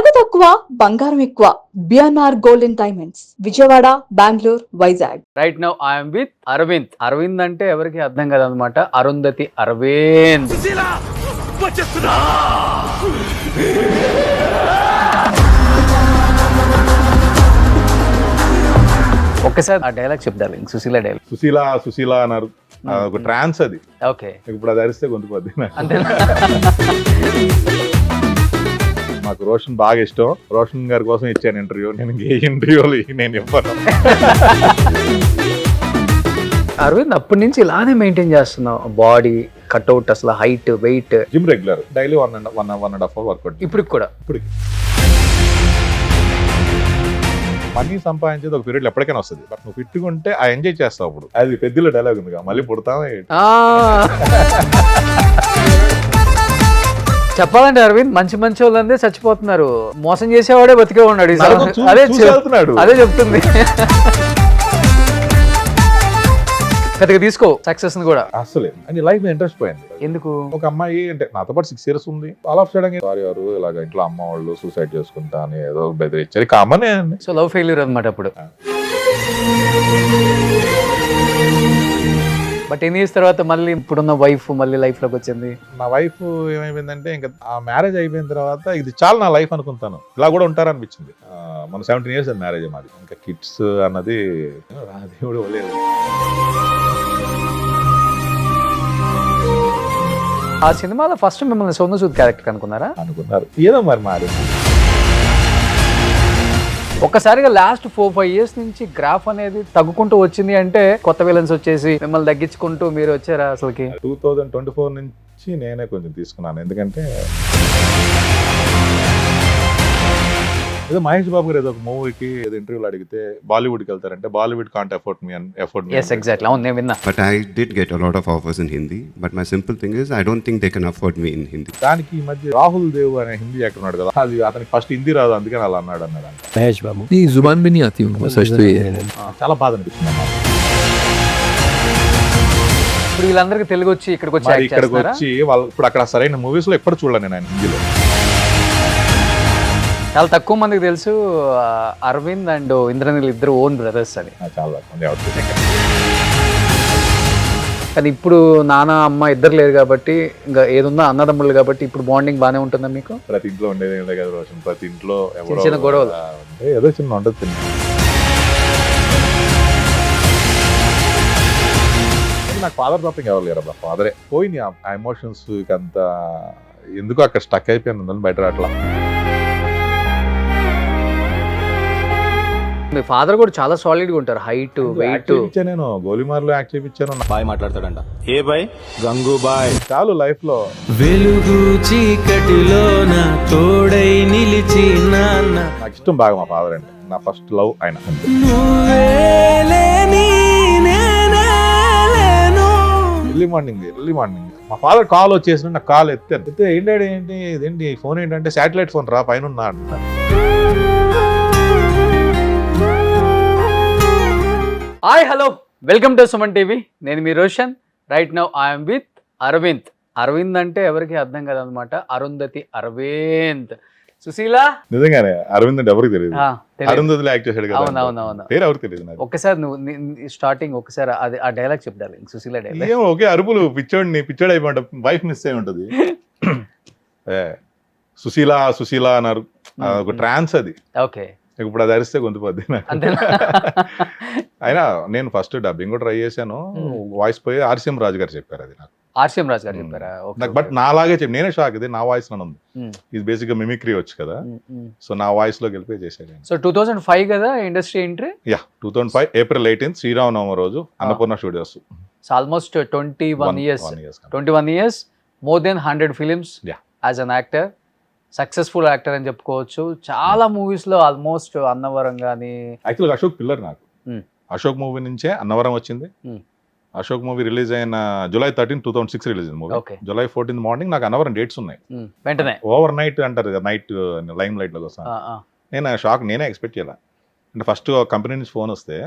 నగదు తక్కువ బంగారం ఎక్కువ. BNR golden diamonds, Vijayawada, Bengaluru, Vizag. Right now I'm with Arvind. Arvind అంటే ఎవరికి అర్థం కాదనమాట, అరుంధతి అరవింద్. ఒక్కసారి ఆ డైలాగ్ చెప్తారు, సుశీల డైలాగ్. సుశీల అన్నారు, ఒక ట్రాన్స్ అది. ఓకే, ఇప్పుడు అది అరిస్తే గొంతుపోద్ది. అంతేనా? మాకు రోషన్ బాగా ఇష్టం. రోషన్ గారి కోసం ఇచ్చాను ఇంటర్వ్యూ. నేను ఏ ఇంటర్వ్యూలు నేను ఇవ్వను. అరవింద్ అప్పటి నుంచి ఇలానే మెయింటైన్ చేస్తున్నావు, బాడీ కట్అవుట్, అసలు height, weight. Gym regular, daily 1.5 hour workout. ఇప్పుడు కూడా మనీ సంపాదించేది ఒక పీరియడ్ ఎప్పటికైనా వస్తుంది, బట్ నువ్వు ఫిట్టుకుంటే ఆ ఎంజాయ్ చేస్తావు. అప్పుడు అది పెద్దల డైలాగ్ ఉంది, మళ్ళీ పుడతావా. చెప్పాలంటే అరవింద్, మంచి మంచి వాళ్ళందే చచ్చిపోతున్నారు, మోసం చేసేవాడే బతికే ఉన్నాడు. అదే చెప్తుంది. పెద్దగా తీసుకో సక్సెస్ కూడా అసలే అని లైఫ్ ఇంట్రెస్ట్ పోయింది. ఎందుకు? ఒక అమ్మాయి అంటే నాతో పాటు 6 years ఉంది, ఆల్ ఆఫ్ సడన్ సారీ వారు ఇలాగ ఇంట్లో అమ్మ వాళ్ళు సూసైడ్ చేసుకుంటా అని ఏదో బెదిరించారు. కామనే అండి. సో లవ్ ఫెయిల్యూర్ అనమాట అప్పుడు. బట్ ఎన్ని ఇయర్స్ తర్వాత మళ్ళీ ఇప్పుడున్న వైఫ్ మళ్ళీ లైఫ్ లోకి వచ్చింది. నా వైఫ్ ఏమైపోయిందంటే, ఇంకా ఆ మ్యారేజ్ అయిపోయిన తర్వాత ఇది చాలా నా లైఫ్ అనుకుంటాను, ఇలా కూడా ఉంటారనిపించింది. మన 17 years అది మ్యారేజ్ మాది. ఇంకా కిడ్స్ అన్నది దేవుడు లేదు. ఆ సినిమాలో ఫస్ట్ మిమ్మల్ని సోను సూద్ క్యారెక్టర్ అనుకున్నారు. ఏదో మరి మారి ఒక్కసారిగా లాస్ట్ 4-5 years నుంచి గ్రాఫ్ అనేది తగ్గుకుంటూ వచ్చింది అంటే, కొత్త విలన్స్ వచ్చేసి మిమ్మల్ని తగ్గించుకుంటూ మీరు వచ్చారా అసలుకి? 2024 నుంచి నేనే కొంచెం తీసుకున్నాను. ఎందుకంటే ఏదో మహేష్ బాబు గారు ఏదో ఒక మూవీకి ఏదో ఇంటర్వ్యూలు అడిగితే బాలీవుడ్కి వెళ్తారంటే, Bollywood can't afford me. Yes, exactly. అవును, నేను విన్నా. But I did get a lot of offers in Hindi. But my simple thing is, I don't think they can afford me in Hindi. దానికి ఈ మధ్య రాహుల్ దేవ్ అనే హిందీ యాక్టర్ ఉన్నాడు కదా, అది అతనికి ఫస్ట్ హిందీ రాదు, అందుకని అలా అన్నాడు. महेश बाबू नहीं, जुबान भी नहीं आती उनको, सच तो ये है. చాలా బాధ అనిపిస్తుంది అన్నమాట. ఇప్పుడు వీళ్ళందరికీ తెలుగు వచ్చి ఇక్కడికి వచ్చి మరి ఇక్కడికి వచ్చి వాళ్ళు ఇప్పుడు అక్కడ సరైన మూవీస్ లో ఎప్పుడు చూడలేదు నేను ఆయన హిందీలో. చాలా తక్కువ మందికి తెలుసు అరవింద్ అండ్ ఇంద్రనీల్ ఇద్దరు ఓన్ బ్రదర్స్ అని. చాలా కానీ ఇప్పుడు నాన్న అమ్మ ఇద్దరు లేరు కాబట్టి, ఇంకా ఏదున్నా అన్నదమ్ముళ్ళు కాబట్టి ఇప్పుడు బాండింగ్ బాగానే ఉంటుందా మీకు? ప్రతి ఇంట్లో ఉండేది ఏంటో కదా రోషన్, ప్రతి ఇంట్లో చిన్న గొడవలు ఏదో చిన్న ఉంటుంది. నాకు ఫాదర్ తప్ప ఎవరు లేరు అబ్బా, ఫాదరే పోయింది. ఆ ఎమోషన్స్ అంత ఎందుకు అక్కడ స్టక్ అయిపోయింది, బయట అట్లా. మీ ఫాదర్ కూడా చాలా సాలిడ్ గా ఉంటారు, హైట్, వెయిట్. నేను గోలిమార్లో యాక్ట్ చేయించాను. బాయ్ మాట్లాడతాడంట. ఏ బాయ్? గంగు బాయ్. చాలు లైఫ్ లో వెలుగు చీకటిలో నా తోడై నిలిచి నాన్న. నాకు ఇష్టం బాగా మా ఫాదర్ అంటే, నా ఫస్ట్ లవ్ ఆయన. ఎర్లీ మార్నింగ్ మా ఫాదర్ కాల్ వచ్చేసిన, నాకు కాల్ ఎత్తే ఏంటి ఇదేంటి ఫోన్ ఏంటంటే, శాటిలైట్ ఫోన్ రా పైన ఉన్నా అంటున్నారు. Hi, hello, welcome to Suman TV. నేను మీ Roshan. Right now I'm with Arvind. Arvind అంటే ఎవరికి అర్థం కాదనమాట, అరుంధతి అరవింద్. సుశీల నిజంగానే అరవింద్ అంటే ఎవరికి తెలియదు, అరుంధతిలో యాక్ట్ చేశాడు కదా. అవునవునవును, పేరు ఎవరికి తెలియదు. ఒక్కసారి నువ్వు స్టార్టింగ్ ఒకసారి అది ఆ డైలాగ్ చెప్తారు, సుశీల డైలాగ్. ఓకే, అరుపులు పిచ్చోడు అయిపోయి వైఫ్ మిస్ అయి ఉంటది. సుశీల అన్నారు, ఒక ట్రాన్స్ అది. ఓకే, ఇప్పుడు అది అరిస్తే గొంతుపోద్ది. అయినా నేను ఫస్ట్ డబ్బింగ్ కూడా ట్రై చేశాను, వాయిస్ పోయి ఆర్సీఎం రాజు గారు చెప్పారు. అది నాకు ఆర్సీఎం రాజు గారు చెప్పారా? బట్ నాలాగే చెప్పి నేనే షాక్, ఇది నా వాయిస్ నన్ను ఉంది. ఇది బేసిక్ గా మిమిక్రీ వచ్చు కదా, సో నా వాయిస్ లో గెలిపి చేశాడు. సో 2005 కదా ఇండస్ట్రీ ఎంట్రీ? 2005 April 18 శ్రీరామనవమి రోజు Annapurna studios. Almost 21 years, more than 100 films as an actor. Successful actor అని చెప్పుకోవచ్చు. చాలా మూవీస్ లో ఆల్మోస్ట్ అన్నవరం గానీ. యాక్చువల్గా అశోక్ పిల్లర్ నాకు. అశోక్ మూవీ నుంచే అన్నవరం వచ్చింది. అశోక్ మూవీ రిలీజ్ అయిన July 13, 2006 రిలీజ్ అయింది మూవీ. July 14 మార్నింగ్ నాకు అన్నవరం డేట్స్ ఉన్నాయి. వెంటనే ఓవర్ నైట్ అంటారు కదా, నైట్ లైమ్ లైట్ లో వస్తాను. నేను షాక్, నేనే ఎక్స్పెక్ట్ చేయాలి. అంటే ఫస్ట్ కంపెనీ నుంచి ఫోన్ వస్తే,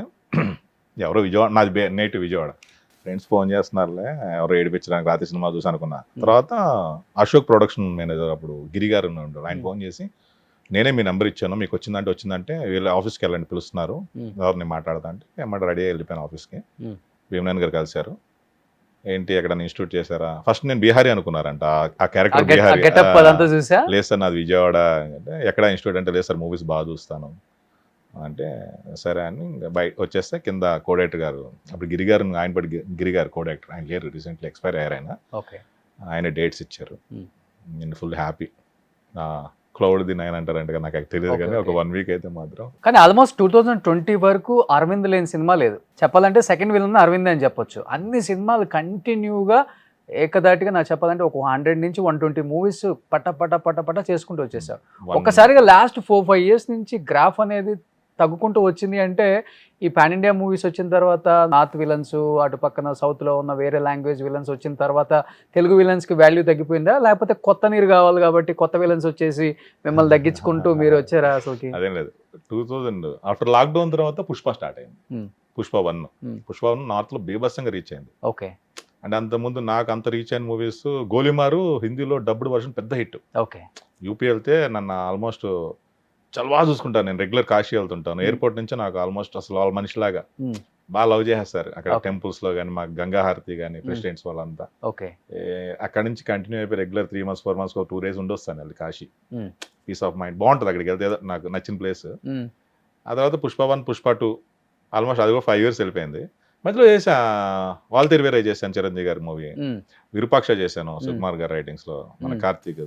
ఎవరో విజయవాడ, నాది నేటివ్ విజయవాడ, ఫ్రెండ్స్ ఫోన్ చేస్తున్నారులే, ఎవరు ఏడిపించడానికి రాత్రి సినిమా చూసి అనుకున్నా. తర్వాత అశోక్ ప్రొడక్షన్ మేనేజర్ అప్పుడు గిరి గారు ఉన్నాడు, ఆయన ఫోన్ చేసి నేనే మీ నెంబర్ ఇచ్చాను, మీకు వచ్చిందంటే వీళ్ళ ఆఫీస్కి వెళ్ళండి పిలుస్తున్నారు, ఎవరిని మాట్లాడదా అంటే ఎమ్మటి రెడీ అయ్యి వెళ్ళిపోయాను ఆఫీస్కి. భీమనారాయణ గారు కలిశారు. ఏంటి ఎక్కడ ఇన్స్టిట్యూట్ చేశారా? ఫస్ట్ నేను బీహారీ అనుకున్నారంట, ఆ క్యారెక్టర్ బీహారీ. లేదు సార్ నాది విజయవాడ అంటే, ఎక్కడ ఇన్స్టిట్యూట్ అంటే, లేదు సార్ మూవీస్ బాగా చూస్తాను అంటే, సరే అని ఇంకా బయట వచ్చేస్తే కింద కోడైరెక్టర్ గారు, అప్పుడు గిరి గారు, ఆయన పడి గిరి గారు కోడైరెక్టర్, ఆయన లేరు, రీసెంట్లీ ఎక్స్పైర్ అయ్యారు ఆయన. ఆయన డేట్స్ ఇచ్చారు. నేను ఫుల్ హ్యాపీ. క్లౌడ్ ది 9 అంటారంటే నాకు తెలియదు కానీ ఒక 1 వీక్ అయితే మాత్రం. కానీ ఆల్మోస్ట్ 2020 వరకు అరవింద్ లేని సినిమా లేదు. చెప్పాలంటే సెకండ్ విలన్ అరవింద్ అని చెప్పొచ్చు. అన్ని సినిమాలు కంటిన్యూగా ఏకదాటిగా నాకు చెప్పాలంటే ఒక 100 నుంచి 120 మూవీస్ పట్ట చేసుకుంటూ వచ్చేసారు. ఒక్కసారిగా లాస్ట్ 4-5 ఇయర్స్ నుంచి గ్రాఫ్ అనేది తగ్గుకుంటూ వచ్చింది అంటే ఈ పాన్ ఇండియా మూవీస్ వచ్చిన తర్వాత నార్త్ విలన్స్, అటు పక్కన సౌత్లో ఉన్న వేరే లాంగ్వేజ్ విలన్స్ వచ్చిన తర్వాత తెలుగు విలన్స్కి వాల్యూ తగ్గిపోయిందా, లేకపోతే కొత్త నీరు కావాలి కాబట్టి కొత్త విలన్స్ వచ్చేసి మిమ్మల్ని తగ్గించుకుంటూ మీరు వచ్చారా? అసలుకి అదేం లేదు. 2000 ఆఫ్టర్ లాక్డౌన్ తర్వాత పుష్ప స్టార్ట్ అయింది. పుష్ప 1 నార్త్లో బీభత్సంగా రీచ్ అయింది. ఓకే. అంటే అంతకుముందు నాకు అంత రీచ్ అయిన మూవీస్ గోలిమారు హిందీలో డబ్బుడ్ వర్షన్ పెద్ద హిట్. ఓకే. యూపీ వెళ్తే నన్ను ఆల్మోస్ట్ చాలా బాగా చూసుకుంటాను. నేను రెగ్యులర్ కాశీ వెళ్తుంటాను. ఎయిర్పోర్ట్ నుంచి నాకు ఆల్మోస్ట్ అసలు వాళ్ళ మనిషిలాగా బాగా లవ్ చేసేస్తారు అక్కడ టెంపుల్స్ లో కానీ, మాకు గంగా హారతి కానీ, ప్రెసిడెంట్స్ వాళ్ళంతా. ఓకే. అక్కడ నుంచి కంటిన్యూ అయిపోయి రెగ్యులర్ 3 months 4 months 2 days ఉండొస్తాను వెళ్ళి కాశీ. పీస్ ఆఫ్ మైండ్ బాగుంటుంది అక్కడికి వెళ్తే, నాకు నచ్చిన ప్లేస్. ఆ తర్వాత పుష్ప 1 పుష్ప 2 ఆల్మోస్ట్ అది కూడా 5 years వెళ్ళిపోయింది. మధ్యలో చేసా వాల్తేరు వేరే చేశాను, చిరంజీవి గారి మూవీ. విరూపాక్ష చేశాను సుకుమార్ గారి రైటింగ్స్ లో, మన కార్తీక్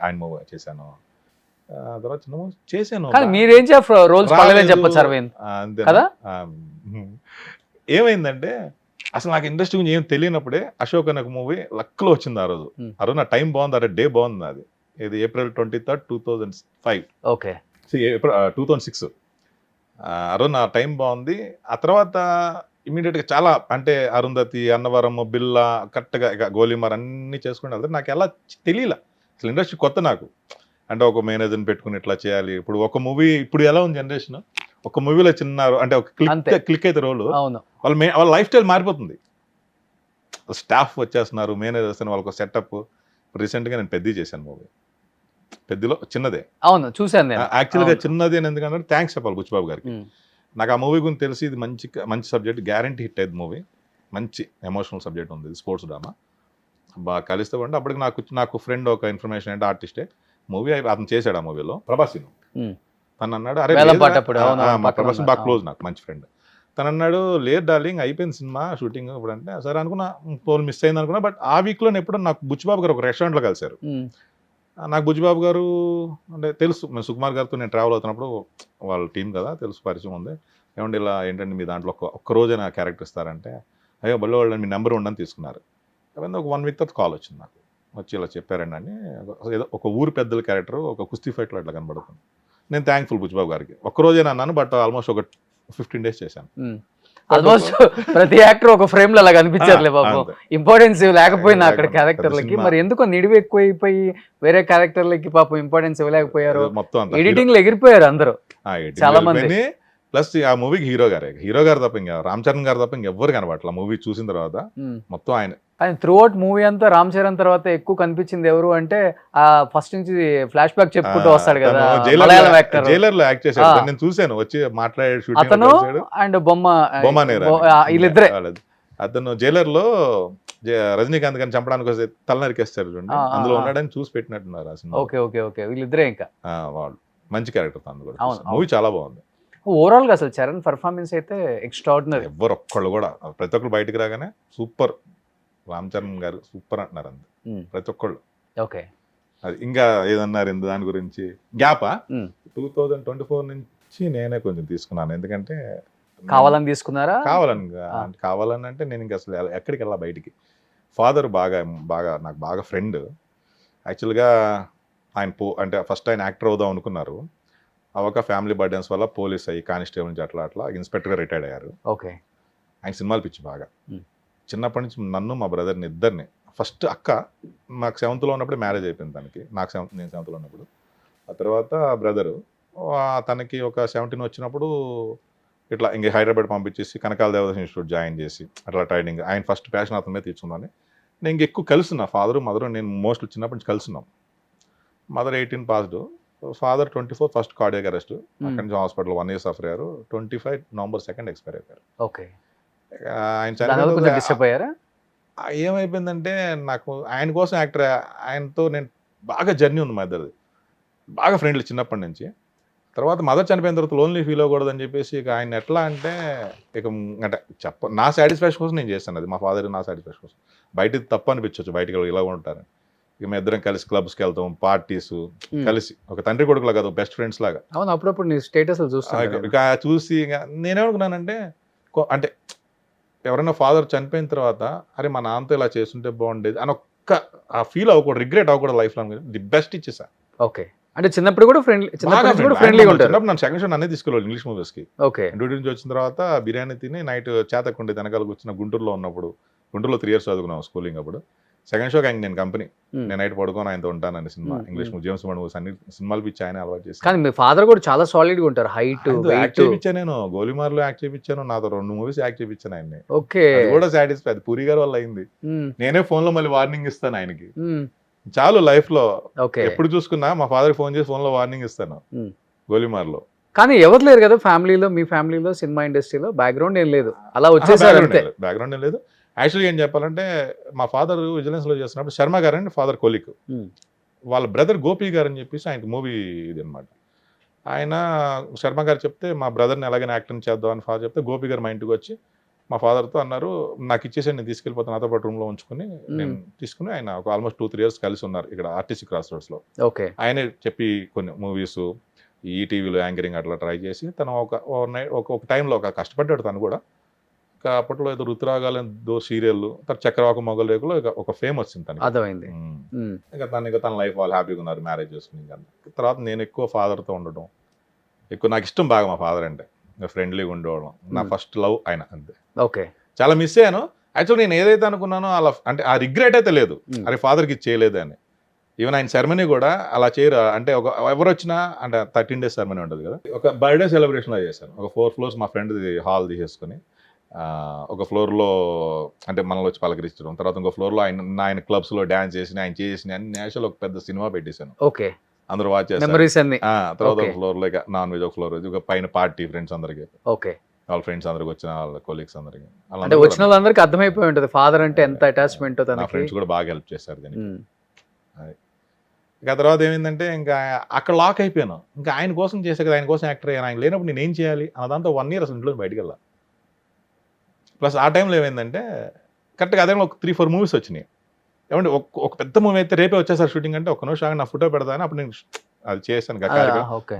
ఆయన మూవీ చేశాను. తర్వాత చిన్న మూవీ చేశాను. మీరేం రోల్స్ చెప్పచ్చు అరవింద్ కదా. ఏమైందంటే అసలు నాకు ఇండస్ట్రీ గురించి ఏం తెలియనప్పుడే అశోక్ అనే మూవీ లక్లో వచ్చింది. ఆ రోజు నా టైం బాగుంది, అరే డే బాగుంది. అది ఇది April 23rd 2005. ఓకే. 2006. ఆ రోజు నా టైం బాగుంది. ఆ తర్వాత ఇమీడియట్గా చాలా అంటే అరుంధతి, అన్నవరం, బిల్లా, కరెక్ట్గా ఇక గోలిమార్ అన్నీ చేసుకుని వెళ్తారు. నాకు ఎలా తెలియలే, అసలు ఇండస్ట్రీ కొత్త నాకు. అంటే ఒక మేనేజర్ని పెట్టుకుని ఇట్లా చేయాలి. ఇప్పుడు ఒక మూవీ ఇప్పుడు ఎలా ఉంది జనరేషన్, ఒక మూవీలో చిన్న అంటే ఒక క్లిక్ అయితే రోల్, వాళ్ళ లైఫ్ స్టైల్ మారిపోతుంది. స్టాఫ్ వచ్చేస్తున్నారు, మేనేజర్స్ అని వాళ్ళకి సెటప్. రీసెంట్గా నేను పెద్ద చేశాను మూవీ. పెద్దలో చిన్నదే. అవును, చూశాను యాక్చువల్గా చిన్నది అని ఎందుకంటే థ్యాంక్స్ చెప్పాలి బుచ్చిబాబు గారికి. నాకు ఆ మూవీ గురించి తెలిసి ఇది మంచి సబ్జెక్ట్, గ్యారంటీ హిట్ అయ్యేది మూవీ. మంచి ఎమోషనల్ సబ్జెక్ట్ ఉంది, స్పోర్ట్స్ డ్రామా. బాగా కలిస్తే ఉంటే అప్పటికి నాకు ఫ్రెండ్ ఒక ఇన్ఫర్మేషన్ అంటే ఆర్టిస్టే మూవీ అతను చేశాడు. ఆ మూవీలో ప్రభాస్ తను అన్నాడు, అరే ప్రభాస్ బాగా క్లోజ్ నాకు, మంచి ఫ్రెండ్. తను అన్నాడు, లేదు డార్లింగ్ అయిపోయింది సినిమా షూటింగ్ ఇప్పుడు అంటే. సరే అనుకున్నా, పోల్ మిస్ అయింది అనుకున్నా. బట్ ఆ వీక్లో ఎప్పుడో నాకు బుచ్చిబాబు గారు ఒక రెస్టారెంట్లో కలిశారు. నాకు బుచ్చిబాబు గారు అంటే తెలుసు, నేను సుకుమార్ గారితో నేను ట్రావెల్ అవుతున్నప్పుడు వాళ్ళ టీం కదా, తెలుసు, పరిచయం ఉంది. ఏమంటే ఇలా ఏంటంటే మీ దాంట్లో ఒక్క రోజే నా క్యారెక్టర్ ఇస్తారంటే, అయ్యో బల్లో వాళ్ళు మీ నెంబర్ ఉండని తీసుకున్నారు. అవన్నీ ఒక 1 week తర్వాత కాల్ వచ్చింది నాకు, వచ్చి ఇలా చెప్పారండి అని. ఏదో ఒక ఊరు పెద్దల క్యారెక్టర్ ఒక కుస్తీ ఫైట్లో అట్లా కనబడుతుంది. నేను థ్యాంక్ఫుల్ బుచ్చిబాబు గారికి. ఒక్కరోజే అన్నాను, బట్ ఆల్మోస్ట్ ఒక 15 days చేశాను. ఆల్మోస్ట్ ప్రతి యాక్టర్ ఒక ఫ్రేమ్ లో అలా కనిపించారులే బాబు, ఇంపార్టెన్స్ లేకపోయినా అక్కడ క్యారెక్టర్లకి. మరి ఎందుకో నిడివి ఎక్కువైపోయి వేరే క్యారెక్టర్లకి పాపం ఇంపార్టెన్స్ ఇవ్వలేకపోయారు. మొత్తం ఎడిటింగ్ లో ఎగిరిపోయారు అందరూ చాలా మంది. ప్లస్ ఆ మూవీకి హీరో గారు తప్ప ఇంకా రామ్ చరణ్ గారు తప్ప ఇంకెవ్వరు కనబట్ల. మూవీ చూసిన తర్వాత మొత్తం ఆయన. త్రూ అవుట్ మూవీ అంతా రామ్ చరణ్ తర్వాత ఎక్కువ కనిపించింది ఎవరు అంటే ఆ ఫస్ట్ నుంచి ఫ్లాష్ బ్యాక్ చెప్పుకుంటూ వస్తాడు కదా, మలయాళం యాక్టర్. జైలర్ లో యాక్ట్ చేశాడు, నేను చూశాను వచ్చి మాట్లాడే అతను అండ్ వీళ్ళిద్దరే. అతను జైలర్ లో రజనీకాంత్ గారిని చంపడానికి వస్తే తల నరికేస్తారు చూడండి, అందులో ఉన్నాడని చూసి పెట్టినట్టున్నారు ఆ సినిమా. ఓకే ఓకే ఓకే, వీళ్ళిద్దరే. ఇంకా వాళ్ళు మంచి క్యారెక్టర్ తను కూడా. మూవీ చాలా బాగుంది. ఓవరాల్ గా అసలు చరణ్ పర్ఫార్మెన్స్ అయితే ఎక్స్ట్రాడినరీ. ఎవరు ఒక్కళ్ళు కూడా, ప్రతి ఒక్కరు బయటకు రాగానే సూపర్, రామ్ చరణ్ గారు సూపర్ అంటున్నారు అంత ప్రతి ఒక్కళ్ళు. ఓకే. అది ఇంకా ఏదన్నారు దాని గురించి గ్యాపా 2024 నుంచి నేనే కొంచెం తీసుకున్నాను. ఎందుకంటే కావాలని తీసుకున్నారా? కావాలని అంటే నేను ఇంకా అసలు ఎక్కడికి వెళ్ళా బయటికి. ఫాదర్ బాగా నాకు బాగా ఫ్రెండ్. యాక్చువల్గా ఆయన అంటే ఫస్ట్ ఆయన యాక్టర్ అవుదాం అనుకున్నారు. ఒక ఫ్యామిలీ బర్డెన్స్ వల్ల పోలీస్ అయ్యి కానిస్టేబుల్ నుంచి అట్లా ఇన్స్పెక్టర్గా రిటైర్డ్ అయ్యారు. ఓకే. ఆయన సినిమాలు పిచ్చి బాగా. చిన్నప్పటి నుంచి నన్ను మా బ్రదర్ని ఇద్దరిని, ఫస్ట్ అక్క నాకు 7th లో ఉన్నప్పుడు మ్యారేజ్ అయిపోయింది తనకి, నేను 7th లో ఉన్నప్పుడు. ఆ తర్వాత బ్రదరు తనకి ఒక 17 వచ్చినప్పుడు ఇట్లా ఇంక హైదరాబాద్ పంపించేసి కనకాల దేవదాస్ ఇన్స్టిట్యూట్ జాయిన్ చేసి అట్లా ట్రైనింగ్. ఆయన ఫస్ట్ ప్యాషన్ అతని మీద తీసుకున్నాను. నేను ఇంక ఎక్కువ కలుస్తున్నా, ఫాదరు మదరు నేను మోస్ట్లీ చిన్నప్పటి నుంచి కలుస్తున్నాం. Mother 18 passed, father 24 first cardiac arrest, అక్కడి నుంచి హాస్పిటల్ 1 year సఫర్ అయ్యారు. 25 November 2 ఎక్స్పైర్ అయిపోయారు. ఓకే. ఆయన దానివల్ల కొంచెం డిస్టర్బ్ చనిపోయింది. అయ్యారా? ఏమైపోయిందంటే నాకు ఆయన కోసం యాక్టర్, ఆయనతో నేను బాగా జర్నీ ఉంది మా ఇద్దరిది, బాగా ఫ్రెండ్లీ చిన్నప్పటి నుంచి. తర్వాత మదర్ చనిపోయిన తర్వాత లోన్లీ ఫీల్ అవ్వకూడదని చెప్పేసి ఇక ఆయన ఎట్లా అంటే ఇక అంటే నా సాటిస్ఫాక్షన్ కోసం నేను చేశాను అది. మా ఫాదర్ నా సాటిస్ఫాక్షన్ కోసం. బయట తప్పు అనిపించవచ్చు, బయటకు ఇలా ఉంటారు. ఇక మేము ఇద్దరం కలిసి క్లబ్స్కి వెళ్తాం, పార్టీస్ కలిసి ఒక తండ్రి కొడుకులా కాదు, బెస్ట్ ఫ్రెండ్స్ లాగా. అవును, అప్పుడప్పుడు నీ స్టేటస్ చూస్తాను. ఇక చూసి ఇక నేనేమనుకున్నానంటే అంటే ఎవరైనా ఫాదర్ చనిపోయిన తర్వాత అరే మా నాన్నతో ఇలా చేస్తుంటే బాగుండేది అని ఒక్క ఆ ఫీల్ అవ్వకూడదు, రిగ్రెట్ అవ్వకూడదు లైఫ్ లాంగ్. ది బెస్ట్ ఇచ్చేసా. ఓకే. అంటే చిన్నప్పుడు కూడా ఫ్రెండ్లీగా ఉంటారు. చిన్నప్పుడు నన్ను సెకండ్ షో అన్నీ తీసుకెళ్ళాలి ఇంగ్లీష్ మూవీస్కి. ఓకే. డ్యూటీ నుంచి వచ్చిన తర్వాత బిర్యానీ తిని నైట్ చేతకుండే వెనకాలకు వచ్చిన గుంటూరులో ఉన్నప్పుడు, గుంటూరులో 3 years చదువుకున్నాం స్కూలింగ్ అప్పుడు. సెకండ్ షోకి ఆయన నేను కంపెనీ, నేను నైట్ పడుకొని ఆయనతో ఉంటానని cinema English James bond movies అన్ని సినిమాలు పిచ్చి ఆయన అలవాటు చేసి. కానీ మీ ఫాదర్ కూడా చాలా సాలిడ్ గా ఉంటారు, హైట్ యాక్ట్ చేయించాను. నేను గోలిమార్లో యాక్ట్ చేయించాను, నాతో 2 movies యాక్ట్ చేయించాను ఆయన్ని. ఓకే. కూడా సాటిస్ఫై, అది పూరి గారి వల్ల అయింది. నేనే ఫోన్ లో మళ్ళీ వార్నింగ్ ఇస్తాను ఆయనకి. చాలు లైఫ్ లో ఎప్పుడు చూసుకున్నా మా ఫాదర్ ఫోన్ చేసి ఫోన్ లో వార్నింగ్ ఇస్తాను గోలిమార్లో. కానీ ఎవరు లేరు కదా ఫ్యామిలీలో, మీ ఫ్యామిలీలో సినిమా ఇండస్ట్రీలో బ్యాక్గ్రౌండ్ ఏం లేదు, అలా వచ్చేసారు అంతే. బ్యాక్గ్రౌండ్ ఏం లేదు. యాక్చువల్గా ఏం చెప్పాలంటే మా ఫాదర్ విజిలెన్స్ లో చేస్తున్నప్పుడు శర్మ గారు అండి ఫాదర్ కొలిక్, వాళ్ళ బ్రదర్ గోపి గారు అని చెప్పేసి ఆయనకి మూవీ ఇది అనమాట. ఆయన శర్మ గారు చెప్తే మా బ్రదర్ని ఎలాగైనా యాక్టింగ్ చేద్దాం అని ఫాదర్ చెప్తే గోపి గారు మా ఇంటికి వచ్చి మా ఫాదర్తో అన్నారు, నాకు ఇచ్చేసి నేను తీసుకెళ్ళిపోతాను, నాతో పాటు రూమ్లో ఉంచుకుని నేను తీసుకుని ఆయన ఒక ఆల్మోస్ట్ 2-3 years కలిసి ఉన్నారు ఇక్కడ ఆర్టీసీ క్రాస్ రోడ్స్లో. ఓకే. ఆయనే చెప్పి కొన్ని మూవీస్ ఈటీవీలో యాంకరింగ్ అట్లా ట్రై చేసి తను ఒక టైంలో ఒక కష్టపడ్డాడు తను కూడా. అప్పట్లో ఏదో రుతురాగాలేదో సీరియల్, తర్వాత చక్రవాక మొగల్ రేకులో ఒక ఫేమ్ వచ్చింది తనకి. అర్థమైంది. ఇక తన లైఫ్ వాళ్ళు హ్యాపీగా ఉన్నారు, మ్యారేజ్ చేసుకుని. తర్వాత నేను ఎక్కువ ఫాదర్తో ఉండటం ఎక్కువ నాకు ఇష్టం బాగా. మా ఫాదర్ అంటే ఫ్రెండ్లీగా ఉండేవాళ్ళం. నా ఫస్ట్ లవ్ ఆయన అంతే. ఓకే. చాలా మిస్ అయ్యాను యాక్చువల్. నేను ఏదైతే అనుకున్నానో అలా అంటే ఆ రిగ్రెట్ అయితే లేదు, అరే ఫాదర్కి చేయలేదు అని. ఈవెన్ ఆయన సెరమనీ కూడా అలా చేయరు. అంటే ఎవరు వచ్చినా అంటే 13 days సెరమనీ ఉంటుంది కదా, ఒక బర్త్డే సెలబ్రేషన్లో చేశాను. ఒక 4 floors మా ఫ్రెండ్ది హాల్ తీసేసుకుని ఒక ఫ్లోర్లో అంటే మనలో వచ్చి పలకరించడం, తర్వాత ఇంకో ఫ్లోర్లో ఆయన క్లబ్స్లో డ్యాన్స్ చేసిన ఆయన చేసిన అన్ని నేషనల్ ఒక పెద్ద సినిమా పెట్టేశాను. ఓకే. అందరూ వాచ్ చేస్తారు. తర్వాత ఒక ఫ్లోర్లో ఇక నాన్ వెజ్ ఒక ఫ్లోర్, ఒక పైన పార్టీ ఫ్రెండ్స్ అందరికి. ఓకే. వాళ్ళ ఫ్రెండ్స్ అందరికి వచ్చిన వాళ్ళ కొలీగ్స్ అందరికి, అంటే వచ్చిన వాళ్ళందరికీ అర్థమైపోయి ఉంటుంది ఫాదర్ అంటే ఎంత అటాచ్మెంట్. నా ఫ్రెండ్స్ కూడా బాగా హెల్ప్ చేశారు దీనికి. ఇక తర్వాత ఏమైందంటే ఇంకా అక్కడ లాక్ అయిపోయాను. ఇంకా ఆయన కోసం చేసే కదా, ఆయన కోసం యాక్టర్ అయ్యాను. ఆయన లేనప్పుడు నేను ఏం చేయాలి అన్నదాంతో 1 year అసలు ఇంట్లో బయటికి వెళ్ళా. ప్లస్ ఆ టైంలో ఏమైందంటే కరెక్ట్గా అదే ఒక 3-4 movies వచ్చినాయి. ఏమంటే ఒక పెద్ద మూవీ అయితే రేపే వచ్చేసారి షూటింగ్ అంటే 1 నిమిషం నా ఫోటో పెడతాను. అప్పుడు నేను అది చేశాను,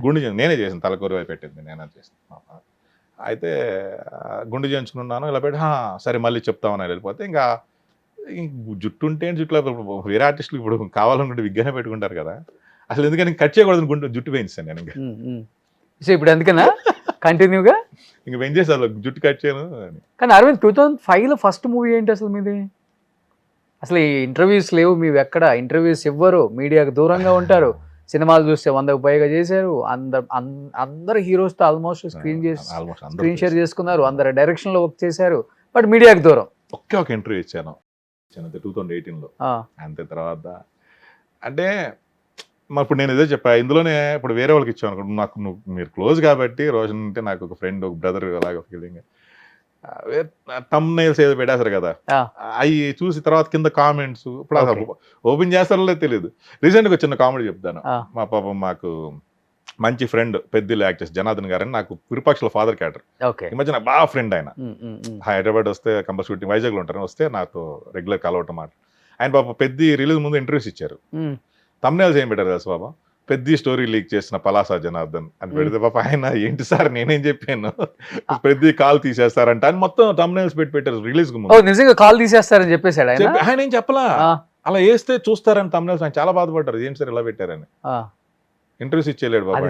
గుండు నేనే చేసాను, తలకూర పెట్టింది నేనే చేసాను. అయితే గుండు చేయించుకున్నాను, ఇలా పెట్టి సరే మళ్ళీ చెప్తామని వెళ్ళిపోతే ఇంకా జుట్టు ఉంటే జుట్టులో వేరే ఆర్టిస్టులు ఇప్పుడు కావాలనుకుంటే విగ్గానే పెట్టుకుంటారు కదా, అసలు ఎందుకని కట్ చేయకూడదు గుండు జుట్టు పెంచాను నేను. ఇంకా ఇప్పుడు ఎందుకన్నా కంటిన్యూగా ఇంకా పెంచేసాను జుట్టు కట్ చేయను. కానీ అరవింద్ 2005లో ఫస్ట్ మూవీ ఏంటి అసలు మీది? అసలు ఈ ఇంటర్వ్యూస్ లేవు, మీవి ఎక్కడ ఇంటర్వ్యూస్ ఇవ్వరు, మీడియాకు దూరంగా ఉంటారు. సినిమాలు చూస్తే 100కు పైగా చేశారు. అందరు హీరోస్తో ఆల్మోస్ట్ స్క్రీన్ షేర్ చేసుకున్నారు, అందరు డైరెక్షన్లో వర్క్ చేశారు, బట్ మీడియాకు దూరం. ఒక ఇంటర్వ్యూ ఇచ్చాను 2018లో అంతే. తర్వాత అంటే ఇప్పుడు నేను ఏదో చెప్పా ఇందులోనే, ఇప్పుడు వేరే వాళ్ళకి ఇచ్చాను అనుకోండి, నాకు మీరు క్లోజ్ కాబట్టి రోషన్ అంటే నాకు ఒక ఫ్రెండ్ ఒక బ్రదర్ అలాగ ఫీలింగ్. థంబ్నెయిల్స్ ఏదో పెట్టేస్తారు కదా, అవి చూసి తర్వాత కింద కామెంట్స్ ఇప్పుడు అసలు ఓపెన్ చేస్తారో తెలియదు. రీసెంట్గా చిన్న కామెడీ చెప్తాను. మా పాపం మాకు మంచి ఫ్రెండ్ పెద్దిల్లు యాక్టర్స్ జనార్దన్ గారని, నాకు విరూపాక్షల ఫాదర్ క్యారెక్టర్. ఈ మధ్య నాకు బాగా ఫ్రెండ్ ఆయన. హైదరాబాద్ వస్తే కంపల్సరీ షూటింగ్, వైజాగ్లో ఉంటారు, వస్తే నాతో రెగ్యులర్ కలవటం మాట. ఆయన పాప పెద్ద రిలీజ్ ముందు ఇంటర్వ్యూస్ ఇచ్చారు. థంబ్నెయిల్స్ ఏం పెట్టారు తెలుసు బాబా, పెద్ద స్టోరీ లీక్ చేసిన పలాసా జనార్దన్ అని పెడితే పాప ఆయన ఏంటి సార్ నేనేం చెప్పాను, పెద్ద కాల్ తీసేస్తారంట అని మొత్తం థంబ్నెయిల్స్ పెట్టారు రిలీజ్ కు ముందు. నిజంగా కాల్ తీసేస్తారని చెప్పేశాడు ఆయన. ఏం చెప్పలా, అలా వేస్తే చూస్తారని థంబ్నెయిల్స్. ఆయన చాలా బాధపడ్డారు, ఏంటి సార్ ఇలా పెట్టారని. ఇంటర్వ్యూస్ ఇచ్చేలేడు బాబా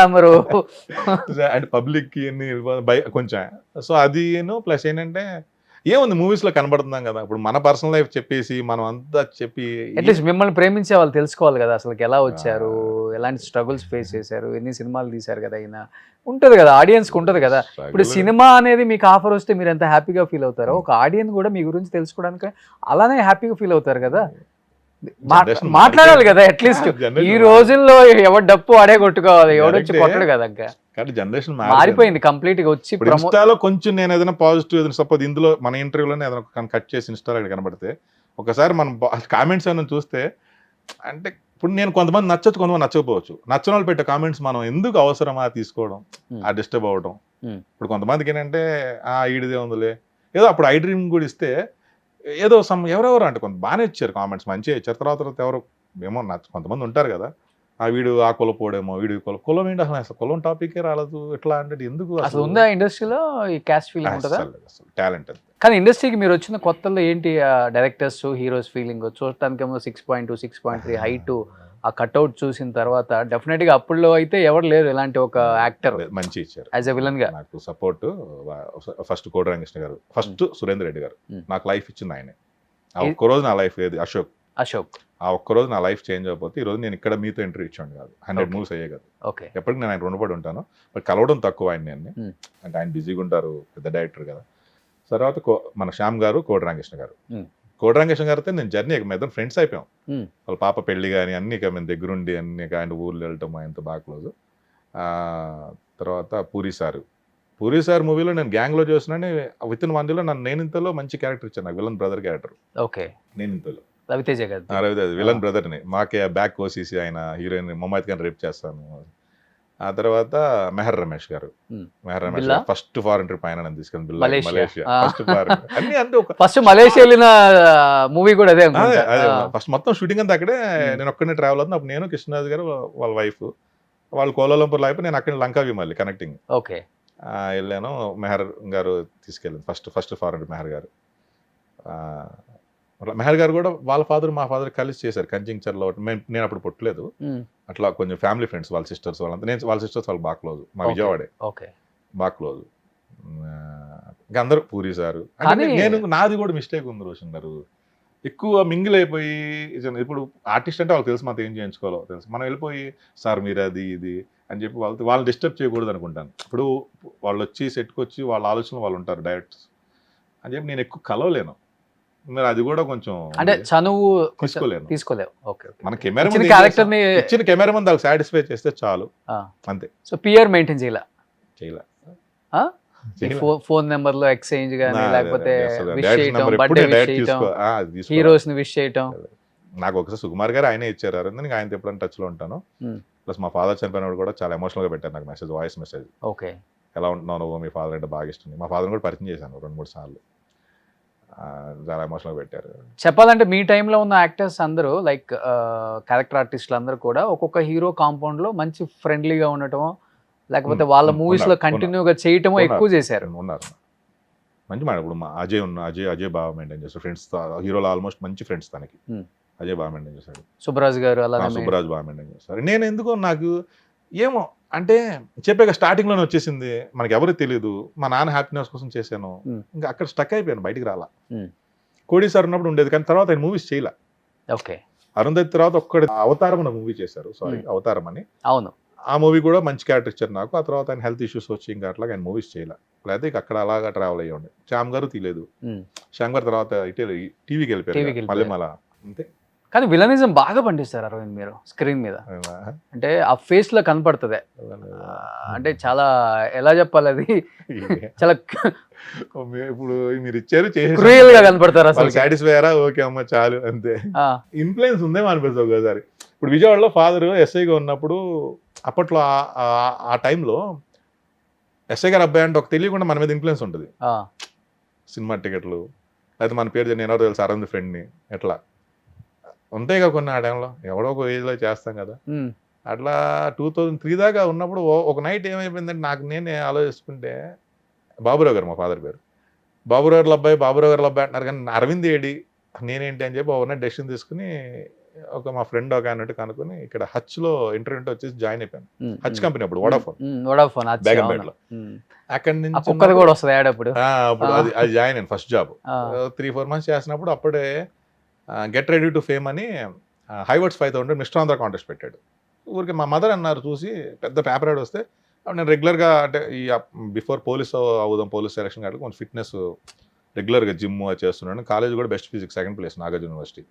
నంబరు అండ్ పబ్లిక్ కి కొంచెం. సో అది ప్లస్ ఏంటంటే ఏముంది మూవీస్ లో కనబడుతున్నాం కదా, ఇప్పుడు మన పర్సనల్ లైఫ్ చెప్పేసి మనం అంతా చెప్పి అట్లీస్ట్ మిమ్మల్ని ప్రేమించే వాళ్ళు తెలుసుకోవాలి కదా, అసలు ఎలా వచ్చారు, ఎలాంటి స్ట్రగుల్స్ ఫేస్ చేశారు, ఎన్ని సినిమాలు తీశారు కదా, అయినా ఉంటుంది కదా ఆడియన్స్కి ఉంటుంది కదా. ఇప్పుడు సినిమా అనేది మీకు ఆఫర్ వస్తే మీరు ఎంత హ్యాపీగా ఫీల్ అవుతారో, ఒక ఆడియన్స్ కూడా మీ గురించి తెలుసుకోవడానికి అలానే హ్యాపీగా ఫీల్ అవుతారు కదా. Generation మాట్లాడాలి కదా అట్లీస్ట్. Generation ఈ రోజుల్లో ఎవడు డప్పు ఆడే కొట్టుకోవాలి, ఎవడొచ్చి Correct. కొట్టడు కదా ఇంకా. కానీ జనరేషన్ మారిపోయింది కంప్లీట్ గా. వచ్చి ఇప్పుడు ఇన్స్టాలో కొంచెం నేను ఏదైనా పాజిటివ్ ఏదైనా సపోజ్ ఇందులో మన ఇంటర్వ్యూలోనే ఏదైనా కట్ చేసి ఇన్స్టాలో కనబడితే ఒకసారి మనం కామెంట్స్ ఏమైనా చూస్తే అంటే ఇప్పుడు నేను కొంతమంది నచ్చచ్చు, కొంతమంది నచ్చకపోవచ్చు. నచ్చని వాళ్ళు పెట్టే కామెంట్స్ మనం ఎందుకు అవసరమా తీసుకోవడం, ఆ డిస్టర్బ్ అవ్వడం. ఇప్పుడు కొంతమందికి ఏంటంటే ఈడిదే ఉందిలే, ఏదో అప్పుడు ఐ డ్రీమ్ కూడా ఇస్తే ఏదో ఎవరెవరు అంటే కొంత బాగానే ఇచ్చారు కామెంట్స్, మంచిగా ఇచ్చారు. తర్వాత ఎవరు ఏమో కొంతమంది ఉంటారు కదా, ఆ వీడు ఆ కులపోడేమో, వీడు కులం ఏంటి అసలు కులం టాపికే రాలేదు ఎట్లా అంటే ఎందుకు అసలు ఉందా ఇండస్ట్రీలో ఈ క్యాస్ట్ ఫీలింగ్ ఉంటుందా? టాలెంట్ అది. కానీ ఇండస్ట్రీకి మీరు వచ్చిన కొత్తలో ఏంటి డైరెక్టర్స్ హీరోస్ ఫీలింగ్ చూడటానికేమో 6.2 6.3 హైట్, ఆ కట్అవుట్ చూసిన తర్వాత డెఫినెట్ గా అప్పుడులో అయితే ఎవరు లేరు ఇలాంటి ఒక యాక్టర్ మంచి ఇచ్చారు యాజ్ ఎ విలన్ గా. నాకు సపోర్ట్ ఫస్ట్ కోడి రంగకృష్ణ గారు, ఫస్ట్ సురేందర్ రెడ్డి గారు. నాకు లైఫ్ ఇచ్చింది ఆయనే. ఆ ఒక్కరోజు నా లైఫ్ ఏది అశోక్, ఆ ఒక్కరోజు నా లైఫ్ చేంజ్ అయిపోతే ఈ రోజు నేను ఇక్కడ మీతో ఎంట్రీ ఇచ్చాను కాదు, 100 మూవ్స్ అయ్యే కాదు. ఓకే, ఎప్పటికి నేను ఆయన రుణపడి ఉంటాను. బట్ కలవడం తక్కువ ఆయన నేను, అంటే ఆయన బిజీగా ఉంటారు, పెద్ద డైరెక్టర్ కదా. తర్వాత మన శ్యామ్ గారు, కోడి రంగకృష్ణ గారు. కోడి రంగకృష్ణ గారితో నేను జర్నీ మీద ఫ్రెండ్స్ అయిపోయాం. వాళ్ళ పాప పెళ్లి కానీ అన్ని మేము దగ్గరుండి అన్ని ఆయన ఊర్లో వెళ్ళటం ఆయనతో బాగా క్లోజ్. తర్వాత పూరి సార్ మూవీలో నేను గ్యాంగ్లో చూసినానే విత్ ఇన్ 1 year నన్ను నేనింతలో మంచి క్యారెక్టర్ ఇచ్చాను, నాకు విలన్ బ్రదర్ క్యారెక్టర్. ఓకే, నేనింతలో రవితేజ గారు, రవితేజ విలన్ బ్రదర్ని. మాకే బ్యాక్ కోసేసి ఆయన హీరోయిన్ మమ్మాయిత్ గారిని రేప్ చేస్తాను. ఆ తర్వాత మెహర్ రమేష్ గారు ఫస్ట్ ఫారెన్ ట్రిప్ ఆయన నన్ను తీసుకెళ్ళి మలేషియా ఫస్ట్ ఫారెన్ అన్ని అంటే ఫస్ట్ మలేషియా వెళ్ళిన మూవీ కూడా అదే. ఫస్ట్ మొత్తం షూటింగ్ అంతా అక్కడే, నేను ఒక్కనే ట్రావెల్ అవుతుంది. అప్పుడు నేను కృష్ణరాజు గారు వాళ్ళ వైఫ్ వాళ్ళు కోలాలంపూర్లో అయిపోయి నేను అక్కడ లంకావి మళ్ళీ కనెక్టింగ్ ఓకే వెళ్ళాను. మెహర్ గారు తీసుకెళ్ళింది ఫస్ట్ ఫారెన్ మెహర్ గారు. మెహర్ గారు కూడా వాళ్ళ ఫాదర్ మా ఫాదర్ కలిసి చేశారు కంచింగ్చర్లో. నేను అప్పుడు పుట్టలేదు, అట్లా కొంచెం ఫ్యామిలీ ఫ్రెండ్స్, వాళ్ళ సిస్టర్స్ వాళ్ళంతా. నేను వాళ్ళ సిస్టర్స్ వాళ్ళు బాగా క్లోజ్, మా విజయవాడే బాగా క్లోజ్. ఇంకా అందరూ పూరి సారు. నేను నాది కూడా మిస్టేక్ ఉంది రోషన్ గారు, ఎక్కువ మింగిల్ అయిపోయి. ఇప్పుడు ఆర్టిస్ట్ అంటే వాళ్ళకి తెలుసు మనతో ఏం చేయించుకోవాలో తెలుసు. మనం వెళ్ళిపోయి సార్ మీరు అది ఇది అని చెప్పి వాళ్ళని డిస్టర్బ్ చేయకూడదు అనుకుంటాను. ఇప్పుడు వాళ్ళు వచ్చి సెట్కి వచ్చి వాళ్ళ ఆలోచనలు వాళ్ళు ఉంటారు డైరెక్టర్స్ అని చెప్పి నేను ఎక్కువ కలవలేను. మరి అది కూడా కొంచెం అంటే చనువు తీసుకోలేవు. ఓకే, మన కెమెరా ఇచ్చిన కెమెరా ముందు వాళ్ళకి సాటిస్ఫై చేస్తే చాలు, అంతే. సో పిఆర్ మెయింటైన్ చేయలే ఫోన్ నెంబర్ లో ఎక్స్చేంజ్ గానీ లేకపోతే విష్ చేయటం, బర్త్డే విష్ చేయటం, హీరోస్ ని విష్ చేయటం. నాకు ఒకసారి సుకుమార్ గారు ఆయనే ఇచ్చారు, అరవింద్ ఆయనతో ఎప్పుడైనా టచ్ లో ఉంటాను. ప్లస్ మా ఫాదర్ చనిపోయినప్పుడు కూడా చాలా ఎమోషనల్ గా పెట్టారు నాకు మెసేజ్, వాయిస్ మెసేజ్. ఓకే, ఎలా ఉంటున్నావు నువ్వు, మీ ఫాదర్ అంటే బాగా ఇష్టం. మా ఫాదర్ కూడా పరిచయం చేశాను 2-3 సార్లు, చాలా ఎమోషనల్ పెట్టారు. చెప్పాలంటే మీ టైంలో ఉన్న యాక్టర్స్ అందరూ లైక్ క్యారెక్టర్ ఆర్టిస్టులు అందరూ కూడా ఒక్కొక్క హీరో కాంపౌండ్ లో మంచి ఫ్రెండ్లీగా ఉండటం, లేకపోతే వాళ్ళ మూవీస్ లో కంటిన్యూగా చేయటమో ఎక్కువ చేశారు. ఉన్నారు మంచి మాట. ఇప్పుడు మా అజయ్ బాగా మెయింటైన్ చేస్తాడు ఫ్రెండ్స్, హీరోలో ఆల్మోస్ట్ మంచి ఫ్రెండ్స్ తనకి. అజయ్ బాగా మెయింటైన్ చేశాడు. సుబ్బరాజు గారు అలా సుబ్బరాజు బాగా మెయింటైన్ చేస్తారు. నేను ఎందుకో నాకు ఏమో అంటే చెప్పాక స్టార్టింగ్ లోనే వచ్చేసింది, మనకి ఎవరు తెలియదు. మా నాన్న హ్యాపీనెస్ కోసం చేశాను, ఇంకా అక్కడ స్టక్ అయిపోయాను, బయటికి రాలా. కోడి సార్ ఉన్నప్పుడు ఉండేది, కానీ తర్వాత ఆయన మూవీస్ చేయలే. ఓకే, అరుంధతి తర్వాత ఒక్కడి అవతారం అన్న మూవీ చేశారు, సారీ అవతారం అని. అవును, ఆ మూవీ కూడా మంచి క్యారెక్టర్ ఇచ్చారు నాకు. ఆ తర్వాత ఆయన హెల్త్ ఇష్యూస్ వచ్చి ఇంకా అట్లా ఆయన మూవీస్ చేయలే, లేకపోతే ఇక అక్కడ అలాగా ట్రావెల్ అయ్యి ఉండే. శ్యామ్ గారు తీయలేదు, శ్యామ్ గారు తర్వాత టీవీకి వెళ్ళిపోయారు మళ్ళీ మళ్ళా, అంతే. కానీ విలనిజం బాగా పండిస్తారు అరవింద్ మీరు స్క్రీన్ మీద, అంటే ఆ ఫేస్ లో కనపడుతుంది. అంటే చాలా ఎలా చెప్పాలి, అది చాలా ఇప్పుడు మీరు ఇచ్చారు క్రూయల్ గా కనపడతారు. అసలు సాటిస్ఫై అయ్యారా, ఓకే అమ్మ చాలు, అంతే. ఇన్ఫ్లుయెన్స్ ఉందేమో అనిపిస్తుంది ఒకసారి. ఇప్పుడు విజయవాడలో ఫాదర్ ఎస్ఐగా ఉన్నప్పుడు, అప్పట్లో ఆ టైంలో ఎస్ఐ గారు అబ్బాయి అంటే ఒక తెలియకుండా మన మీద ఇన్ఫ్లుయెన్స్ ఉంటుంది. సినిమా టికెట్లు లేకపోతే మన పేరు నేను ఎవరో తెలుసు అరవింద్ ఫ్రెండ్ని, ఎట్లా ఉంటాయిగా కొన్ని. ఆ టైంలో ఎవడో ఒక ఏజ్లో చేస్తాం కదా, అట్లా 2003 దాకా ఉన్నప్పుడు ఒక నైట్ ఏమైపోయిందంటే నాకు నేనే ఆలోచిస్తుంటే, బాబురావు గారు మా ఫాదర్ పేరు, బాబురావు గారు అబ్బాయి అంటున్నారు, కానీ అరవింద్ ఏడి నేనేంటి అని చెప్పి ఓవర్ నైట్ డెసిషన్ తీసుకుని ఒక మా ఫ్రెండ్ ఒక అన్నట్టు కనుక్కొని ఇక్కడ హచ్లో ఇంటర్వ్యూ వచ్చేసి జాయిన్ అయిపోయాను. హచ్ కంపెనీ అప్పుడు వోడాఫోన్ బేగంపేటలో. అక్కడి నుంచి కూడా వస్తుంది అప్పుడు అది జాయిన్ అయ్యాను ఫస్ట్ జాబ్. 3-4 months చేసినప్పుడు అప్పుడే గెట్ రెడీ టు ఫేమ్ అని హైవర్డ్స్ 5,000 మిస్టర్ ఆంధ్ర కాంటెస్ట్ పెట్టాడు. ఊరికి మా మదర్ అన్నారు చూసి, పెద్ద పేపర్ యాడ్ వస్తే నేను రెగ్యులర్గా అంటే ఈ బిఫోర్ పోలీస్ అవుదాం, పోలీస్ సెలక్షన్ కాదు, కొంచెం ఫిట్నెస్ రెగ్యులర్గా జిమ్ చేస్తున్నాను. కాలేజ్ కూడా best physics 2nd place Nagarjuna university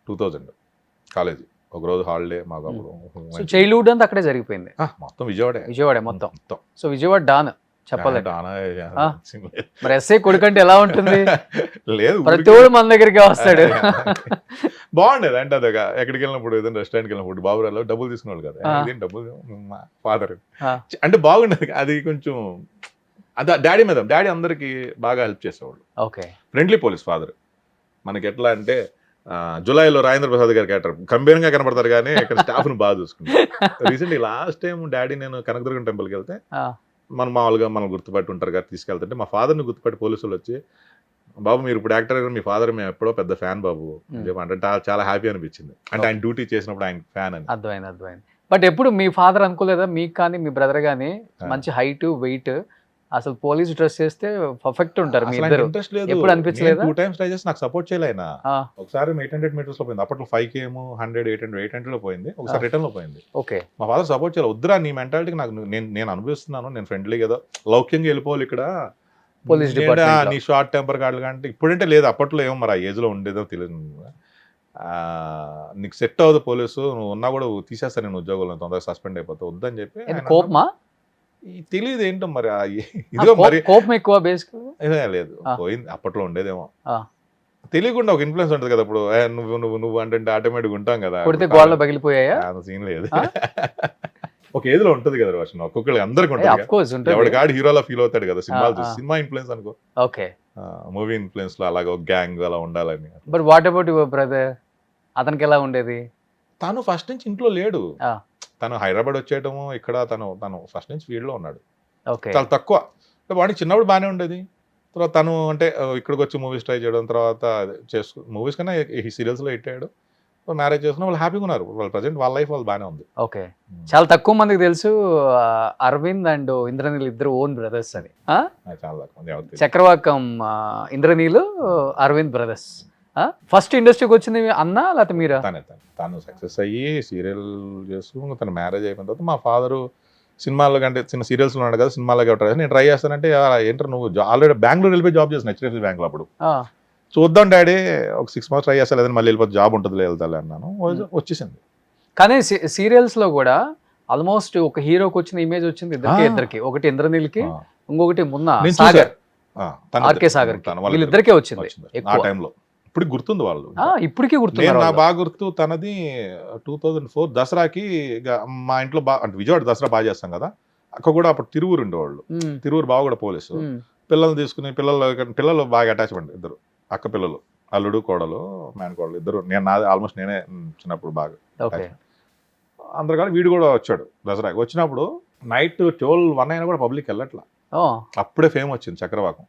2000 college ఒకరోజు హాలిడే మాకు అప్పుడు సో చైల్డ్హుడ్ అంతా అక్కడే జరిగిపోయింది, మొత్తం విజయవాడే విజయవాడే మొత్తం. మొత్తం సో విజయవాడ డాన్ చెప్పాలంటే. ఆ, మరి ఎస్ఐ కొడుకంటే ఎలా ఉంటుంది? లేదు ప్రతి ఒడు మన దగ్గరికి వస్తాడు. బాగుండేది అంటే అది ఎక్కడికి వెళ్ళినప్పుడు ఏదైనా రెస్టారెంట్కి వెళ్ళినప్పుడు బాబురాలు డబ్బులు తీసుకునేవాళ్ళు కదా, ఇదేం డబ్బులు మా ఫాదర్ అంటే బాగుండేది అది కొంచెం. అది డాడీ మీద డాడీ అందరికి బాగా హెల్ప్ చేసేవాళ్ళు, ఓకే. Friendly police father. మనకి ఎట్లా అంటే జులైలో రాజేంద్ర ప్రసాద్ గారి క్యారెక్టర్ గంభీరంగా కనపడతారు కానీ ఇక్కడ స్టాఫ్ను బాగా చూసుకుంటారు. రీసెంట్లీ లాస్ట్ టైం డాడీ నేను కనకదుర్గం టెంపుల్కి వెళ్తే మనం మామూలుగా మనం గుర్తుపట్టి ఉంటారు కదా తీసుకెళ్తుంటే మా ఫాదర్ని గుర్తుపట్టి పోలీసులు వచ్చి, బాబు మీరు ఇప్పుడు యాక్టర్ గారు, మీ ఫాదర్ మేము ఎప్పుడో పెద్ద ఫ్యాన్ బాబు అంటే చాలా హ్యాపీ అనిపించింది. అంటే ఆయన డ్యూటీ చేసినప్పుడు ఆయన ఫ్యాన్ అని. అర్థమైంది. బట్ ఎప్పుడు మీ ఫాదర్ అనుకోలేదా మీకు కానీ మీ బ్రదర్ కానీ మంచి హైట్ వెయిట్ అసలు పోలీస్ డ్రెస్ చేస్తే పర్ఫెక్ట్ ఉంటారు మీ ఇద్దరు? ఇంట్రెస్ట్ లేదు, ఎప్పుడు అనిపించలేదా? 2 times ట్రై చేసి నాకు సపోర్ట్ చేయలేనా. ఒకసారి 800 meters లో పోయింది, అప్పట్లో 5 km 100 800 లో పోయింది, ఒకసారి రిటర్న్ లో పోయింది. ఓకే. మా ఫాదర్ సపోర్ట్ చేయాలి, వద్దురా నీ మెంటాలిటీకి నాకు నేను అనుభవిస్తున్నాను, నేను ఫ్రెండ్లీగా ఏదో లౌక్యంగా వెళ్ళిపోవాలి ఇక్కడ పోలీస్ డిపార్ట్మెంట్, నీ షార్ట్ టెంపర్ కాదు అంటే ఇప్పుడంటే లేదు, అప్పట్లో ఏమో మరి ఆ ఏజ్ లో ఉండేదో తెలియదు. నీకు సెట్ అవ్వదు పోలీసు, నువ్వు ఉన్నా కూడా తీసేస్తా నేను ఉద్యోగంలో, తొందరగా సస్పెండ్ అయిపోతావు వద్దని చెప్పి. కోపమా? తెలియదు ఏంటో మరి ఇదిగో మరి కోపం ఎక్కువ బేసిక్ లేదు, పోయింది. అప్పట్లో ఉండేదేమో తెలియకుండా ఒక ఇన్ఫ్లుయెన్స్ ఉంటుంది కదా. ఇప్పుడు నువ్వు అంటే ఆటోమేటిక్ ఉంటాం కదా, గోడలో పగిలిపోయాయా? సీన్ లేదు. ఒక ఏదో ఉంటది కదా వర్షన్, ఒక్కొక్కరికి అందరికి ఉంటుంది. ఎవరి కాడు హీరోలా ఫీల్ అవుతాడు కదా సినిమాలు చూసి, సినిమా ఇన్ఫ్లుయెన్స్ అనుకో. ఓకే. మూవీ ఇన్ఫ్లుయెన్స్ లో అలాగ ఒక గ్యాంగ్ అలా ఉండాలని. But what about your brother? అతనికి ఎలా ఉండేది? తను ఫస్ట్ నుంచి ఇంట్లో లేడు, తను హైదరాబాద్ వచ్చేయటము ఇక్కడ, తను ఫస్ట్ నుంచి ఫీల్డ్ లో ఉన్నాడు. చాలా తక్కువ, వాడికి చిన్నప్పుడు బాగానే ఉండేది. తర్వాత తను అంటే ఇక్కడికి వచ్చి మూవీస్ ట్రై చేయడం, తర్వాత మూవీస్ కన్నా ఈ సీరియల్స్ లో హిట్ అయ్యాడు. మ్యారేజ్ చేసుకుని వాళ్ళు హ్యాపీగా ఉన్నారు, వాళ్ళు ప్రజెంట్ వాళ్ళ లైఫ్ వాళ్ళు బాగానే ఉంది. ఓకే. చాలా తక్కువ మందికి తెలుసు అరవింద్ అండ్ ఇంద్రనీల్ ఇద్దరు ఓన్ బ్రదర్స్ అని. చాలా తక్కువ. చక్రవాకం ఇంద్రనీల్ అరవింద్ బ్రదర్స్. ఫస్ట్ ఇండస్ట్రీకి వచ్చింది అన్న లేకపోతే మీరా? తను సక్సెస్ అయ్యి సీరియల్ చేస్తూ తను మ్యారేజ్ అయిపోయిన తర్వాత మా ఫాదరు సినిమాల్లో కంటే చిన్న సీరియల్స్ ఉన్నాడు కదా, సినిమాలకి ట్రై చేసి నేను ట్రై చేస్తానంటే ఏంటో నువ్వు ఆల్రెడీ బెంగళూరు వెళ్ళిపోయి జాబ్ చేస్తాను హెచ్డిఎఫ్సి బ్యాంక్లో. అప్పుడు చూద్దాం డాడీ ఒక 6 months ట్రై చేస్తా, లేదని మళ్ళీ వెళ్ళిపోతే జాబ్ ఉంటుంది వెళ్తాలే అన్నాను, వచ్చేసింది. కానీ సీరియల్స్ లో కూడా ఆల్మోస్ట్ ఒక హీరోకి వచ్చిన ఇమేజ్ వచ్చింది ఇద్దరికి, ఒకటి ఇంద్రనీల్కి, ఇంకొకటి మున్నా సాగర్, ఆర్కే సాగర్, వీళ్ళిద్దరికే వచ్చింది ఆ టైంలో. ఇప్పుడు గుర్తుంది వాళ్ళు, ఇప్పటికీ గుర్తు. నా బాగా గుర్తు తనది 2004 దసరాకి మా ఇంట్లో అంటే విజయవాడ దసరా బాగా చేస్తాం కదా, అక్క కూడా అప్పుడు తిరువురు ఉండేవాళ్ళు. తిరువురు బావ కూడా పోలీసు, పిల్లల్ని తీసుకుని పిల్లలు బాగా అటాచ్మెంట్, ఇద్దరు అక్క పిల్లలు, అల్లుడు కోడలు మేనకోడలు ఇద్దరు. నాది ఆల్మోస్ట్ నేనే చిన్నప్పుడు బాగా. అందరు కానీ వీడు కూడా వచ్చాడు దసరాకి. వచ్చినప్పుడు నైట్ 12-1 అయినా కూడా పబ్లిక్ వెళ్ళట్లా, అప్పుడే ఫేమ్ వచ్చింది చక్రవాకం.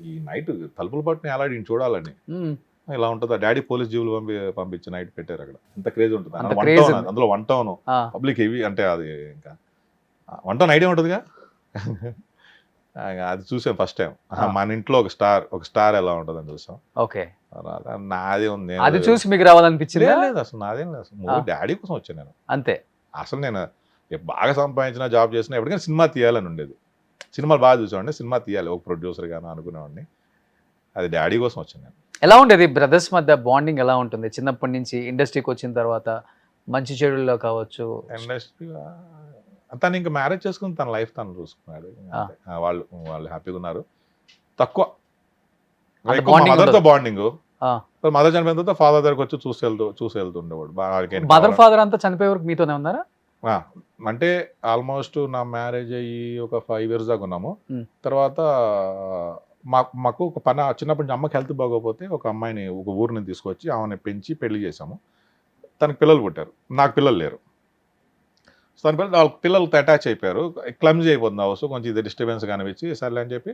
ఈ నైట్ తలుపుల పట్టుని అలా ఈయన చూడాలని ఇలా ఉంటుంది. డాడీ పోలీస్ జీవులు పంపించి నైట్ పెట్టారు అక్కడ, ఎంత క్రేజ్ ఉంటుంది. అందులో 1 town పబ్లిక్ హెవీ, అంటే అది ఇంకా 1 town ఐడియా ఉంటుందిగా. అది చూసాం ఫస్ట్ టైం. మన ఇంట్లో ఒక స్టార్ ఎలా ఉంటుంది అని చూసాం. ఓకే. నాదే ఉంది, అది చూసి మీకు రావాలనిపించింది? లేదు అసలు నాదేం లేదు, అసలు డాడీ కోసం వచ్చాను నేను అంతే. అసలు నేను బాగా సంపాదించిన జాబ్ చేసిన ఎప్పటికైనా సినిమా తీయాలని ఉండేది. సినిమాలు బాగా చూసామండి, సినిమా తీయాలి ఒక ప్రొడ్యూసర్ గాను అనుకునేవాడిని. అది డాడీ కోసం వచ్చాను నేను. ఎలా ఉండేది బ్రదర్స్ మధ్య బాండింగ్? ఎలా ఉంటుంది చిన్నప్పటి నుంచి ఇండస్ట్రీకి వచ్చిన తర్వాత? మంచి చెడుల్లో కావచ్చు. ఇండస్ట్రీ తను ఇంకా మ్యారేజ్ చేసుకుని తన లైఫ్ తను చూసుకున్నాడు. వాళ్ళు హ్యాపీగా ఉన్నారు. తక్కువ మదర్తో బాండింగ్. మదర్ చనిపోయిన తర్వాత ఫాదర్ దగ్గరకు వచ్చి చూసి వెళ్తుండేవాడు. మదర్ ఫాదర్ అంతా చనిపోయే వరకు మీతోనే ఉన్నారా? అంటే ఆల్మోస్ట్ నా మ్యారేజ్ అయ్యి ఒక 5 years దాకా ఉన్నాము. తర్వాత మాకు ఒక చిన్నప్పటి నుంచి అమ్మకి హెల్త్ బాగోకపోతే ఒక అమ్మాయిని ఒక ఊరు నుంచి తీసుకొచ్చి ఆమెని పెంచి పెళ్లి చేసాము. తనకు పిల్లలు పుట్టారు, నాకు పిల్లలు లేరు. సో తన వాళ్ళ పిల్లలతో అటాచ్ అయిపోయారు. క్లమ్జీ అయిపోతుంది హౌస్, కొంచెం ఇది డిస్టర్బెన్స్ కనిపించి సర్లే అని చెప్పి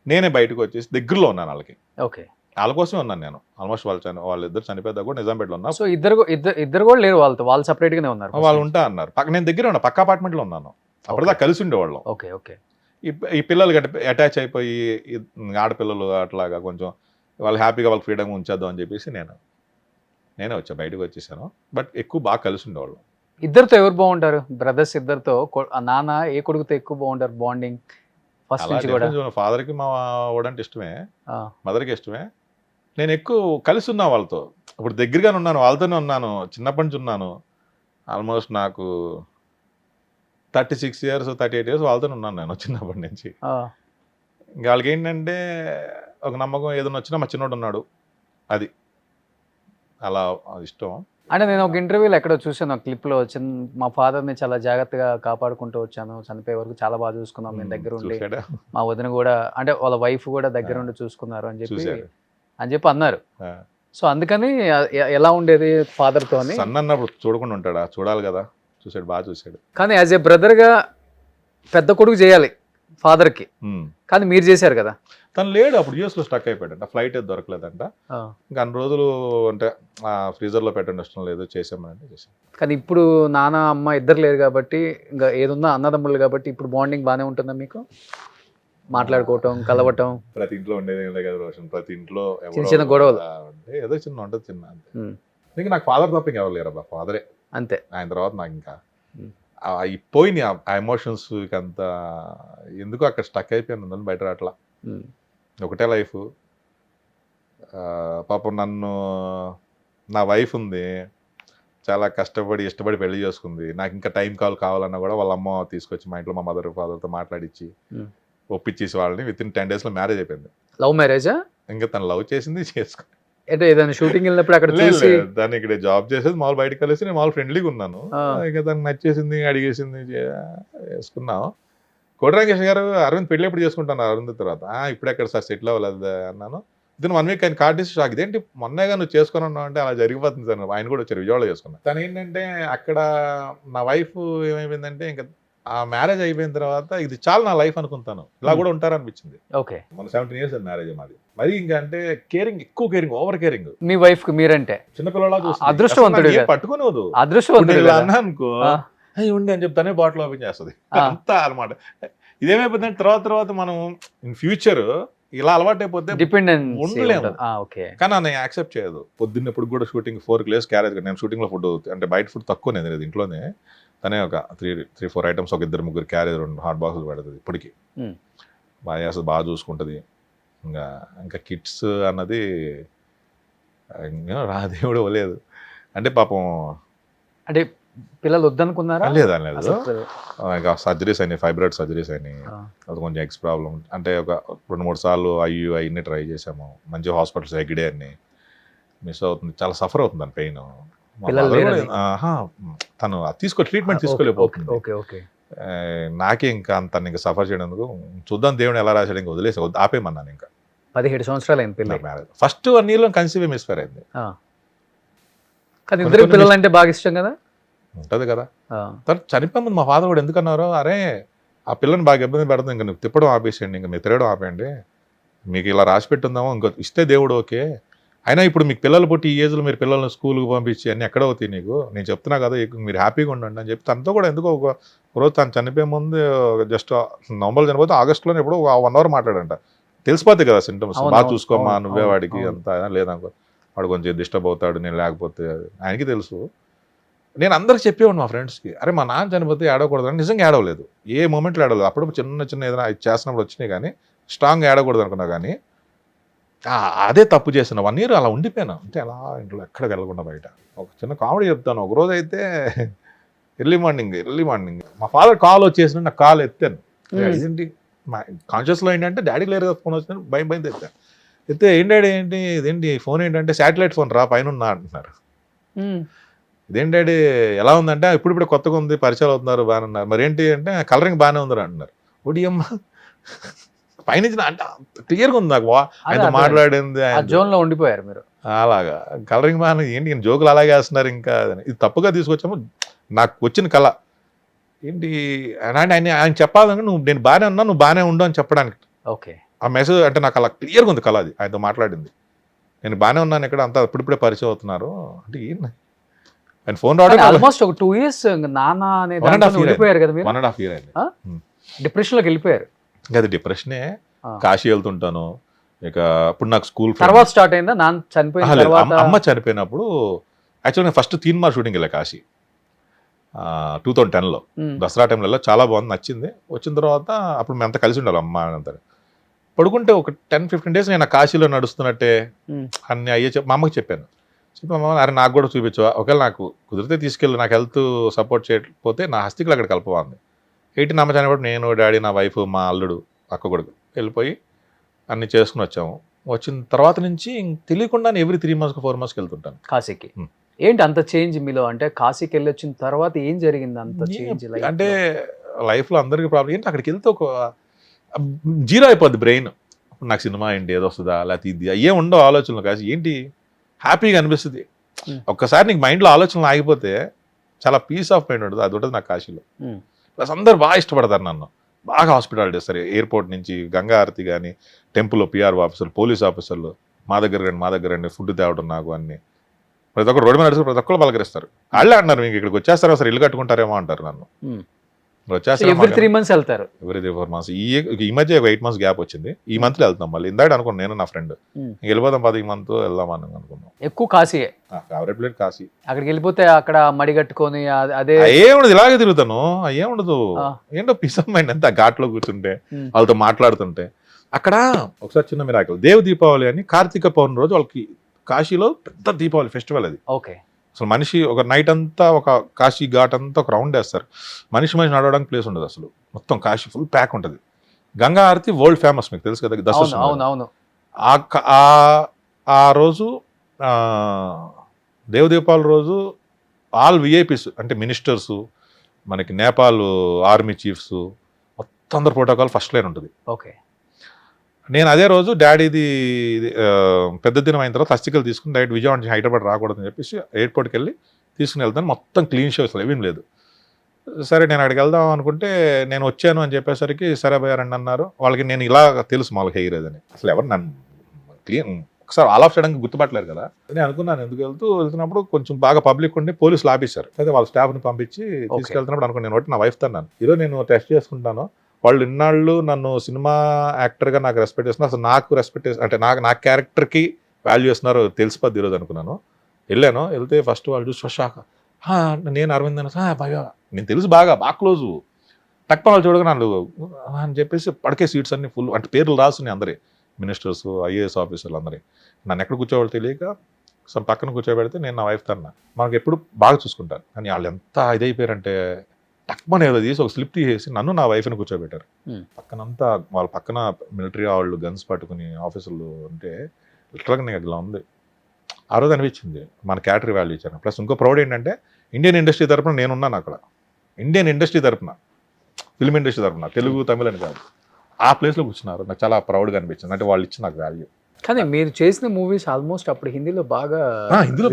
నేనే బయటకు వచ్చేసి దగ్గరలో ఉన్నాను వాళ్ళకి. ఓకే. వాళ్ళ కోసమే ఉన్నాను నేను. ఆల్మోస్ట్ వాళ్ళిద్దరు చనిపోయేదా కూడా నిజాంపేటలో ఉన్నా. సో ఇద్దరు కూడా లేరు వాళ్ళతో, వాళ్ళు సపరేట్ గానే ఉన్నారు. వాళ్ళు ఉంటా అన్నారు. నేను దగ్గర ఉన్నా, పక్క అపార్ట్మెంట్లో ఉన్నాను. అప్పటిదా కలిసి ఉండేవాళ్ళం. Okay okay. ఈ పిల్లలు అటాచ్ అయిపోయి ఆడపిల్లలు అట్లాగా కొంచెం వాళ్ళు హ్యాపీగా వాళ్ళకి ఫ్రీడమ్ ఉంచేద్దాం అని చెప్పేసి నేనే వచ్చా, బయటకు వచ్చేసాను. బట్ ఎక్కువ బాగా కలిసి ఉండేవాళ్ళం. ఇద్దరితో ఎవరు బాగుంటారు బ్రదర్స్? ఇద్దరితో నాన్న ఏ కొడుకుతో ఎక్కువ బాగుంటారు బాండింగ్? ఫస్ట్ నుంచి కూడా ఫాదర్కి మా వాడంటే ఇష్టమే, మదర్కి ఇష్టమే. నేను ఎక్కువ కలిసి ఉన్నా వాళ్ళతో. ఇప్పుడు దగ్గరగానే ఉన్నాను, వాళ్ళతోనే ఉన్నాను, చిన్నప్పటి నుంచి ఉన్నాను. ఆల్మోస్ట్ నాకు 36 years 38 years వాళ్ళతోనే ఉన్నాను నేను చిన్నప్పటి నుంచి. ఇంకా వాళ్ళకి ఏంటంటే ఒక నమ్మకం, ఏదైనా వచ్చినా మా చిన్నోడు ఉన్నాడు, అది అలా ఇష్టం. అంటే నేను ఒక ఇంటర్వ్యూలో ఎక్కడో చూసాను, ఒక క్లిప్లో మా ఫాదర్ని చాలా జాగ్రత్తగా కాపాడుకుంటూ వచ్చాను, చనిపోయే వరకు చాలా బాగా చూసుకున్నాం మేము దగ్గర ఉండి, మా వదిన కూడా అంటే వాళ్ళ వైఫ్ కూడా దగ్గర ఉండి చూసుకున్నారు అని చెప్పి అన్నారు. సో అందుకని ఎలా ఉండేది ఫాదర్తో అని. సన్ అన్నప్పుడు చూడకుండా ఉంటాడా? చూడాలి కదా. చూసాడు, బాగా చూసాడు. కానీ యాజ్ ఏ బ్రదర్గా పెద్ద కొడుకు చేయాలి ఫాదర్కి, కానీ మీరు చేశారు కదా. తను లేడు అప్పుడు, యూఎస్లో స్టక్ అయిపోయాడంట, ఫ్లైట్ ఏది దొరకలేదంట. ఇంకా అన్ని రోజులు అంటే ఫ్రీజర్లో పెట్టండి, ఇష్టం లేదు, చేసామంటే చేసాం. కానీ ఇప్పుడు నాన్న అమ్మ ఇద్దరు లేరు కాబట్టి, ఇంకా ఏదున్నా అన్నదమ్ములు కాబట్టి ఇప్పుడు బాండింగ్ బాగానే ఉంటుందా మీకు? మాట్లాడుకోవటం, కలవటం. ప్రతి ఇంట్లో ఉండేది కదా రోషన్, ప్రతి ఇంట్లో చిన్న గొడవలు అంటే ఏదో చిన్న ఉంటుంది, చిన్న అంతే. ఇంకా నాకు ఫాదర్ తప్ప ఇంకా ఎవరు లేరు అబ్బా, ఫాదరే అంతే. ఆయన తర్వాత నాకు ఇంకా పోయినాయి ఆ ఎమోషన్స్, అంత ఎందుకు అక్కడ స్టక్ అయిపోయాను, నన్ను బయట రాట్లా. ఒకటే లైఫ్. పాపం నన్ను, నా వైఫ్ ఉంది, చాలా కష్టపడి ఇష్టపడి పెళ్లి చేసుకుంది. నాకు ఇంకా టైం కావాలన్నా కూడా వాళ్ళ అమ్మ తీసుకొచ్చి మా ఇంట్లో మా మదర్ ఫాదర్తో మాట్లాడించి ఒప్పించేసి వాళ్ళని విత్ ఇన్ 10 days మారేజ్ అయిపోయింది. లవ్ మ్యారేజా? ఇంకా తను లవ్ చేసింది, చేసుకుంది. అంటే ఏదైనా షూటింగ్ వెళ్ళినప్పుడు అక్కడ దాన్ని ఇక్కడ జాబ్ చేసేది, మామూలు బయట కలిసి నేను మామూలు ఫ్రెండ్లీగా ఉన్నాను. ఇక తనకు నచ్చేసింది, అడిగేసింది, చేసుకున్నాం. కోటి రాకేష్ గారు అరవింద్ పెళ్లి ఎప్పుడు చేసుకుంటాను అరవింద్ తర్వాత, ఇప్పుడు ఎక్కడ సార్ సెటిల్ అవ్వలేదు అన్నాను. దీని 1 week ఆయన కార్డు ఇస్తే షాక్, ఇదేంటి మొన్నగా నువ్వు చేసుకుని ఉన్నావు అంటే అలా జరిగిపోతుంది సార్. ఆయన కూడా వచ్చారు, విజయవాడలో చేసుకున్నాను. తను ఏంటంటే అక్కడ నా వైఫ్ ఏమైపోయిందంటే, ఇంకా ఆ మ్యారేజ్ అయిపోయిన తర్వాత ఇది చాలా నా లైఫ్ అనుకుంటాను, ఇలా కూడా ఉంటారనిపించింది. ఓకే, మన 17 years మ్యారేజ్ మాది. మరి ఇంకా అంటే కేరింగ్, ఎక్కువ కేరింగ్, ఓవర్ కేరింగ్. మీ వైఫ్ కి మీరంటే చిన్నపిల్లలా అదృష్టవంతుడు, పట్టుకునేవద్దు. అదృష్టవంతుడు అన్నా అనుకో, ఉండి అని చెప్తానే బాటిల్ ఓపెన్ చేస్తుంది అంతా అనమాట. ఇదేమైపోతుందంటే తర్వాత మనం ఇన్ ఫ్యూచర్ ఇలా అలవాటు అయిపోతే డిపెండెన్స్ ఉండలేము. కానీ నేను యాక్సెప్ట్ చేయదు. పొద్దున్నప్పుడు కూడా షూటింగ్ 4 kilos క్యారేజ్, నేను షూటింగ్ లో ఫుడ్ అంటే బయట ఫుడ్ తక్కువ నేను ఇంట్లోనే, తనే ఒక 3-4 items, ఒక 2-3 క్యారేజ్, 2 hot boxes పెడుతుంది. ఇప్పటికి బాగా చేస్తుంది, బాగా చూసుకుంటుంది. ఇంకా కిడ్స్ అన్నది రాదేవుడు లేదు. అంటే పాపం అంటే పిల్లలు వద్దనుకున్నారా? లేదా లేదు, ఇంకా సర్జరీస్ అయినాయి, ఫైబ్రాయిడ్ సర్జరీస్ అయినాయి, అది కొంచెం ఎగ్స్ ప్రాబ్లం. అంటే ఒక 2-3 సార్లు అవన్నీ ట్రై చేసాము, మంచి హాస్పిటల్స్ ఎగ్డే అన్ని మిస్ అవుతుంది, చాలా సఫర్ అవుతుంది దాని పెయిన్. తను ట్రీట్మెంట్ తీసుకోలేకపోతుంది. నాకే ఇంకా తను ఇంకా సఫర్ చేయడానికి చూద్దాం, దేవుడు ఎలా రాశాడు, ఇంకా వదిలేసి ఆపేయమన్నాను. ఇంకా 17 సంవత్సరాలు అయింది పిల్ల marriage. First 1 year conceive misfire అయింది. కానీ ఇద్దరు పిల్లలు అంటే బాగా ఇష్టం కదా, ఉంటది కదా. తను చనిపోయింది, మా ఫాదర్ కూడా ఎందుకన్నారు, అరే ఆ పిల్లని బాగా ఇబ్బంది పెడుతుంది, ఇంకా నువ్వు తిప్పడం ఆపేసేయండి, ఇంకా మీరు తిరగడం ఆపేయండి, మీకు ఇలా రాసి పెట్టుందామో, ఇంకో ఇస్తే దేవుడు ఓకే. అయినా ఇప్పుడు మీకు పిల్లలు పుట్టి ఈ ఏజ్లో మీరు పిల్లల్ని స్కూల్కి పంపించి అన్నీ ఎక్కడ అవుతాయి నీకు, నేను చెప్తున్నా కదా, మీరు హ్యాపీగా ఉండండి అని చెప్పి తనతో కూడా ఎందుకో ఒక రోజు తను చనిపోయే ముందు జస్ట్ నవంబర్లో చనిపోతే ఆగస్టులోనే ఎప్పుడు 1 hour మాట్లాడంట. తెలిసిపోతాయి కదా సింటమ్స్, బాగా చూసుకోమ్మా నువ్వే వాడికి అంతా, లేదనుకో వాడు కొంచెం డిస్టర్బ్ అవుతాడు నేను లేకపోతే, ఆయనకి తెలుసు. నేను అందరికి చెప్పేవాడు మా ఫ్రెండ్స్కి, అరే మా నాన్న చనిపోతే ఏడవకూడదని. నిజంగా ఏడవలేదు, ఏ మూమెంట్లో ఏడవలేదు. అప్పుడు చిన్న ఏదైనా చేస్తున్నప్పుడు వచ్చినాయి కానీ స్ట్రాంగ్ ఏడవకూడదు అనుకున్నా. కానీ అదే తప్పు చేసిన 1 year అలా ఉండిపోయాను. అంటే అలా ఇంట్లో ఎక్కడికి వెళ్ళకుండా బయట. ఒక చిన్న కామెడీ చెప్తాను. ఒకరోజు అయితే ఎర్లీ మార్నింగ్ మా ఫాదర్ కాల్ వచ్చేసిన, నాకు కాల్ ఎత్తాను. ఇదేంటి మా కాన్షియస్లో ఏంటంటే డాడీకి లేరు కదా ఫోన్ వచ్చిన, భయం ఎత్తాను. ఎత్తే ఏంటి ఇదేంటి ఫోన్ ఏంటంటే శాటిలైట్ ఫోన్ రా పైన ఉన్నా అంటున్నారు. ఇదేంటి ఎలా ఉందంటే ఇప్పుడు కొత్తగా ఉంది, పరిచయాలు అవుతున్నారు, బాగానే ఉన్నారు. మరి ఏంటి అంటే కలరింగ్ బాగానే ఉందని అంటున్నారు. ఒడియమ్మ పైనుంచి అంటే క్లియర్గా ఉంది నాకు ఆయన మాట్లాడింది, జోన్లో ఉండిపోయారు మీరు. అలాగా కలరింగ్ బాగానే ఏంటి జోకులు అలాగే వేస్తున్నారు. ఇంకా ఇది తప్పుగా తీసుకొచ్చాము. నాకు వచ్చిన కళ ఏంటి ఆయన చెప్పాలంటే నేను బాగానే ఉన్నా, నువ్వు బాగానే ఉండు అని చెప్పడానికి. ఓకే, ఆ మెసేజ్ అంటే నాకు అలా క్లియర్గా ఉంది కళ. అది ఆయనతో మాట్లాడింది, నేను బాగానే ఉన్నాను, ఇక్కడ అంతా ఇప్పుడిప్పుడే పరిచయం అవుతున్నారు అంటే ఆయన ఫోన్ రావడం ఆల్మోస్ట్ ఒక 2 years నాన్న అనే ఉండిపోయారు కదా మీరు. 1.5 year అయింది. డిప్రెషన్లోకి వెళ్ళిపోయారు. అది డిప్రెషనే. కాశీ వెళ్తుంటాను. ఇక అప్పుడు నాకు స్కూల్ తర్వాత స్టార్ట్ అయిందా నాన్న చనిపోయిన తర్వాత? అమ్మ చనిపోయినప్పుడు యాక్చువల్గా నేను ఫస్ట్ 3 Mar షూటింగ్ వెళ్ళా కాశీ 2010లో దసరా టైంలో. చాలా బాగుంది, నచ్చింది. వచ్చిన తర్వాత అప్పుడు మేము అంతా కలిసి ఉండాలి అమ్మ అంతా. పడుకుంటే ఒక 10-15 days నేను కాశీలో నడుస్తున్నట్టే అన్ని అయ్యే మా అమ్మకి చెప్పాను. చెప్పాము, అరే నాకు కూడా చూపించవా, ఒకవేళ నాకు కుదిరితే తీసుకెళ్ళి, నాకు హెల్త్ సపోర్ట్ చేయకపోతే నా హస్తికులు అక్కడ కలపవా అంది. 18 అమ్మ చనిపోయి నేను, డాడీ, నా వైఫ్, మా అల్లుడు, అక్క కొడుకు వెళ్ళిపోయి అన్నీ చేసుకుని వచ్చాము. వచ్చిన తర్వాత నుంచి తెలియకుండా ఎవ్రీ 3 months 4 months వెళ్తుంటాను కాశీకి. ఏంటి అంత చేంజ్ మీలో? అంటే కాశీకి వెళ్ళి వచ్చిన తర్వాత ఏం జరిగింది అంత చేంజ్? అంటే లైఫ్లో అందరికీ ప్రాబ్లం ఏంటి, అక్కడికి వెళ్తే ఒక జీరో అయిపోద్ది బ్రెయిన్. నాకు సినిమా ఏంటి, ఏదో వస్తుందా, లేకపోతే ఇది ఏం ఉండవు ఆలోచనలు. కాసి ఏంటి హ్యాపీగా అనిపిస్తుంది. ఒక్కసారి నీకు మైండ్లో ఆలోచనలు ఆగిపోతే చాలా పీస్ ఆఫ్ మైండ్ ఉంటుంది. అది ఉంటుంది నాకు కాశీలో. ప్లస్ అందరు బాగా ఇష్టపడతారు నన్ను, బాగా హాస్పిటాలిటీ ఇస్తారు. ఎయిర్పోర్ట్ నుంచి గంగా ఆరతి కానీ, టెంపుల్లో పిఆర్ ఆఫీసర్లు, పోలీస్ ఆఫీసర్లు మా దగ్గర రండి ఫుడ్ తేవడం నాకు అన్ని. ప్రతి ఒక్కరు రోడ్డు మీద నడుచుకుని ప్రతి ఒక్కరు పలకరిస్తారు. వాళ్ళే అంటారు మీకు ఇక్కడికి వచ్చేస్తారు అసలు ఇల్లు కట్టుకుంటారేమో అంటారు నన్ను. ఎవ్రీ 3 months వెళ్తారు. Every 4 months. ఈ మధ్య 8 months గ్యాప్ వచ్చింది. ఈ మంత్లో వెళ్తాం మళ్ళీ. ఇందాక అనుకున్నాను నేను నా ఫ్రెండ్ వెళ్ళిపోదాం 10 month వెళ్దాం అని అనుకున్నాం. ఎక్కువ కాశీయే నా ఫేవరెట్ ప్లేస్ కాశీ. అక్కడికి వెళ్ళిపోతే అక్కడ మడి కట్టుకొని అదే ఏముండదు, ఇలాగే తిరుగుతాను. ఏముండదు, ఏంటో పీస్ ఆఫ్ మైండ్ అంతే. ఘాట్లో కూర్చుంటే వాళ్ళతో మాట్లాడుతుంటే. అక్కడ ఒకసారి చిన్న మిరాకిల్, దేవ దీపావళి అని కార్తీక పౌర్ణమి రోజు వాళ్ళకి కాశీలో పెద్ద దీపావళి ఫెస్టివల్ అది. ఓకే. అసలు మనిషి ఒక నైట్ అంతా ఒక కాశీ ఘాట్ అంతా ఒక రౌండ్ వేస్తారు. మనిషి నడవడానికి ప్లేస్ ఉండదు అసలు. మొత్తం కాశీ ఫుల్ ప్యాక్ ఉంటుంది. గంగా ఆరతి వరల్డ్ ఫేమస్, మీకు తెలుసు కదా దసరా. అవును. ఆ రోజు దేవదీపావళి రోజు ఆల్ విఐపీస్ అంటే మినిస్టర్స్, మనకి నేపాల్ ఆర్మీ చీఫ్స్ మొత్తం అందరు ప్రోటోకాల్ ఫస్ట్ లైన్ ఉంటుంది. ఓకే. నేను అదే రోజు డాడీది పెద్ద దినం అయిన తర్వాత హస్తికలు తీసుకుని డైరెక్ట్ విజయవాడ నుంచి హైదరాబాద్ రాకూడదని చెప్పేసి ఎయిర్పోర్ట్కి వెళ్ళి తీసుకుని వెళ్తాను. మొత్తం క్లీన్ షో అసలు ఏమీ లేదు. సరే నేను అక్కడికి వెళ్దాం అనుకుంటే నేను వచ్చాను అని చెప్పేసరికి సరే భయ్యా రండి అన్నారు. వాళ్ళకి నేను ఇలా తెలుసు మాకు హెయిర్ అదని. అసలు ఎవరు నన్ను క్లీన్ ఒకసారి ఆల్ ఆఫ్ చేయడానికి గుర్తుపట్టలేరు కదా. నేను అనుకున్నాను ఎందుకు వెళ్తున్నప్పుడు కొంచెం బాగా పబ్లిక్ ఉండి పోలీసులు ఆపేశారు. అయితే వాళ్ళ స్టాఫ్ని పంపించి తీసుకెళ్తున్నప్పుడు అనుకున్నాను నేను ఒకటి నా వైఫ్ తన్నాను, ఈరోజు నేను టెస్ట్ చేసుకుంటాను. వాళ్ళు ఇన్నాళ్ళు నన్ను సినిమా యాక్టర్గా నాకు రెస్పెక్ట్ చేస్తున్నారు, అసలు నాకు రెస్పెక్ట్ అంటే నా క్యారెక్టర్కి వాల్యూ చేస్తున్నారు తెలిసిపోద్ది ఈరోజు అనుకున్నాను. వెళ్ళాను. వెళ్తే ఫస్ట్ వాళ్ళు చూసి షాక్, నేను అరవింద్ అని భయ నేను తెలుసు బాగా క్లోజు. తక్కువ వాళ్ళు చూడగా నన్ను అని చెప్పేసి పడికే సీట్స్ అన్ని ఫుల్ అంటే పేర్లు రాసున్నాయి అందరి మినిస్టర్స్, ఐఏఎస్ ఆఫీసర్లు అందరి. నన్ను ఎక్కడ కూర్చోవాళ్ళు తెలియక పక్కన కూర్చోబెడితే నేను నా వైఫ్ తన్నా మనకు ఎప్పుడు బాగా చూసుకుంటాను. కానీ వాళ్ళు ఎంత ఇదైపోయారంటే టక్మని ఏదో తీసి ఒక స్లిప్ తీసేసి నన్ను నా వైఫ్ని కూర్చోబెట్టారు. పక్కనంతా వాళ్ళ పక్కన మిలిటరీ వాళ్ళు గన్స్ పట్టుకుని ఆఫీసర్లు ఉంటే లిటరల్గా నాకు ఇలా ఉంది. ఆ రోజు అనిపించింది మన క్యాటరీ వాల్యూ ఇచ్చాను. ప్లస్ ఇంకో ప్రౌడ్ ఏంటంటే ఇండియన్ ఇండస్ట్రీ తరపున నేనున్నాను అక్కడ. ఇండియన్ ఇండస్ట్రీ తరపున, ఫిల్మ్ ఇండస్ట్రీ తరపున, తెలుగు తమిళ అని కాదు, ఆ ప్లేస్లో కూర్చున్నారు. నాకు చాలా ప్రౌడ్గా అనిపించింది. అంటే వాళ్ళు ఇచ్చిన నాకు వాల్యూ. కానీ మీరు చేసిన మూవీస్ ఆల్మోస్ట్ అప్పుడు హిందీలో బాగా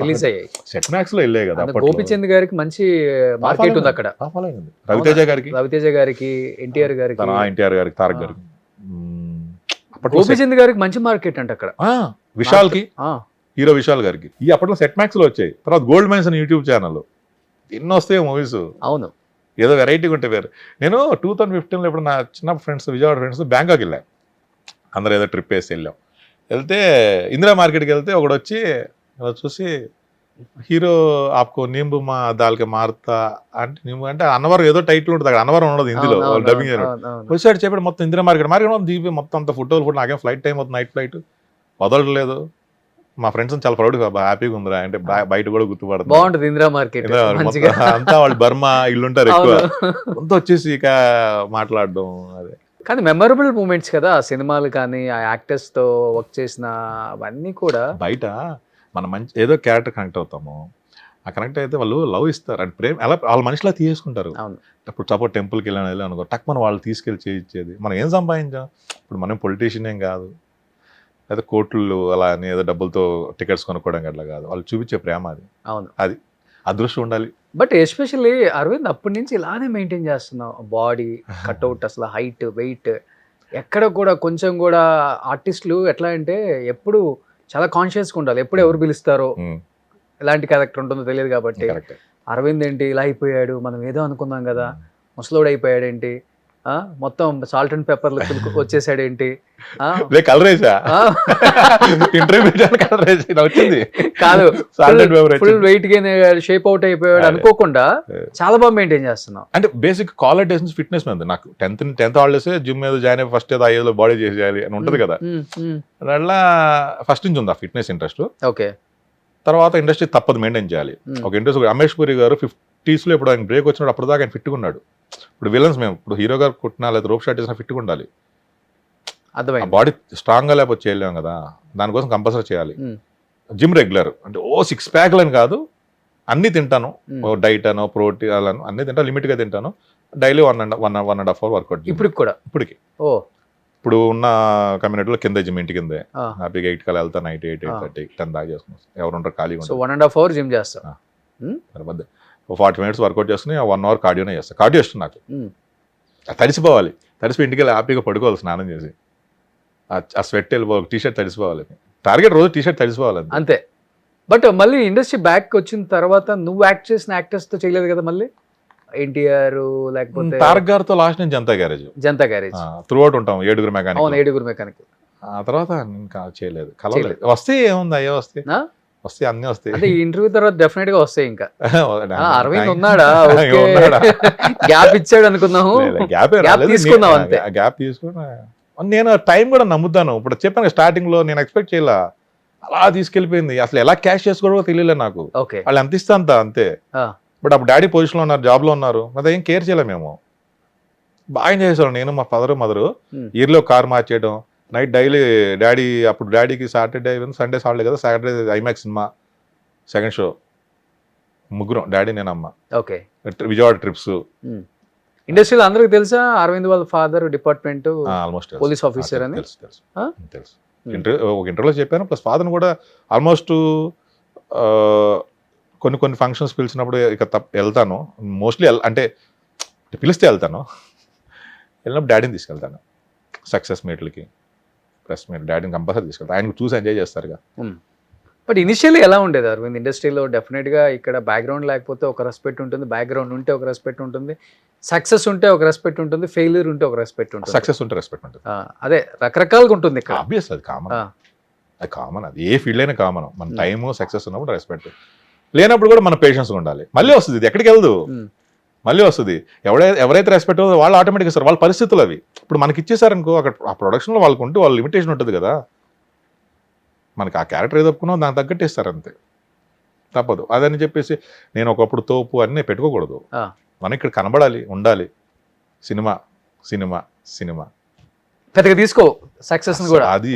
రిలీజ్ అయ్యాయి. సెట్ మ్యాక్స్ లో వెళ్ళాయి కదా. గోపిచంద్ గారికి మంచి మార్కెట్ ఉంది అక్కడ. రవితేజ గారికి, ఎన్టీఆర్ గారికి, తారక్ గారికి. గోపిచంద్ గారికి మంచి మార్కెట్ అంటే అక్కడ. విశాల్ కి, హీరో విశాల్ గారికి ఈ అప్పట్లో సెట్ మ్యాక్స్ లో వచ్చాయి. తర్వాత గోల్డ్ మైన్స్ అని యూట్యూబ్ ఛానల్ ఎన్నో వస్తాయి మూవీస్. అవును, ఏదో వెరైటీగా ఉంటే వేరు. నేను 2015లో ఇప్పుడు నా చిన్న ఫ్రెండ్స్, విజయవాడ ఫ్రెండ్స్ బ్యాంకాక్ వెళ్ళాం. అందరూ ఏదో ట్రిప్ వేసి వెళ్ళాం. వెళ్తే ఇందిరా మార్కెట్కి వెళ్తే ఒకడు వచ్చి ఇలా చూసి హీరో ఆప్కో నింబు మా దాల్కే మారుతా అంటే, నింబు అంటే అన్నవరం ఏదో టైటిల్ ఉంటుంది అక్కడ, అన్నవరం ఉండదు హిందీలో డబ్బింగ్ వచ్చాడు. చెప్పాడు మొత్తం ఇందిరా మార్కెట్ మొత్తం దిగి మొత్తం అంత ఫోటోలు నాకేం ఫ్లైట్ టైం అవుతుంది, నైట్ ఫ్లైట్ వదలట్లేదు. మా ఫ్రెండ్స్ చాలా ప్రౌడ్గా హ్యాపీగా ఉందిరా అంటే బయట కూడా గుర్తుపడుతుంది. బాగుంటుంది ఇందిరా మార్కెట్ అంతా వాళ్ళు బర్మా ఇల్లుంటారు ఎక్కువ. అంతా వచ్చేసి ఇక మాట్లాడడం అదే. కానీ మెమరబుల్ మూమెంట్స్ కదా ఆ సినిమాలు, కానీ ఆ యాక్టర్స్ తో వర్క్ చేసిన అవన్నీ కూడా. బయట మనం మంచి ఏదో క్యారెక్టర్ కనెక్ట్ అవుతాము, ఆ కనెక్ట్ అయితే వాళ్ళు లవ్ ఇస్తారు అండ్ ప్రేమ అలా వాళ్ళ మనిషిలా తీసుకుంటారు. ఇప్పుడు సపోజ్ టెంపుల్కి వెళ్ళాను అనుకో, టక్ మనం వాళ్ళు తీసుకెళ్ళి చేయించేది. మనం ఏం సంపాదించాం ఇప్పుడు, మనం పొలిటీషియన్ ఏం కాదు, లేదా కోట్లు అలా అని ఏదో డబ్బులతో టికెట్స్ కొనుక్కోవడం అట్లా కాదు, వాళ్ళు చూపించే ప్రేమ అది. అవును, అది అదృష్టం ఉండాలి. బట్ ఎస్పెషల్లీ అరవింద్ అప్పటి నుంచి ఇలానే మెయింటైన్ చేస్తున్నావు. బాడీ కట్అవుట్, అసలు హైట్, వెయిట్ ఎక్కడ కూడా కొంచెం కూడా. ఆర్టిస్టులు ఎట్లా అంటే ఎప్పుడు చాలా కాన్షియస్గా ఉండాలి, ఎప్పుడు ఎవరు పిలుస్తారో, ఎలాంటి క్యారెక్టర్ ఉంటుందో తెలియదు. కాబట్టి అరవింద్ ఏంటి ఇలా అయిపోయాడు, మనం ఏదో అనుకున్నాం కదా, ముసలోడు అయిపోయాడు ఏంటి, మొత్తం సాల్ట్ అండ్ పెప్పర్లు వచ్చేసాడు ఏంటి, కాదు full weight gain shape out అయిపోయాడు అనుకోకుండా చాలా బాగా మెయింటైన్ చేస్తున్నావు. అంటే బేసిక్ కాలేజ్ డేస్ నుంచి ఫిట్నెస్ మీద నాకు 10th హాలిడేస్ జిమ్ మీద జాయిన్ అయ్యి ఫస్ట్ ఏదో ఐదో బాడీ చేసేయాలి అని ఉంటది కదా, అట్లా ఫస్ట్ నుంచి ఉంది ఆ ఫిట్నెస్ ఇంట్రెస్ట్. ఓకే. తర్వాత ఇండస్ట్రీ తప్పదు మెయింటైన్ చేయాలి. ఒక ఇండస్ట్రీ రమేష్ పురి గారు 50s ఇప్పుడు ఆయన బ్రేక్ వచ్చినప్పుడు అప్పుడు దాకా ఆయన ఫిట్గా ఉన్నాడు. ఇప్పుడు విలన్స్ మేము ఇప్పుడు హీరో గారు కుట్టినా లేదా రోప్ షాట్ చేసినా ఫిట్గా ఉండాలి. అర్థమైంది. బాడీ స్ట్రాంగ్గా లేకపోతే చేయలేము కదా, దానికోసం కంపల్సరీ చేయాలి. జిమ్ రెగ్యులర్ అంటే 6 ప్యాక్లు అని కాదు, అన్నీ తింటాను. డైట్ అనో ప్రోటీన్ అలా అన్నీ తింటాను, లిమిట్గా తింటాను. Daily 1.5 hour workout. ఇప్పటికి ఇప్పుడు ఉన్న కమ్యూనిటీలో కింద జిమ్ ఇంటి కిందే హ్యాపీగా 8 కల్లా వెళ్తాను, నైట్ 8:30 10 దాకా చేసుకున్నాను. ఎవరు ఉంటారు ఖాళీగా ఉంటారు. 1.5 అవర్ జిమ్ చేస్తాను, 40 minutes వర్కౌట్ చేసుకుని 1 hour కార్డియోనే చేస్తాను. కార్డియో ఇష్టం నాకు. తడిసిపోవాలి, తడిసిపోయి ఇంటికి వెళ్ళి హ్యాపీగా పడుకోవాలి స్నానం చేసి, ఆ స్వెట్ వెళ్ళిపోవాలి, టీషర్ట్ తడిసిపోవాలి. టార్గెట్ రోజు టీషర్ట్ తడిసిపోవాలి అంతే. బట్ మళ్ళీ ఇండస్ట్రీ బ్యాక్ వచ్చిన తర్వాత నువ్వు యాక్ట్ చేసిన యాక్టర్స్ తో చేయలేదు కదా మళ్ళీ? ఎన్టీఆర్ లేకపోతే తారక్ గారితో లాస్ట్ నేను జనతా గ్యారేజ్ త్రూ అవుట్ ఉంటాం, 7 మెకానిక్. ఆ తర్వాత ఇంకా చేయలేదు, కలవలేదు. వస్తే ఏముంది, అయ్యో వస్తే అన్నీ వస్తాయి. అంటే ఈ ఇంటర్వ్యూ తర్వాత డెఫినెట్ గా వస్తాయి. ఇంకా అరవింద్ ఉన్నాడా, గ్యాప్ ఇచ్చాడు అనుకున్నాము, గ్యాప్ తీసుకున్నావు అంతే. గ్యాప్ తీసుకున్నా. నేను టైం కూడా నమ్ముతాను. ఇప్పుడు చెప్పాను స్టార్టింగ్ లో, నేను ఎక్స్పెక్ట్ చేయాల, అలా తీసుకెళ్లిపోయింది. అసలు ఎలా క్యాష్ చేసుకోవడం తెలియలేదు నాకు. వాళ్ళు ఎంత ఇస్తా అంతే. బట్ అప్పుడు డాడీ పొజిషన్లో ఉన్నారు, జాబ్లో ఉన్నారు, మరి ఏం కేర్ చేయలేము మేము. బాగా ఎంజాయ్ చేసేవాళ్ళం నేను, మా మదరు. ఇయర్లో కార్ మార్చేయడం, నైట్ డైలీ అప్పుడు డాడీకి సాటర్డే సండే సాటర్డే కదా, Saturday IMAX cinema second show, ముగ్గురం, డాడీ నేను అమ్మ. విజయవాడ ట్రిప్స్. ఇండస్ట్రీలో అందరికి తెలుసా అరవింద్ వాళ్ళ father department almost police officer అని? తెలుసు. ఒక ఇంటర్వ్యూలో చెప్పాను. ప్లస్ ఫాదర్ కూడా ఆల్మోస్ట్ కొన్ని ఫంక్షన్స్ పిలిచినప్పుడు ఇక వెళ్తాను. మోస్ట్లీ అంటే పిలిస్తే వెళ్తాను. వెళ్ళినప్పుడు డాడీని తీసుకెళ్తాను సక్సెస్ మీట్లకి, ప్రెస్ మీట్. డాడీని కంపల్సరీ తీసుకెళ్తాను, ఆయనకు చూసి ఎంజాయ్ చేస్తారుగా. బట్ ఇనిషియల్లీ ఎలా ఉండేది అరవింద్ ఇండస్ట్రీలో? డెఫినెట్గా ఇక్కడ బ్యాక్గ్రౌండ్ లేకపోతే ఒక రెస్పెక్ట్ ఉంటుంది, బ్యాక్గ్రౌండ్ ఉంటే ఒక రెస్పెక్ట్ ఉంటుంది, సక్సెస్ ఉంటే ఒక రెస్పెక్ట్ ఉంటుంది, ఫెయిల్యూర్ ఉంటే ఒక రెస్పెక్ట్ ఉంటుంది. సక్సెస్ ఉంటే రెస్పెక్ట్ ఉంటుంది. అదే రకరకాలుగా ఉంటుంది ఇక్కడ. ఆబ్వియస్, అది కామన్. అది ఏ ఫీల్డ్ అయినా కామన్. మన టైము సక్సెస్ ఉన్నప్పుడు రెస్పెక్ట్, లేనప్పుడు కూడా మన పేషెన్స్ ఉండాలి. మళ్ళీ వస్తుంది, ఇది ఎక్కడికి వెళ్దు, మళ్ళీ వస్తుంది. ఎవరైతే రెస్పెక్ట్ వాళ్ళు ఆటోమేటిక్గా ఇస్తారు, వాళ్ళ పరిస్థితులు అవి. ఇప్పుడు మనకి ఇచ్చేసారనుకో, అక్కడ ఆ ప్రొడక్షన్లో వాళ్ళకు ఉంటే వాళ్ళ లిమిటేషన్ ఉంటుంది కదా. మనకి ఆ క్యారెక్టర్ ఏదో ఒప్పుకున్నావు దానికి తగ్గట్టు ఇస్తారు అంతే, తప్పదు. అదని చెప్పేసి నేను ఒకప్పుడు తోపు అన్నీ పెట్టుకోకూడదు. మనం ఇక్కడ కనబడాలి, ఉండాలి. సినిమా సినిమా సినిమా పెద్దగా తీసుకో సక్సెస్ కూడా. అది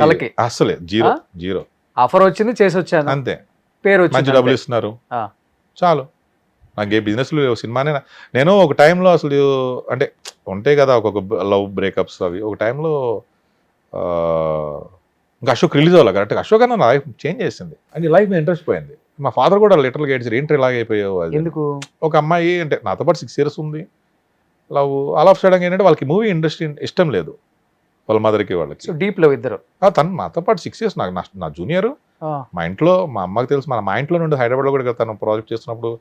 అసలే జీరో. ఆఫర్ వచ్చింది, చేసి వచ్చాను అంతే, పేరు వచ్చింది, మంచి డబ్బులు ఇస్తున్నారు, చాలు. నాకు ఏ బిజినెస్లు సినిమానే. నేను ఒక టైంలో అసలు అంటే ఉంటాయి కదా ఒక్కొక్క లవ్ బ్రేకప్స్ అవి. ఒక టైంలో ఇంకా అశోక్ రిలీజ్ అవ్వాలి కరెక్ట్గా. అశోక్ అన్న నా లైఫ్ చేంజ్ చేసింది, అంటే లైఫ్ మీద ఇంట్రెస్ట్ పోయింది. మా ఫాదర్ కూడా లిటరల్గా ఏడ్చారు, ఏంటి ఇలాగ అయిపోయావు. అది ఎందుకు? ఒక అమ్మాయి అంటే నాతో పాటు 6 years ఉంది, లవ్ ఆల్ ఆఫ్ సడన్ ఏంటంటే వాళ్ళకి మూవీ ఇండస్ట్రీ ఇష్టం లేదు, వాళ్ళ మదర్కి వాళ్ళకి. డీప్ లవ్ ఇద్దరు. తను నాతో పాటు 6 years, నా జూనియర్. మా ఇంట్లో మా అమ్మకి తెలుసు, మా ఇంట్లో నుండి హైదరాబాద్లో కూడా తను ప్రాజెక్ట్ చేస్తున్నప్పుడు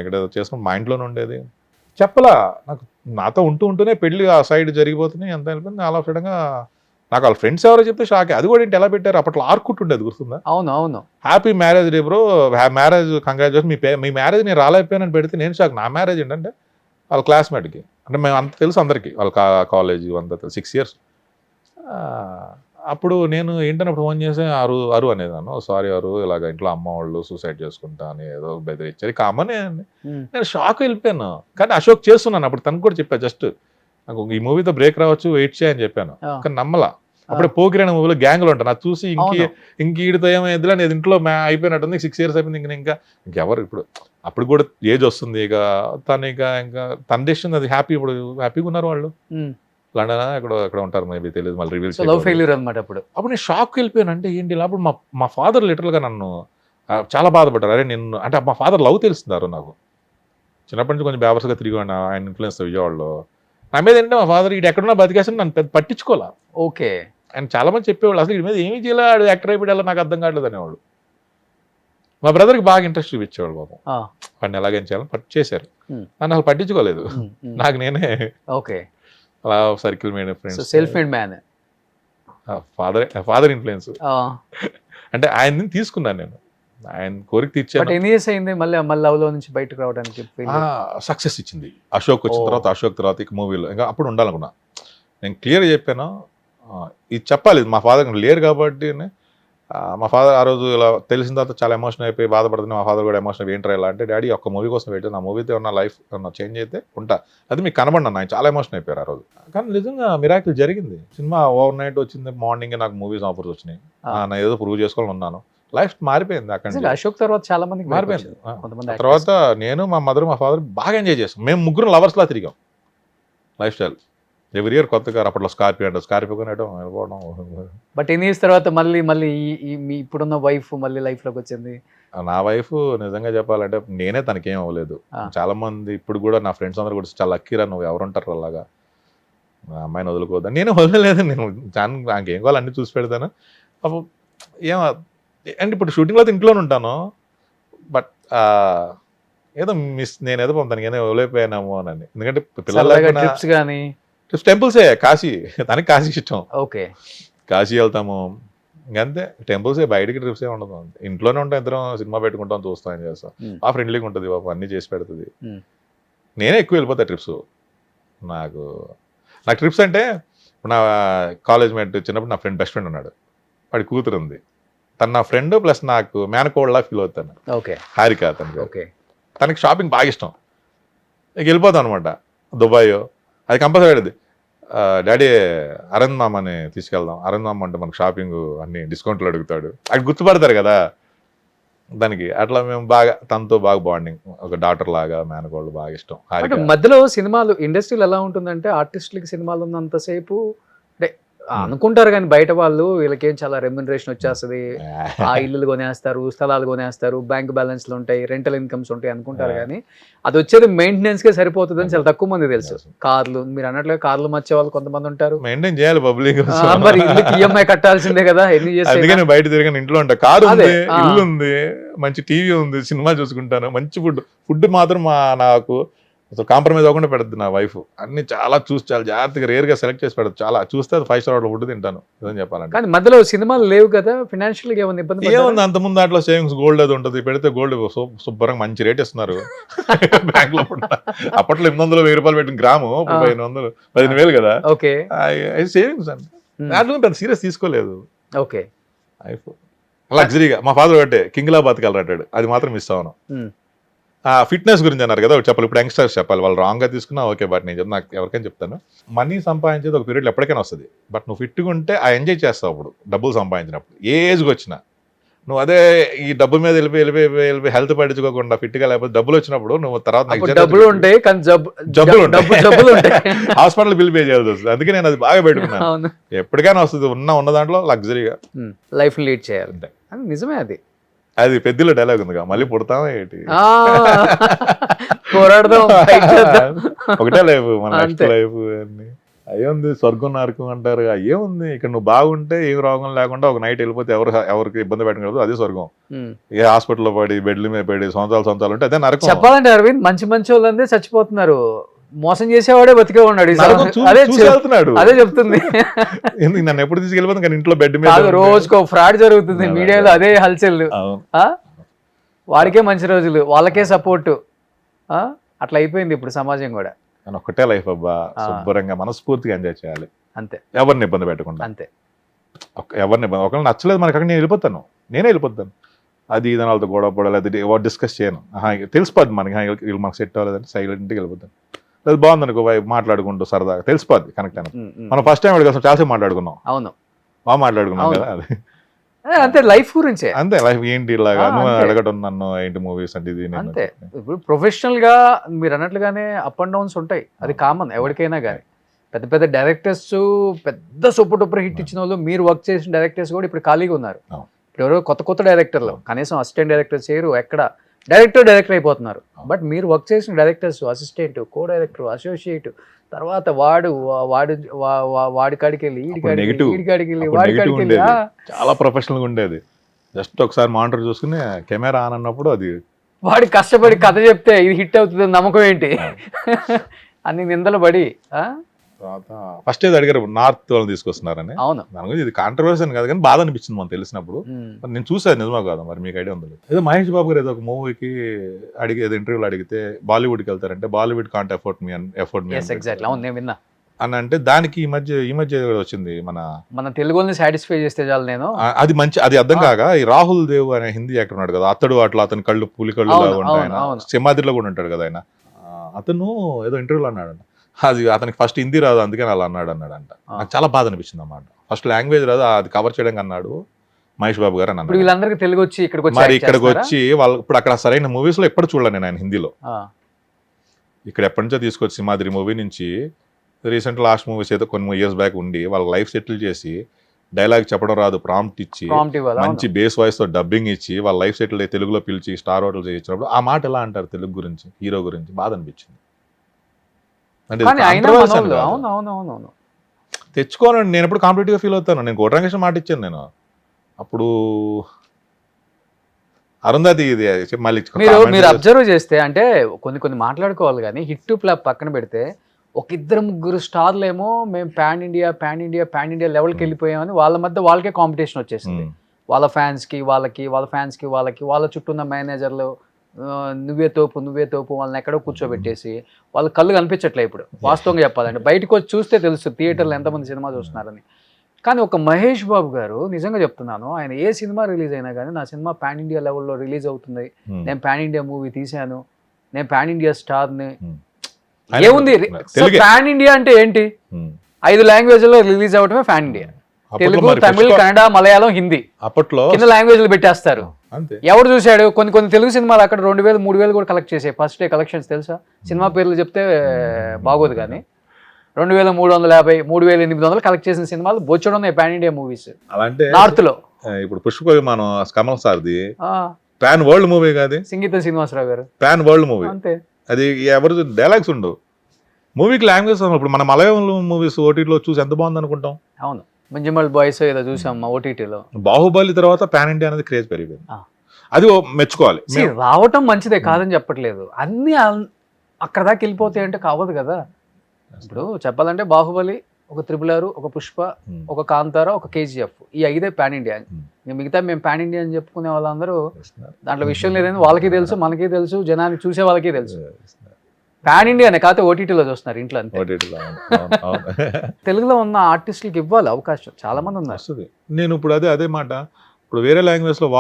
ఇక్కడ చేసినప్పుడు మా ఇంట్లోనే ఉండేది. చెప్పలా నాకు, నాతో ఉంటూనే పెళ్లి ఆ సైడ్ జరిగిపోతున్నాయి, ఎంత వెళ్ళిపోయింది. ఆల్ ఆఫ్ సడన్గా నాకు వాళ్ళ ఫ్రెండ్స్ ఎవరో చెప్తే షాక్. అది కూడా ఏంటి ఎలా పెట్టారు, అప్పట్లో ఆర్కుట్ ఉండేది, గుర్తుందా? అవును. Happy marriage day bro, marriage congratulation, మీ మ్యారేజ్ నేను రాలేకపోయానని పెడితే నేను షాక్. నా మ్యారేజ్ ఏంటంటే వాళ్ళ క్లాస్మేట్కి, అంటే మేము అంత తెలుసు అందరికీ, వాళ్ళ కాలేజ్ అంతా తెలుసు, 6 years. అప్పుడు నేను ఏంటన్నప్పుడు ఫోన్ చేసి అరు అనేదాను, సారీ అరు, ఇలాగ ఇంట్లో అమ్మ వాళ్ళు సూసైడ్ చేసుకుంటా అని ఏదో బెదిరించారు. కామనే అండి. నేను షాక్ వెళ్ళిపోయాను. కానీ అశోక్ చేస్తున్నాను అప్పుడు, తనకు కూడా చెప్పా, జస్ట్ నాకు ఈ మూవీతో బ్రేక్ రావచ్చు, వెయిట్ చేయని చెప్పాను. కానీ నమ్మలా. అప్పుడే పోకిరైన మూవీలో గ్యాంగ్లు ఉంటాను, అది చూసి ఇంకీడితో ఏమైందిలే అనేది ఇంట్లో అయిపోయినట్టుంది. 6 years అయిపోయింది, ఇంకెవరు ఇప్పుడు. అప్పుడు కూడా ఏజ్ వస్తుంది, ఇక తను ఇంకా తన డెసిషన్ అది. హ్యాపీగా ఉన్నారు వాళ్ళు, లండన్ ఎక్కడ ఉంటారు మేబీ తెలియదు, మళ్ళీ రివీల్ అనమాట. అప్పుడు నేను షాక్ వెళ్ళిపోయాను. అంటే ఏంటి ఇలా? అప్పుడు మా ఫాదర్ లిటరల్గా నన్ను చాలా బాధపడ్డారు. అరే నిన్ను అంటే మా ఫాదర్ లవ్ తెలుస్తున్నారు నాకు. చిన్నప్పటి నుంచి కొంచెం బేవర్స్గా తిరిగాను, ఆయన ఇన్ఫ్లుయెన్స్ విజయవాడలో. నా మీద ఏంటంటే మా ఫాదర్ ఇటు ఎక్కడున్నా బతికేసి నన్ను పెద్ద పట్టించుకోవాలా. ఓకే. ఆయన చాలా మంది చెప్పేవాళ్ళు, అసలు వీడి మీద ఏమీ చేయలేడు, యాక్టర్ అయిపోయాడు, నాకు అర్థం కావట్లేదు అనేవాడు. మా బ్రదర్కి బాగా ఇంట్రెస్ట్ చూపించేవాడు పాపం, వాడిని ఎలాగేం చేయాలని చేశారు. నన్ను అసలు పట్టించుకోలేదు, నాకు నేనే అలా circle made friends. Self made man. Father influence అంటే ఆయన్ని తీసుకున్నాను నేను, ఆయన కోరిక తీర్చాను. ఎన్ని ఇయర్స్ అయింది మళ్ళీ లవ్ లో నుంచి బయటకు రావడానికి? సక్సెస్ ఇచ్చింది అశోక్ వచ్చిన తర్వాత. అశోక్ తర్వాత ఇక మూవీలో ఇంకా అప్పుడు ఉండాలనుకున్నా. నేను క్లియర్గా చెప్పాను, ఇది చెప్పాలి, మా ఫాదర్ లేరు కాబట్టి మా ఫాదర్ ఆ రోజు ఇలా తెలిసిన తర్వాత చాలా ఎమోషన్ అయిపోయి బాధపడుతుంది. మా ఫాదర్ కూడా ఎమోషన్ అయిపోయి ఏంట్రా ఇలా అంటే, డాడీ ఒక్క మూవీ కోసం వెయిట్, నా మూవీతో ఉన్న లైఫ్ చేంజ్ అయితే ఉంటా, అది మీకు కనబడినా ఆయన చాలా ఎమోషన్ అయిపోయారు ఆ రోజు. కానీ నిజంగా మిరాకిల్ జరిగింది. సినిమా ఓవర్ నైట్ వచ్చింది, మార్నింగ్ నాకు మూవీస్ ఆఫర్స్ వచ్చినాయి, నేను ఏదో ప్రూవ్ చేసుకోవాలని ఉన్నాను, లైఫ్ మారిపోయింది అక్కడ నుంచి. అశోక్ తర్వాత చాలా మందికి మారిపోయింది. కొంతమంది తర్వాత నేను, మా మదర్, మా ఫాదర్ బాగా ఎంజాయ్ చేస్తాం. మేము ముగ్గురు లవర్స్లా తిరిగాం. లైఫ్ స్టైల్ ఎవ్రీ ఇయర్ కొత్త కార్, అప్పట్లో స్కార్పియో కొనడం, వెళ్ళిపోవడం. బట్ ఎన్ని ఇయర్స్ తర్వాత మళ్ళీ మీ ఇప్పుడున్న వైఫ్ మళ్ళీ లైఫ్ లోకి వచ్చింది? నా వైఫ్ నిజంగా చెప్పాలంటే నేనే తనకేం అవ్వలేదు. చాలా మంది ఇప్పుడు కూడా నా ఫ్రెండ్స్ అందరూ కూడా చాలా లక్కీరా, నువ్వు ఎవరుంటారు అలాగా అమ్మాయిని వదులుకోవద్దని. నేను వదలలేదు, నేను నాకేం కావాలి అన్ని చూసి పెడతాను. అప్పుడు అంటే ఇప్పుడు షూటింగ్లో ఇంట్లోనే ఉంటాను, బట్ ఏదో నేనేదో తనకి ఏదో వదిలేకపోయానేమో అని. ఎందుకంటే ట్రిప్స్ కానీ టెంపుల్సే, కాశీ, తనకి కాశీ ఇష్టం. ఓకే, కాశీ వెళ్తాము ఇంకంతే. టెంపుల్సే, బయటికి ట్రిప్స్ ఏ ఉండదు. ఇంట్లోనే ఉంటాం, ఇద్దరం సినిమా పెట్టుకుంటాం, చూస్తాం, ఏం చేస్తాం. ఆ ఫ్రెండ్లీగా ఉంటుంది బాబు, అన్నీ చేసి పెడుతుంది. నేనే ఎక్కువ వెళ్ళిపోతా ట్రిప్స్. నాకు ట్రిప్స్ అంటే నా కాలేజ్ మేట్ చిన్నప్పుడు నా ఫ్రెండ్ బెస్ట్ ఫ్రెండ్ ఉన్నాడు, వాడి కూతురు ఉంది, తను నా ఫ్రెండ్ ప్లస్ నాకు మేనకోడ్లా ఫీల్ అవుతాను. ఓకే, హారిక తనకి. ఓకే, తనకి షాపింగ్ బాగా ఇష్టం. ఇక వెళ్ళిపోతాం అనమాట, దుబాయ్ అది కంపల్సరీ అడిది. డాడీ అరవింద్ మామని తీసుకెళ్దాం, అరవింద్ మామ అంటే మనకు షాపింగ్ అన్ని డిస్కౌంట్లు అడుగుతాడు, అది గుర్తుపడతారు కదా దానికి. అట్లా మేము బాగా తనతో బాగా బాండింగ్, ఒక డాక్టర్ లాగా, మేనకోళ్ళు బాగా ఇష్టం. మధ్యలో సినిమాలు ఇండస్ట్రీలో ఎలా ఉంటుందంటే ఆర్టిస్టులకి సినిమాలు ఉన్నంతసేపు అంటే అనుకుంటారు కానీ బయట వాళ్ళు వీళ్ళకేం చాలా రెమ్యునరేషన్ వచ్చేస్తుంది, ఆ ఇల్లులు కొనేస్తారు, స్థలాలు కొనేస్తారు, బ్యాంక్ బ్యాలెన్స్లు ఉంటాయి, రెంటల్ ఇన్కమ్స్ ఉంటాయి అనుకుంటారు. కానీ అది వచ్చేది మెయింటెనెన్స్ కే సరిపోతుంది అని చాలా తక్కువ మంది తెలుసు. కార్లు, మీరు అన్నట్లుగా కార్లు మర్చే వాళ్ళు కొంతమంది ఉంటారు, మెయింటైన్ చేయాలి పబ్లిక్. మరి ఇల్లుకి ఈఎంఐ కట్టాల్సిందే కదా, ఎన్ని చేస్తే. బయట తిరిగిన ఇంట్లో ఉంటా, కారు ఉంది, ఇల్లు ఉంది, మంచి టీవీ ఉంది, సినిమా చూసుకుంటాను, మంచి ఫుడ్ మాత్రం నాకు అసలు కాంప్రమైజ్ అవ్వకుండా పెడద్దు నా వైఫ్. అన్ని చాలా చూసి చాలా జాగ్రత్తగా రేర్గా సెలెక్ట్ చేసి పెడదు. చాలా చూస్తే అది 5 స్టార్ ఫుడ్ తింటాను నిజం చెప్పాలంటే. కానీ మధ్యలో సినిమాలు లేవు కదా, ఫినాన్షియల్ గా ఏమైనా ఇబ్బంది? ఏముంది, అంత ముందు అట్లా సేవింగ్స్ గోల్డ్ అది ఉంటుంది, పెడితే గోల్డ్ శుభ్రంగా మంచి రేట్ ఇస్తున్నారు బ్యాంక్ లో. అప్పట్లో 800 1000 రూపాయలు పెట్టిన గ్రాము 1500 15,000 కదా. ఓకే, సేవింగ్స్ అండి, దాంట్లో పెద్ద సీరియస్ తీసుకోలేదు. ఓకే, లగ్జరీగా. మా ఫాదర్ ఒకటే కింగ్లా బతకాలంటాడు, అది మాత్రం మిస్ అవ్వను. ఫిట్నెస్ గురించి అన్నారు కదా, చెప్పాలి. ఇప్పుడు యంగ్స్టర్స్ చెప్పాలి, వాళ్ళు రాంగ్గా తీసుకున్నా ఓకే, బట్ నేను నాకు ఎవరికైనా చెప్తాను, మనీ సంపాదించేది ఒక పీరియడ్ ఎప్పటికైనా వస్తుంది, బట్ నువ్వు ఫిట్గా ఉంటే ఆ ఎంజాయ్ చేస్తావు. అప్పుడు డబ్బులు సంపాదించినప్పుడు ఏ ఏజ్కి వచ్చినా నువ్వు అదే ఈ డబ్బు మీద వెళ్ళిపోయి హెల్త్ పట్టించుకోకుండా ఫిట్గా లేకపోతే డబ్బులు వచ్చినప్పుడు నువ్వు తర్వాత డబ్బులు ఉంటాయి కానీ జబ్బులు ఉంటాయి, హాస్పిటల్ బిల్ పే చేయాల్సి వస్తుంది. అందుకే నేను అది బాగా పెట్టుకున్నాను, ఎప్పటికైనా వస్తుంది. ఉన్న దాంట్లో లగ్జరీగా లైఫ్ లీడ్ చేయాలి. నిజమే, అది పెద్దలో డైలాగ్ ఉందిగా, మళ్ళీ పుడతామా ఏంటి, పోరాడదాం, ఒకటే లైఫ్ మన నెక్స్ట్ లైఫ్ అన్ని. అయ్యేంది స్వర్గం నరకం అంటారు, అయ్యేముంది ఇక్కడ నువ్వు బాగుంటే ఏం రోగం లేకుండా ఒక నైట్ వెళ్ళిపోతే ఎవరికి ఇబ్బంది పెట్టకూడదు, అదే స్వర్గం. ఏ హాస్పిటల్లో పడి బెడ్ల మీద పడి సంవత్సరాలు ఉంటే అదే నరకం. చెప్పాలంటే అరవింద్, మంచి వాళ్ళందరూ చచ్చిపోతున్నారు, మోసం చేసేవాడే బతికే ఉన్నాడు. అదే చెప్తుంది. నన్ను ఎప్పుడు తీసుకెళ్ళిపోతుంది కానీ ఇంట్లో బెడ్ మీద రోజుకో ఫ్రాడ్ జరుగుతుంది మీడియాలో, అదే హల్చల్. వాడికే మంచి రోజులు, వాళ్ళకే సపోర్ట్, అట్లా అయిపోయింది ఇప్పుడు సమాజం కూడా. ఒక్కటే లైఫ్ అబ్బా, శుభ్రంగా మనస్ఫూర్తిగా ఎంజాయ్ చేయాలి అంతే, ఎవరిని ఇబ్బంది పెట్టకుండా అంతే. ఎవరిని ఇబ్బంది, ఒకవేళ నచ్చలేదు మనకి అక్కడ నేనే వెళ్ళిపోతాను. అది ఇది వాళ్ళతో గొడవ పడాలి, అది డిస్కస్ చేయను. తెలిసిపోద్ది మనకి, వీళ్ళు మనకు సెట్ అవ్వలేదంటే సైలెంట్గా వెళ్ళిపోతాను. అది బాగుంది అనుకో, మాట్లాడుకుంటూ సరదాగా తెలిసిపోద్ది కనెక్ట్ అయినా. మనం ఫస్ట్ టైం అడిగాం, చాలాసేపు మాట్లాడుకున్నాం. అవును, బాగా మాట్లాడుకున్నాం కదా, అది అంతే. లైఫ్ గురించే అంతే, లైఫ్ ఏంటి ఇలాగా నువ్వు అడగటం నన్ను ఏంటి మూవీస్ అంటే ఇది అంతే. ఇప్పుడు ప్రొఫెషనల్ గా మీరు అన్నట్లుగానే అప్ అండ్ డౌన్స్ ఉంటాయి, అది కామన్ ఎవరికైనా కానీ. పెద్ద డైరెక్టర్స్, పెద్ద సూపర్ డూపర్ హిట్ ఇచ్చిన వాళ్ళు, మీరు వర్క్ చేసిన డైరెక్టర్స్ కూడా ఇప్పుడు ఖాళీగా ఉన్నారు. ఇప్పుడు ఎవరో కొత్త డైరెక్టర్లు, కనీసం అసిస్టెంట్ డైరెక్టర్ చేయరు, ఎక్కడ డైరెక్టర్ అయిపోతున్నారు. బట్ మీరు వర్క్ చేసిన directors, assistant, co director, associate, తర్వాత వాడి కాడికి వెళ్ళి చాలా ప్రొఫెషనల్ గా ఉండేది. జస్ట్ ఒకసారి మానిటర్ చూసుకుని కెమెరా ఆన్ అన్నప్పుడు అది వాడి కష్టపడి కథ చెప్తే ఇది హిట్ అవుతుంది నమ్మకం ఏంటి అన్ని నిందలు పడి. ఫస్ట్ ఏది అడిగారు నార్త్ వాళ్ళు తీసుకొస్తున్నారని. అవును, దాని గురించి ఇది కాంట్రవర్సీ అని కాదు కానీ బాధ అనిపించింది మనం తెలిసినప్పుడు. నేను చూసాను, నిజమా కాదు మరి మీకు ఐడియా ఉంది. ఏదో మహేష్ బాబు గారు ఏదో ఒక మూవీకి ఏదో ఇంటర్వ్యూలో అడిగితే బాలీవుడ్కి వెళ్తారంటే Bollywood can't afford me. Exactly, అవును, నేను విన్నా. అని అంటే దానికి ఈ మధ్య వచ్చింది మన తెలుగుని సాటిస్ఫై చేస్తే చాలు నేను. అది మంచి, అది అర్థం కాక ఈ రాహుల్ దేవ్ అనే హిందీ యాక్టర్ ఉన్నాడు కదా, అతడు అట్లా అతని కళ్ళు పులి కళ్ళు లాగా ఉంటాయి, ఆయన సింహాద్రిలో కూడా ఉంటాడు కదా ఆయన. అతను ఏదో ఇంటర్వ్యూలో అన్నాడు, అది అతనికి ఫస్ట్ హిందీ రాదు అందుకని అలా అన్నాడంట. నాకు చాలా బాధ అనిపించింది అన్నమాట. ఫస్ట్ లాంగ్వేజ్ రాదు, అది కవర్ చేయడానికి అన్నాడు మహేష్ బాబు గారు అని అన్నాడు. వీళ్ళందరికీ తెలుగు వచ్చి ఇక్కడికి వచ్చి వాళ్ళు ఇప్పుడు అక్కడ సరైన మూవీస్ లో ఎప్పుడు చూడలే నేను ఆయన హిందీలో. ఇక్కడ ఎప్పటి నుంచో తీసుకొచ్చి సింహాద్రి మూవీ నుంచి రీసెంట్ లాస్ట్ మూవీస్ ఏదో కొన్ని ఇయర్స్ బ్యాక్ ఉండి వాళ్ళ లైఫ్ సెటిల్ చేసి డైలాగ్ చెప్పడం రాదు, ప్రాంప్ట్ ఇచ్చి మంచి బేస్ వాయిస్ తో డబ్బింగ్ ఇచ్చి వాళ్ళ లైఫ్ సెటిల్ తెలుగులో పిలిచి స్టార్ హోటల్ చేయించినప్పుడు ఆ మాట ఎలా అంటారు తెలుగు గురించి, హీరో గురించి? బాధ అనిపించింది. అంటే తెచ్చుకోనండి, నేను ఎప్పుడు కాంపిటేటివ్ గా ఫీల్ అవుతాను. నేను కోటరంగేశ్వర మాట ఇచ్చాను నేను అప్పుడు. అరుంధతి ఇది మళ్ళీ మీరు అబ్జర్వ్ చేస్తే అంటే కొన్ని మాట్లాడుకోవాలి కానీ హిట్ టు ఫ్లాప్ పక్కన పెడితే ఒక ఇద్దరు ముగ్గురు స్టార్లు ఏమో మేము పాన్ ఇండియా లెవెల్కి వెళ్ళిపోయామని వాళ్ళ మధ్య వాళ్ళకే కాంపిటీషన్ వచ్చేసింది. వాళ్ళ ఫ్యాన్స్కి వాళ్ళ చుట్టూ ఉన్న మేనేజర్లు నువ్వే తోపు వాళ్ళని ఎక్కడో కూర్చోబెట్టేసి వాళ్ళ కళ్ళు కనిపించట్లే ఇప్పుడు. వాస్తవంగా చెప్పాలంటే బయటకు వచ్చి చూస్తే తెలుస్తుంది థియేటర్లో ఎంతమంది సినిమా చూస్తున్నారని. కానీ ఒక మహేష్ బాబు గారు నిజంగా చెప్తున్నాను, ఆయన ఏ సినిమా రిలీజ్ అయినా కానీ నా సినిమా పాన్ ఇండియా లెవెల్లో రిలీజ్ అవుతుంది, నేను పాన్ ఇండియా మూవీ తీశాను, నేను పాన్ ఇండియా స్టార్ని. ఏముంది పాన్ ఇండియా అంటే ఏంటి? 5 లాంగ్వేజ్లో రిలీజ్ అవటమే పాన్ ఇండియా. తెలుగు, తమిళ్, కన్నడ, మలయాళం, హిందీ అప్పట్లో కింద లాంగ్వేజ్లు పెట్టేస్తారు. ఎవరు చూశాడు? కొన్ని తెలుగు సినిమాలు అక్కడ 2,000, 3,000 కూడా కలెక్ట్ చేసాయి ఫస్ట్ డే కలెక్షన్స్. తెలుసా? సినిమా పేర్లు చెప్తే బాగోదు కానీ 2,350, 3,800 కలెక్ట్ చేసిన సినిమాలు బొచ్చడం ఉన్నాయి పాన్ ఇండియా మూవీస్ నార్త్ లో. ఇప్పుడు పుష్ప విమానం కమల్ సార్ది పాన్ వరల్డ్ మూవీ కాదు, సంగీత శ్రీనివాసరావు గారు పాన్ వరల్డ్ మూవీ. అంతే, అది ఎవరు డైలాగ్స్ ఉండవు, మూవీకి లాంగ్వేజ్. ఇప్పుడు మన మలయాళం మూవీస్ ఓటీటీలో చూసి ఎంత బాగుంది అనుకుంటాం. అవును, మంజుమల్ బాయ్స్ ఏదో చూసాం ఓటీటీలో. బాహుబలి తర్వాత పాన్ ఇండియా అనేది క్రేజ్ పెరిగిపోయింది, అది మెచ్చుకోవాలి. రావటం మంచిదే కాదని చెప్పట్లేదు, అన్ని అక్కడ దాకా వెళ్ళిపోతాయి అంటే కావదు కదా. ఇప్పుడు చెప్పాలంటే బాహుబలి, ఒక RRR, ఒక పుష్ప, ఒక కాంతార, ఒక KGF, ఈ 5 పాన్ ఇండియా. మిగతా మేము పాన్ ఇండియా అని చెప్పుకునే వాళ్ళందరూ దాంట్లో విషయం లేదని వాళ్ళకి తెలుసు, మనకి తెలుసు, జనానికి చూసే వాళ్ళకి తెలుసు. పాన్ ఇండియానే కాకపోతే ఓటీటీలో చూస్తున్నారు ఇంట్లో అంతే. తెలుగులో ఉన్న ఆర్టిస్టులకి ఇవ్వాలి అవకాశం, చాలా మంది ఉన్నారు. నేను ఇప్పుడు అదే మాట, ఇప్పుడు వేరే లాంగ్వేజ్ లో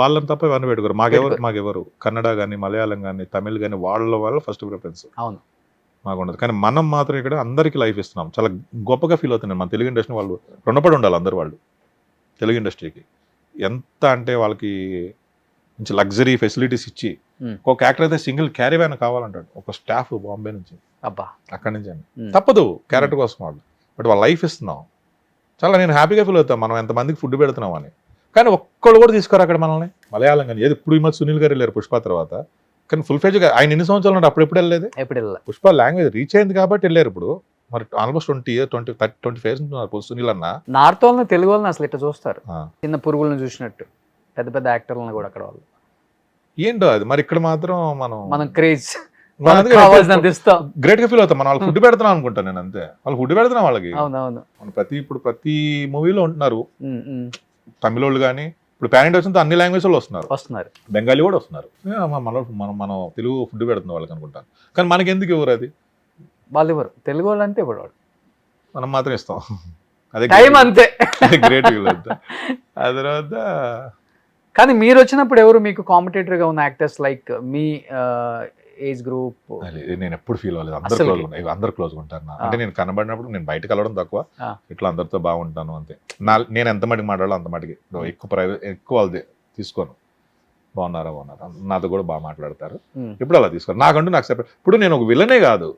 వాళ్ళని తప్ప ఇవన్నీ పెట్టుకోరు. మాకెవరు కన్నడ కానీ మలయాళం కానీ తమిళ్ కానీ వాళ్ళ ఫస్ట్ ప్రిఫరెన్స్. అవును, మాకు ఉండదు. కానీ మనం మాత్రం ఇక్కడ అందరికీ లైఫ్ ఇస్తున్నాం. చాలా గొప్పగా ఫీల్ అవుతున్నాను. మన తెలుగు ఇండస్ట్రీ వాళ్ళు రుణపడి ఉండాలి అందరు. వాళ్ళు తెలుగు ఇండస్ట్రీకి ఎంత అంటే వాళ్ళకి మంచి లగ్జరీ ఫెసిలిటీస్ ఇచ్చి, ఒక యాక్టర్ అయితే సింగిల్ క్యారీ వ్యాన్ కావాలంటాడు, ఒక స్టాఫ్ బాంబే నుంచి, అబ్బా అక్కడి నుంచి అని తప్పదు క్యారెక్టర్ కోసం వాళ్ళు. బట్ వాళ్ళ లైఫ్ ఇస్తున్నాం. చాలా నేను హ్యాపీగా ఫీల్ అవుతాను మనం ఎంతమందికి ఫుడ్ పెడుతున్నాం అని. కానీ ఒక్కళ్ళు కూడా తీసుకోరు అక్కడ మనల్ని. మలయాళం కానీ ఏది ఇప్పుడు ఈ మధ్య సునీల్ గారు వెళ్ళారు పుష్ప తర్వాత, కానీ ఫుల్ ఫ్లెడ్జ్గా ఆయన ఎన్ని సంవత్సరాలు ఉన్నాడు, అప్పుడు ఎప్పుడు వెళ్ళలేదు. పుష్ప లాంగ్వేజ్ రీచ్ అయింది కాబట్టి వెళ్ళారు. ఇప్పుడు మరి ఆల్మోస్ట్ 20 years ఉంటున్నారు సునీల్ అన్న. నార్త్ వాళ్ళని తెలుగు వాళ్ళని అసలు ఇట్లా చూస్తారు, చిన్న పురుగులను చూసినట్టు. పెద్ద యాక్టర్లను కూడా అక్కడ వాళ్ళు ఏంటో అది. మరి ఇక్కడ మాత్రం మనం క్రేజ్ గ్రేట్ గా ఫీల్ అవుతాం. మనం వాళ్ళు ఫుడ్ పెడుతున్నాం అనుకుంటాను నేను, అంతే. వాళ్ళు ఫుడ్ పెడుతున్నాం వాళ్ళకి. అవునవును, ఇప్పుడు ప్రతి మూవీలో ఉంటున్నారు తమిళ వాళ్ళు కానీ. ఇప్పుడు పాన్ ఇండియా వచ్చిన అన్ని లాంగ్వేజ్ లో వస్తున్నారు, బెంగాలీ కూడా వస్తున్నారు. మనం తెలుగు ఫుడ్ పెడుతున్నాం వాళ్ళకి అనుకుంటాను. కానీ మనకి ఎందుకు ఇవ్వరు అది? వాళ్ళు ఇవ్వరు, తెలుగు వాళ్ళు అంతే ఇవ్వడు, మనం మాత్రం ఇస్తాం. అదే టైం అంతే. గ్రేట్ ఫీల్ అవుతా. ఆ తర్వాత కానీ మీరు వచ్చినప్పుడు ఎవరు మీకు కాంపిటేటర్ గా ఉన్న యాక్టర్స్ లైక్ మీ ఏజ్ గ్రూప్? నేను ఎప్పుడు ఫీల్ అవ్వలేదు. అందరు క్లోజ్ ఉంటారు. అంటే నేను కనబడినప్పుడు నేను బయట కలవడం తక్కువ, ఇట్లా అందరితో బాగుంటాను అంతే. నేను ఎంత మటుకు మాట్లాడాలో అంత మటుకి, ఎక్కువ వాళ్ళది తీసుకోను. బాగున్నారా నాతో కూడా బాగా మాట్లాడతారు. ఇప్పుడు అలా తీసుకోరు. నాకు సెపరేట్. ఇప్పుడు నేను ఒక విలనే కాదు,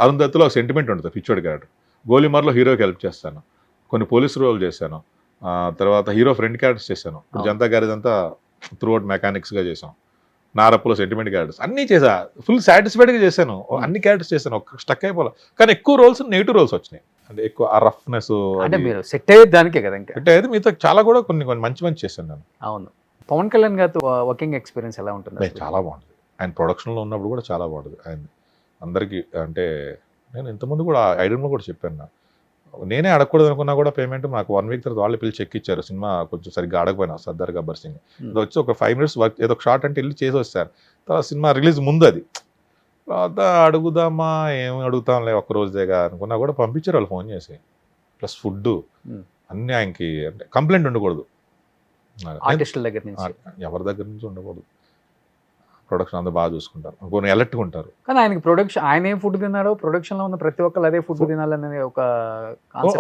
అరుంధతిలో ఒక సెంటిమెంట్ ఉంటుంది, పిచ్చోడి క్యారెక్టర్. గోలీమార్లో హీరోకి హెల్ప్ చేస్తాను, కొన్ని పోలీస్ రోల్ చేశాను, తర్వాత హీరో ఫ్రెండ్ క్యారెక్టర్స్ చేశాను. ఇప్పుడు జనతా గ్యారేజ్ అంతా త్రూఅవుట్ మెకానిక్స్గా చేసాం. నారప్పులో సెంటిమెంట్ క్యారెక్టర్స్ అన్నీ చేసా, ఫుల్ సాటిస్ఫైడ్గా చేశాను. అన్ని క్యారెక్టర్స్ చేశాను, స్టక్ అయిపోలే. కానీ ఎక్కువ రోల్స్ నెగిటివ్ రోల్స్ వచ్చినాయి. అంటే ఎక్కువ ఆ రఫ్నెస్ సెట్ అయ్యేది దానికే కదా. ఇంకా సెట్ అయ్యేది మిగతా చాలా కూడా కొన్ని మంచి చేశాను నేను. అవును. పవన్ కళ్యాణ్ గారితో వర్కింగ్ ఎక్స్పీరియన్స్ ఎలా ఉంటుంది? చాలా బాగుంటుంది. ఆయన ప్రొడక్షన్లో ఉన్నప్పుడు కూడా చాలా బాగుంటుంది. ఆయన అందరికీ అంటే నేను ఇంతకుముందు కూడా ఐడెంలో కూడా చెప్పాను, నేనే అడగకూడదు అనుకున్నా కూడా పేమెంట్ నాకు 1 week తర్వాత వాళ్ళే పిలిచి చెక్ ఇచ్చారు. సినిమా కొంచెం సరిగ్గా అడగపోయినా, సర్దార్ గబ్బర్ సింగ్ వచ్చి ఒక 5 minutes వర్క్ ఏదో ఒక షార్ట్ అంటే వెళ్ళి చేసి వచ్చారు. తర్వాత సినిమా రిలీజ్ ముందు అది తర్వాత అడుగుదామా ఏం అడుగుతాంలే ఒక్క రోజేగా అనుకున్నా కూడా పంపించారు వాళ్ళు ఫోన్ చేసి. ప్లస్ ఫుడ్ అన్నీ ఆయనకి అంటే కంప్లైంట్ ఉండకూడదు, ఆర్టిస్టుల దగ్గర నుంచి. ఎవరి దగ్గర నుంచి ఉండకూడదు. ప్రొడక్షన్ అంతా బాగా చూసుకుంటారు, కొన్ని అలర్ట్గా ఉంటారు. కానీ ఆయనకి ప్రొడక్షన్, ఆయన ఏం ఫుడ్ తిన్నాడో ప్రొడక్షన్ లో ఉన్న ప్రతి ఒక్కరు అదే ఫుడ్ తినాలనే ఒక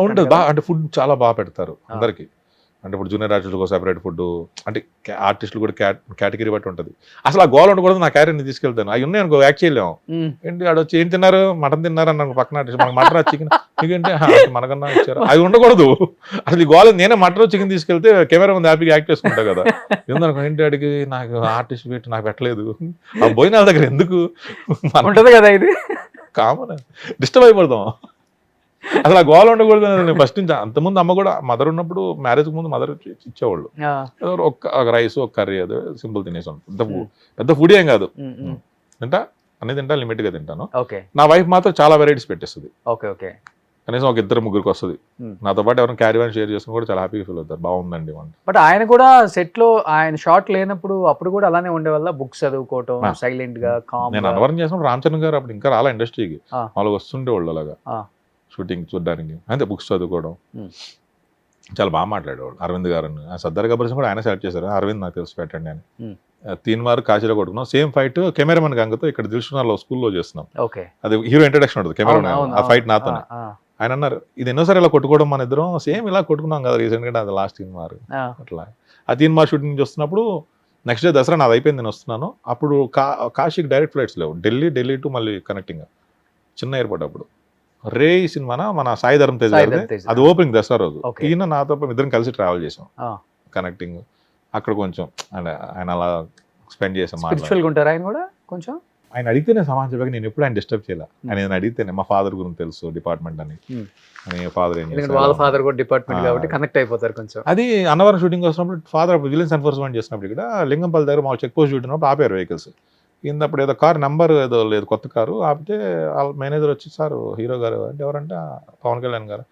ఉంటుంది బాగా, అంటే ఫుడ్ చాలా బాగా పెడతారు అందరికి. అంటే ఇప్పుడు జూనియర్ ఆర్టిస్టులకు సెపరేట్ ఫుడ్, అంటే ఆర్టిస్టులు కూడా కేటగిరీ బట్టి ఉంటుంది. అసలు ఆ గోల్ ఉండకూడదు, నా క్యారెక్టర్ని తీసుకెళ్తాను. అవి ఉన్నాయి అనుకో యాక్ట్ చేయలేము. ఏంటి ఆడ వచ్చి ఏం తిన్నారు, మటన్ తిన్నారు అన్న పక్కన ఆర్టిస్ట్, మనకు మటన్ చికెన్ మీకేంటి మనకన్నా ఇచ్చారు, అవి ఉండకూడదు. అసలు ఈ గోల్ నేనే మటన్ చికెన్ తీసుకెళ్తే కెమెరా ముందు హ్యాపీగా యాక్ట్ చేసుకుంటా కదా. ఎందుకు ఏంటి అడిగి నాకు ఆర్టిస్ట్ పెట్టి నాకు పెట్టలేదు, ఆ భోజనాల దగ్గర ఎందుకు ఉంటుంది కదా, ఇది కామన్ డిస్టర్బ్ అయిపోతాం. అసలు ఆ గోల ఉండకూడదు నేను ఫస్ట్ నుంచి. అంతకుముందు అమ్మ కూడా మదర్ ఉన్నప్పుడు మ్యారేజ్కి ముందు మదర్ ఇచ్చేవాళ్ళు ఒక రైస్ ఒక కర్రీ, అదే సింపుల్ తినేసాను. పెద్ద ఫుడ్ ఏం కాదు, అన్నీ తింటా, లిమిట్గా తింటాను. నా వైఫ్ మాత్రం చాలా వెరైటీస్ పెట్టేస్తుంది. కనీసం ఒక 2-3 వస్తుంది. నాతో పాటు ఎవరైనా క్యారీ ఆన్ షేర్ చేసుకుని కూడా చాలా హ్యాపీగా ఫీల్ అవుతారు, బాగుందండి వంట. బట్ ఆయన కూడా సెట్ లో ఆయన షార్ట్ లేనప్పుడు అప్పుడు కూడా అలానే ఉండే వల్ల బుక్స్ చదువుకోవటం, సైలెంట్ గా కామ్. నేను అనవరం చేసినప్పుడు రామచరణ్ గారు అప్పుడు ఇంకా రాలా ఇండస్ట్రీకి, వాళ్ళు వస్తుండేవాళ్ళు అలాగా షూటింగ్ చూడడానికి, అంతే బుక్స్ చదువుకోవడం. చాలా బాగా మాట్లాడేవాళ్ళు. అరవింద్ గారు, సర్దార్ గబ్బర్ కూడా ఆయన సెలెక్ట్ చేశారు. అరవింద్ నాకు తెలిసి పెట్టండి అని. 3 మార్కు కాశీలో కొట్టుకున్నాం. సేమ్ ఫైట్ కెమెరామెన్ గంగతో ఇక్కడ దిల్షునాలో స్కూల్లో చేస్తున్నాం. అది హీరో ఇంట్రడక్షన్ ఉంటుంది కెమెరామెన్, ఆ ఫైట్ నాతో. ఆయన అన్నారు, ఇది ఎన్నోసారి ఇలా కొట్టుకోవడం మన ఇద్దరం, సేమ్ ఇలా కొట్టుకున్నాం కదా రీసెంట్గా, అది లాస్ట్ 3 మార్క్. అట్లా ఆ 3 మార్క్ షూటింగ్ చూస్తున్నప్పుడు నెక్స్ట్ డే దసరా నాది అయిపోయింది, నేను వస్తున్నాను. అప్పుడు కాశీకి డైరెక్ట్ ఫ్లైట్స్ లేవు, ఢిల్లీ టు మళ్ళీ కనెక్టింగ్ చిన్న ఎయిర్పోర్ట్. అప్పుడు రే సినిమానా మన సాయి ధర్మ తేజ్, అది ఓపెనింగ్ దసరా రోజు. ఈయన నాతో ఇద్దరం కలిసి ట్రావెల్ చేసాం కనెక్టింగ్. అక్కడ కొంచెం ఆయన అలా స్పెండ్ చేసాం. ఆయన కూడా కొంచెం ఆయన అడిగితేనే సమాజం చెప్పాక నేను ఎప్పుడు ఆయన డిస్టర్బ్ చేయాలి. ఆయన అడిగితేనే మా ఫాదర్ గురించి తెలుసు, డిపార్ట్మెంట్ అని. ఫాదర్ వాళ్ళ ఫాదర్ కూడా డిపార్ట్మెంట్ కాబట్టి కనెక్ట్ అయిపోతారు కొంచెం. అది అన్నవరం షూటింగ్ వస్తున్నప్పుడు ఫాదర్ విజిలెన్స్ ఎన్ఫోర్స్మెంట్ చేసినప్పుడు ఇక్కడ లింగంపల్లి దగ్గర మా చెక్ పోస్ట్ షూటింగ్ ఆపారు వెహికల్స్. అప్పుడు ఏదో కారు నెంబర్ ఏదో లేదు, కొత్త కారు ఆపితే వాళ్ళ మేనేజర్ వచ్చి, సార్ హీరో గారు అంటే ఎవరంటే పవన్ కళ్యాణ్ గారు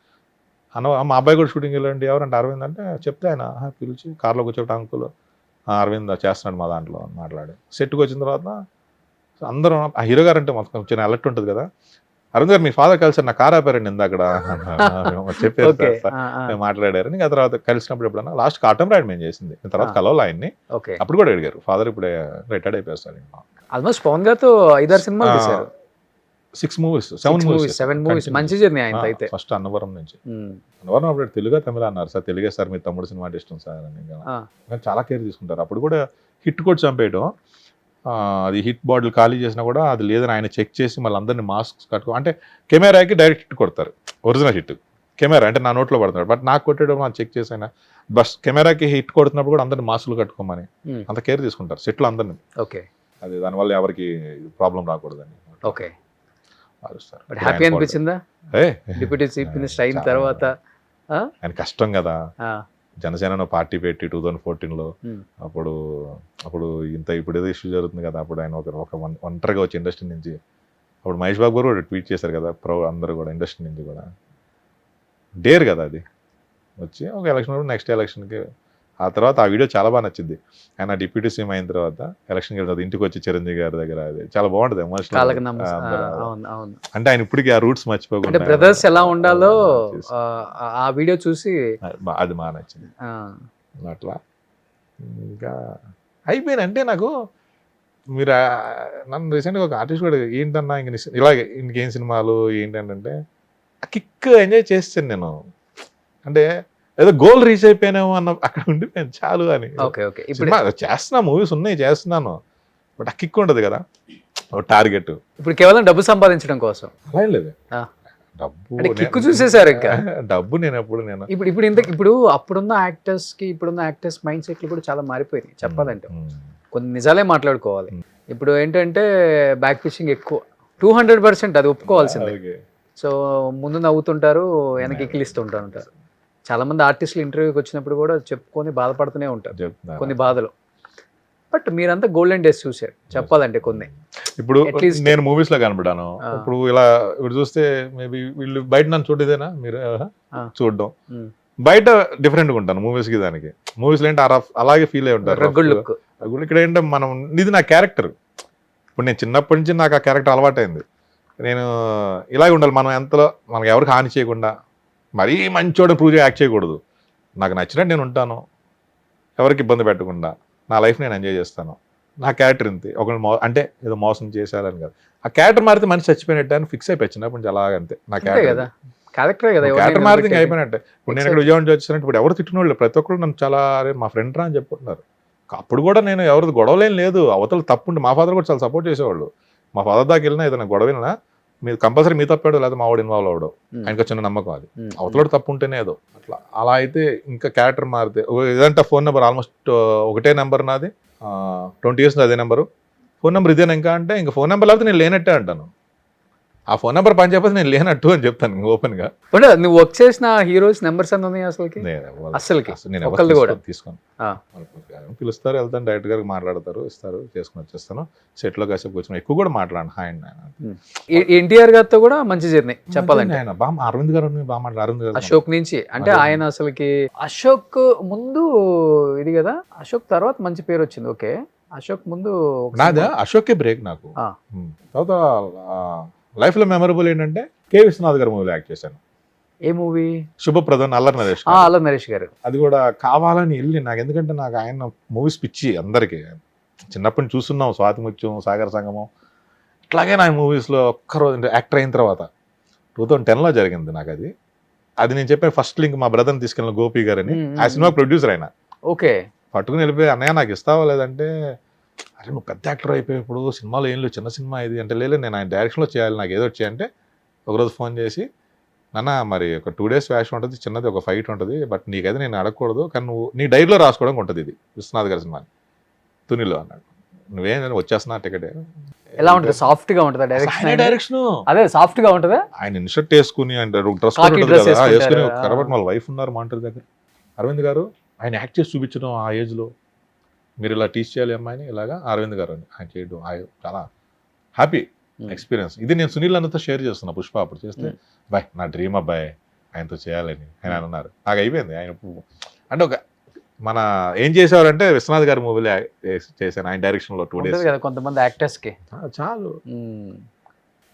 మా అబ్బాయి కూడా షూటింగ్ వెళ్ళండి, ఎవరంటే అరవింద్ అంటే చెప్తే ఆయన పిలిచి కార్లో కూర్చోబెట్టి అంకుల్ అరవింద్ చేస్తున్నాడు మా దాంట్లో అని మాట్లాడి సెట్కి వచ్చిన తర్వాత అందరం ఆ హీరో గారు అంటే మొత్తం చిన్న అలర్ట్ ఉంటుంది కదా, అరవింద్ గారు మీ ఫాదర్ కలిసి నా కార్ ఆపారండి ఇందాక చెప్పారు మేము మాట్లాడారు. ఇంకా తర్వాత కలిసినప్పుడు ఎప్పుడన్నా లాస్ట్ కాటం రాయడం మేము చేసింది, తర్వాత కలవాలి ఆయన్ని. అప్పుడు కూడా అడిగారు, ఫాదర్ ఇప్పుడే రిటైర్డ్ అయిపోయారు సార్. ఆల్మోస్ట్ పవన్ గారితో 5-6 సినిమాలు తీశారు, 7 మూవీస్. మంచి జర్నీ ఆయన అయితే. ఫస్ట్ అన్నవరం నుంచి, అన్నవరం అప్పుడు తెలుగు తమిళ అన్నారు సార్, తెలుగే సార్ మీ తమ్ముడు సినిమా అంటే ఇష్టం సార్ అని చాలా కేర్ తీసుకుంటారు. అప్పుడు కూడా హిట్ కూడా చంపేయడం, అది హిట్ బాటిల్ ఖాళీ చేసినా కూడా అది లేదని ఆయన చెక్ చేసి మళ్ళీ అందరినీ మాస్క్ కట్టుకో, అంటే కెమెరాకి డైరెక్ట్ హిట్ కొడతారు, ఒరిజినల్ హిట్ కెమెరా అంటే నా నోట్లో పడుతున్నాడు, బట్ నాకు కొట్టేయడం అని చెక్ చేసి ఆయన బస్ కెమెరాకి హిట్ కొడుతున్నప్పుడు కూడా అందరినీ మాస్కులు కట్టుకోమని అంత కేర్ తీసుకుంటారు సెట్లో అందరినీ. అది దానివల్ల ఎవరికి ప్రాబ్లం రాకూడదని. హ్యాపీ అనిపించిందా డిప్యూటీ చీఫ్ మినిస్టర్ అయిన తర్వాత? ఆయన కష్టం కదా, జనసేన పార్టీ పెట్టి 2014లో అప్పుడు ఇప్పుడు ఏదో ఇష్యూ జరుగుతుంది కదా, అప్పుడు ఆయన ఒక ఒంటరిగా వచ్చి ఇండస్ట్రీ నుంచి, అప్పుడు మహేష్ బాబు గారు కూడా ట్వీట్ చేశారు కదా, అందరూ కూడా ఇండస్ట్రీ నుంచి కూడా డేర్ కదా అది వచ్చి ఒక ఎలక్షన్, నెక్స్ట్ ఎలక్షన్కి. ఆ తర్వాత ఆ వీడియో చాలా బాగా నచ్చింది, ఆయన డిప్యూటీ సీఎం అయిన తర్వాత ఎలక్షన్కి వెళ్తుంది, ఇంటికి వచ్చి చిరంజీవి గారి దగ్గర, అది చాలా బాగుంటుంది ఎమోషనల్. అంటే ఆయన ఇప్పటికీ ఆ రూట్స్ మర్చిపోకుండా బ్రదర్స్ ఎలా ఉండాలో ఆ వీడియో చూసి అది బాగా నచ్చింది. అట్లా ఇంకా అయిపోయింది. అంటే నాకు మీరు నన్ను రీసెంట్గా ఒక ఆర్టిస్ట్ కూడా ఏంటన్నా ఇలాగే ఇంకేం సినిమాలు ఏంటంటే కిక్ ఎంజాయ్ చేస్తాను నేను, అంటే ఏదో గోల్ రీచ్ అయిపోయినాము అన్న అక్కడ ఉండిపోయాను చాలు అని. చేస్తున్నా, మూవీస్ ఉన్నాయి చేస్తున్నాను, బట్ ఆ కిక్ ఉండదు కదా, టార్గెట్. ఇప్పుడు కేవలం డబ్బు సంపాదించడం కోసం అలా లేదు, డబ్బు కిక్ చూసేసారు ఇంకా. డబ్బు ఇప్పుడు అప్పుడున్న యాక్టర్స్ కి ఇప్పుడున్న యాక్టర్స్ మైండ్ సెట్లు కూడా చాలా మారిపోయినాయి చెప్పాలంటే. కొన్ని నిజాలే మాట్లాడుకోవాలి. ఇప్పుడు ఏంటంటే బ్యాక్ ఫిషింగ్ ఎక్కువ, 200% అది ఒప్పుకోవాల్సిందే. సో ముందు నవ్వుతుంటారు, వెనక్కి ఎక్కిలిస్తుంటారు. చాలా మంది ఆర్టిస్టులు ఇంటర్వ్యూకి వచ్చినప్పుడు కూడా చెప్పుకొని బాధపడుతూనే ఉంటారు కొన్ని బాధలు. బట్ మీరంతా గోల్డెన్ డేస్ చూసారు చెప్పాలంటే కొన్ని. ఇప్పుడు నేను మూవీస్ లో కనపడాను, ఇప్పుడు చూస్తే మేబీ వీళ్ళు బయట నన్ను చూడేదేనా మీరు చూడడం, బయట డిఫరెంట్గా ఉంటాను మూవీస్ కి. దానికి మూవీస్ లో ఏంటి అలాగే ఫీల్ అయి ఉంటారు. ఇక్కడ ఏంటంటే మనం ఇది నా క్యారెక్టర్, ఇప్పుడు నేను చిన్నప్పటి నుంచి నాకు ఆ క్యారెక్టర్ అలవాటైంది. నేను ఇలాగే ఉండాలి, మనం ఎంతలో మనకి ఎవరికి హాని చేయకుండా, మరీ మంచోడు ప్రూవ్ యాక్ట్ చేయకూడదు. నాకు నచ్చినట్టు నేను ఉంటాను, ఎవరికి ఇబ్బంది పెట్టకుండా నా లైఫ్ నేను ఎంజాయ్ చేస్తాను. నా క్యారెక్టర్ ఇంతే. ఒకళ్ళు అంటే ఏదో మోసం చేశారని కాదు, ఆ క్యారెక్టర్ మారితే మనిషి చచ్చిపోయినట్టు అని ఫిక్స్ అయిపోయి చిన్నప్పటి నుంచి అలాగంతే. నా కదా క్యారెక్టర్ కదా, క్యారెక్టర్ మారితే ఇంకా అయిపోయినట్టే. ఇప్పుడు నేను ఇక్కడ విజయవాడ నుంచి వచ్చినట్టు ఇప్పుడు ఎవరు తిట్టినోళ్ళు ప్రతి ఒక్కరు నన్ను చాలా అరే మా ఫ్రెండ్ రా అని చెప్పుకుంటున్నారు. అప్పుడు కూడా నేను ఎవరిది గొడవలేం లేదు, అవతల తప్పుంటే మా ఫాదర్ కూడా చాలా సపోర్ట్ చేసేవాళ్ళు. మా ఫాదర్ దాకా వెళ్ళినా ఏదైనా గొడవ వెళ్ళినా మీరు కంపల్సరీ మీ తప్పాడు లేదా మా వాడు ఇన్వాల్వ్ అవ్వడం, ఆయనకు చిన్న నమ్మకం అది. అవతల తప్పు ఉంటేనే ఏదో అట్లా. అలా అయితే ఇంకా క్యారెక్టర్ మారితే ఏదంటే ఫోన్ నెంబర్ ఆల్మోస్ట్ ఒకటే నెంబర్ నాది, 20 years అదే నెంబరు. ఫోన్ నెంబర్ ఇదేనా ఇంకా అంటే ఇంకా ఫోన్ నెంబర్ లేకపోతే నేను లేనట్టే అంటాను. ఆ ఫోన్ నెంబర్ పని చెప్పేసి నేను లేనట్టు అని చెప్తాను ఓపెన్గా. బట్ నువ్వు వర్క్ చేసిన హీరోస్ నెంబర్స్ అన్నీ ఉన్నాయి అసలుకి? అసలుకి నేను ఒకళ్ళు కూడా తీసుకోను. పిలుస్తారు, వెళ్తాను, డైరెక్ట్ గారికి మాట్లాడతారు, ఇస్తారు, చేసుకుని వచ్చేస్తాను. సెట్లో కాసేపు కూర్చొని ఎక్కువ కూడా మాట్లాడాను. హాయ్ ఎన్టీఆర్ గారితో కూడా మంచి జర్నీ చెప్పాలంటే. ఆయన బాగా అరవింద్ గారు బాగా మాట్లాడారు. అరవింద్ గారు అశోక్ నుంచి అంటే ఆయన అసలుకి అశోక్ ముందు ఇది కదా, అశోక్ తర్వాత మంచి పేరు వచ్చింది. ఓకే, అశోక్ ముందు నాదా అశోకే బ్రేక్ నాకు. తర్వాత లైఫ్ లో మెమరబుల్ ఏంటంటే కే విశ్వనాథ్ గారి మూవీలో యాక్ట్ చేశాను. ఏ మూవీ? శుభప్రదం, అల్లరి నరేష్. అల్లరి నరేష్ గారు. అది కూడా కావాలని వెళ్ళి నాకు, ఎందుకంటే నాకు ఆయన మూవీస్ పిచ్చి అందరికీ. చిన్నప్పటి నుంచి చూస్తున్నాం, స్వాతిముత్యం, సాగర సంగమం. ఇట్లాగే నా మూవీస్లో ఒక్కరోజు యాక్టర్ అయిన తర్వాత 2010లో జరిగింది నాకు అది. అది నేను చెప్పాను ఫస్ట్ లింక్ మా బ్రదర్ని తీసుకెళ్ళిన గోపి గారని, ఆ సినిమా ప్రొడ్యూసర్ ఆయన. ఓకే, పట్టుకుని వెళ్ళిపోయి అన్నయ్య నాకు ఇస్తావా లేదంటే, అరే నువ్వు పెద్ద యాక్టర్ అయిపోయి ఇప్పుడు సినిమాలో ఏం లేదు, చిన్న సినిమా ఇది అంటే, లేదు నేను ఆయన డైరెక్షన్లో చేయాలి, నాకు ఏదో వచ్చాయంటే ఒకరోజు ఫోన్ చేసి, నాన్న మరి ఒక 2 days వేషం ఉంటుంది, చిన్నది ఒక ఫైట్ ఉంటుంది, బట్ నీకైతే నేను అడగకూడదు, కానీ నువ్వు నీ డైరీలో రాసుకోవడానికి ఉంటుంది ఇది విశ్వనాథ్ గారి సినిమా తునిలో అన్నాడు. నువ్వేం వచ్చేస్తున్నా టికెట్. ఎలా ఉంటుంది? సాఫ్ట్ గా ఉంటుందా డైరెక్షన్? అదే సాఫ్ట్ గా ఉంటుందా? ఆయన ఇన్షర్ట్ వేసుకుని అంటే డ్రెస్ వేసుకుని కరబట్ వాళ్ళ వైఫ్ ఉన్నారు మాంటర్ దగ్గర. అరవింద్ గారు ఆయన యాక్ట్ చేసి చూపించడం ఆ ఏజ్లో, మీరు ఇలా టీచ్ చేయాలి అమ్మాయిని ఇలాగా, అరవింద్ గారు అని ఆయన చేయడం చాలా హ్యాపీ ఎక్స్పీరియన్స్. ఇది నేను సునీల్ అన్నతో షేర్ చేస్తున్నా, పుష్ప అప్పుడు చేస్తే, బాయ్ నా డ్రీమ్ అబ్బాయి ఆయనతో చేయాలని ఆయన అన్నారు. నాకు అయిపోయింది. ఆయన అంటే ఒక మన ఏం చేసేవారంటే విశ్వనాథ్ గారి మూవీలో చేశాను ఆయన డైరెక్షన్లో 2 days కదా కొంతమంది యాక్టర్స్ కి చాలు.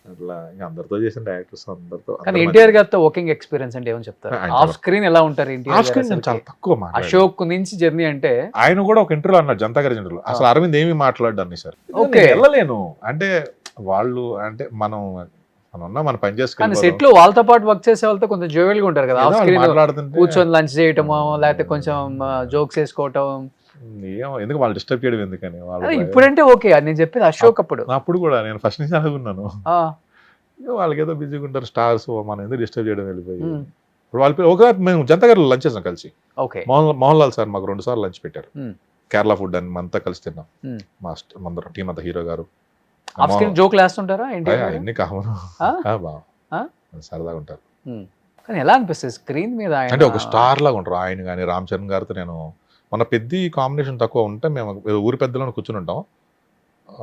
అట్లా ఇంకా అందరితో చేసిన డైరెక్టర్స్ అందరితో. కానీ ఎన్టీఆర్ గారితో వర్కింగ్ ఎక్స్పీరియన్స్ అంటే ఏమని చెప్తారు? ఆఫ్ స్క్రీన్ ఎలా ఉంటారు ఎన్టీఆర్ గారు? చాలా తక్కువ. అశోక్ నుంచి జర్నీ అంటే ఆయన కూడా ఒక ఇంటర్వ్యూలో అన్నారు, జనతా గారి ఇంటర్వ్యూలో, అసలు అరవింద్ ఏమి మాట్లాడారు సార్. ఓకే, వెళ్ళలేను అంటే వాళ్ళు అంటే మనం మన పని చేసుకుని సెట్ లో వాళ్ళతో పాటు వర్క్ చేసే వాళ్ళతో కొంచెం జోవెల్ గా ఉంటారు కదా, ఆఫ్ స్క్రీన్ కూర్చొని లంచ్ చేయటమో లేకపోతే కొంచెం జోక్స్ వేసుకోవటం, ఎందుకు వాళ్ళు డిస్టర్బ్ చేయడం ఎందుకని. ఇప్పుడంటే ఓకే, నేను చెప్పేది అశోక్ అప్పుడు కూడా నేను ఫస్ట్ నుంచి అనుకున్నాను, వాళ్ళకి ఏదో బిజీగా ఉంటారు స్టార్స్, మనం ఎందుకు డిస్టర్బ్ చేయడం వెళ్ళిపోయి. ఇప్పుడు వాళ్ళ ఒక మేము జనతా గారు లంచ్ చేసాం కలిసి. మోహన్ లాల్ సార్ మాకు 2 సార్లు లంచ్ పెట్టారు, కేరళ ఫుడ్ అని అంతా కలిసి తిన్నాం. మా టీం అంతా, హీరో గారు జోక్ వేస్తుంటారా? అన్ని కామను, సరదాగా ఉంటారు. కానీ ఎలా అనిపిస్తుంది స్క్రీన్ మీద? అంటే ఒక స్టార్ లాగా ఉంటారు ఆయన. కానీ రామ్ చరణ్ గారితో నేను మన పెద్ద కాంబినేషన్ తక్కువ ఉంటే మేము ఊరి పెద్దలను కూర్చుని ఉంటాం.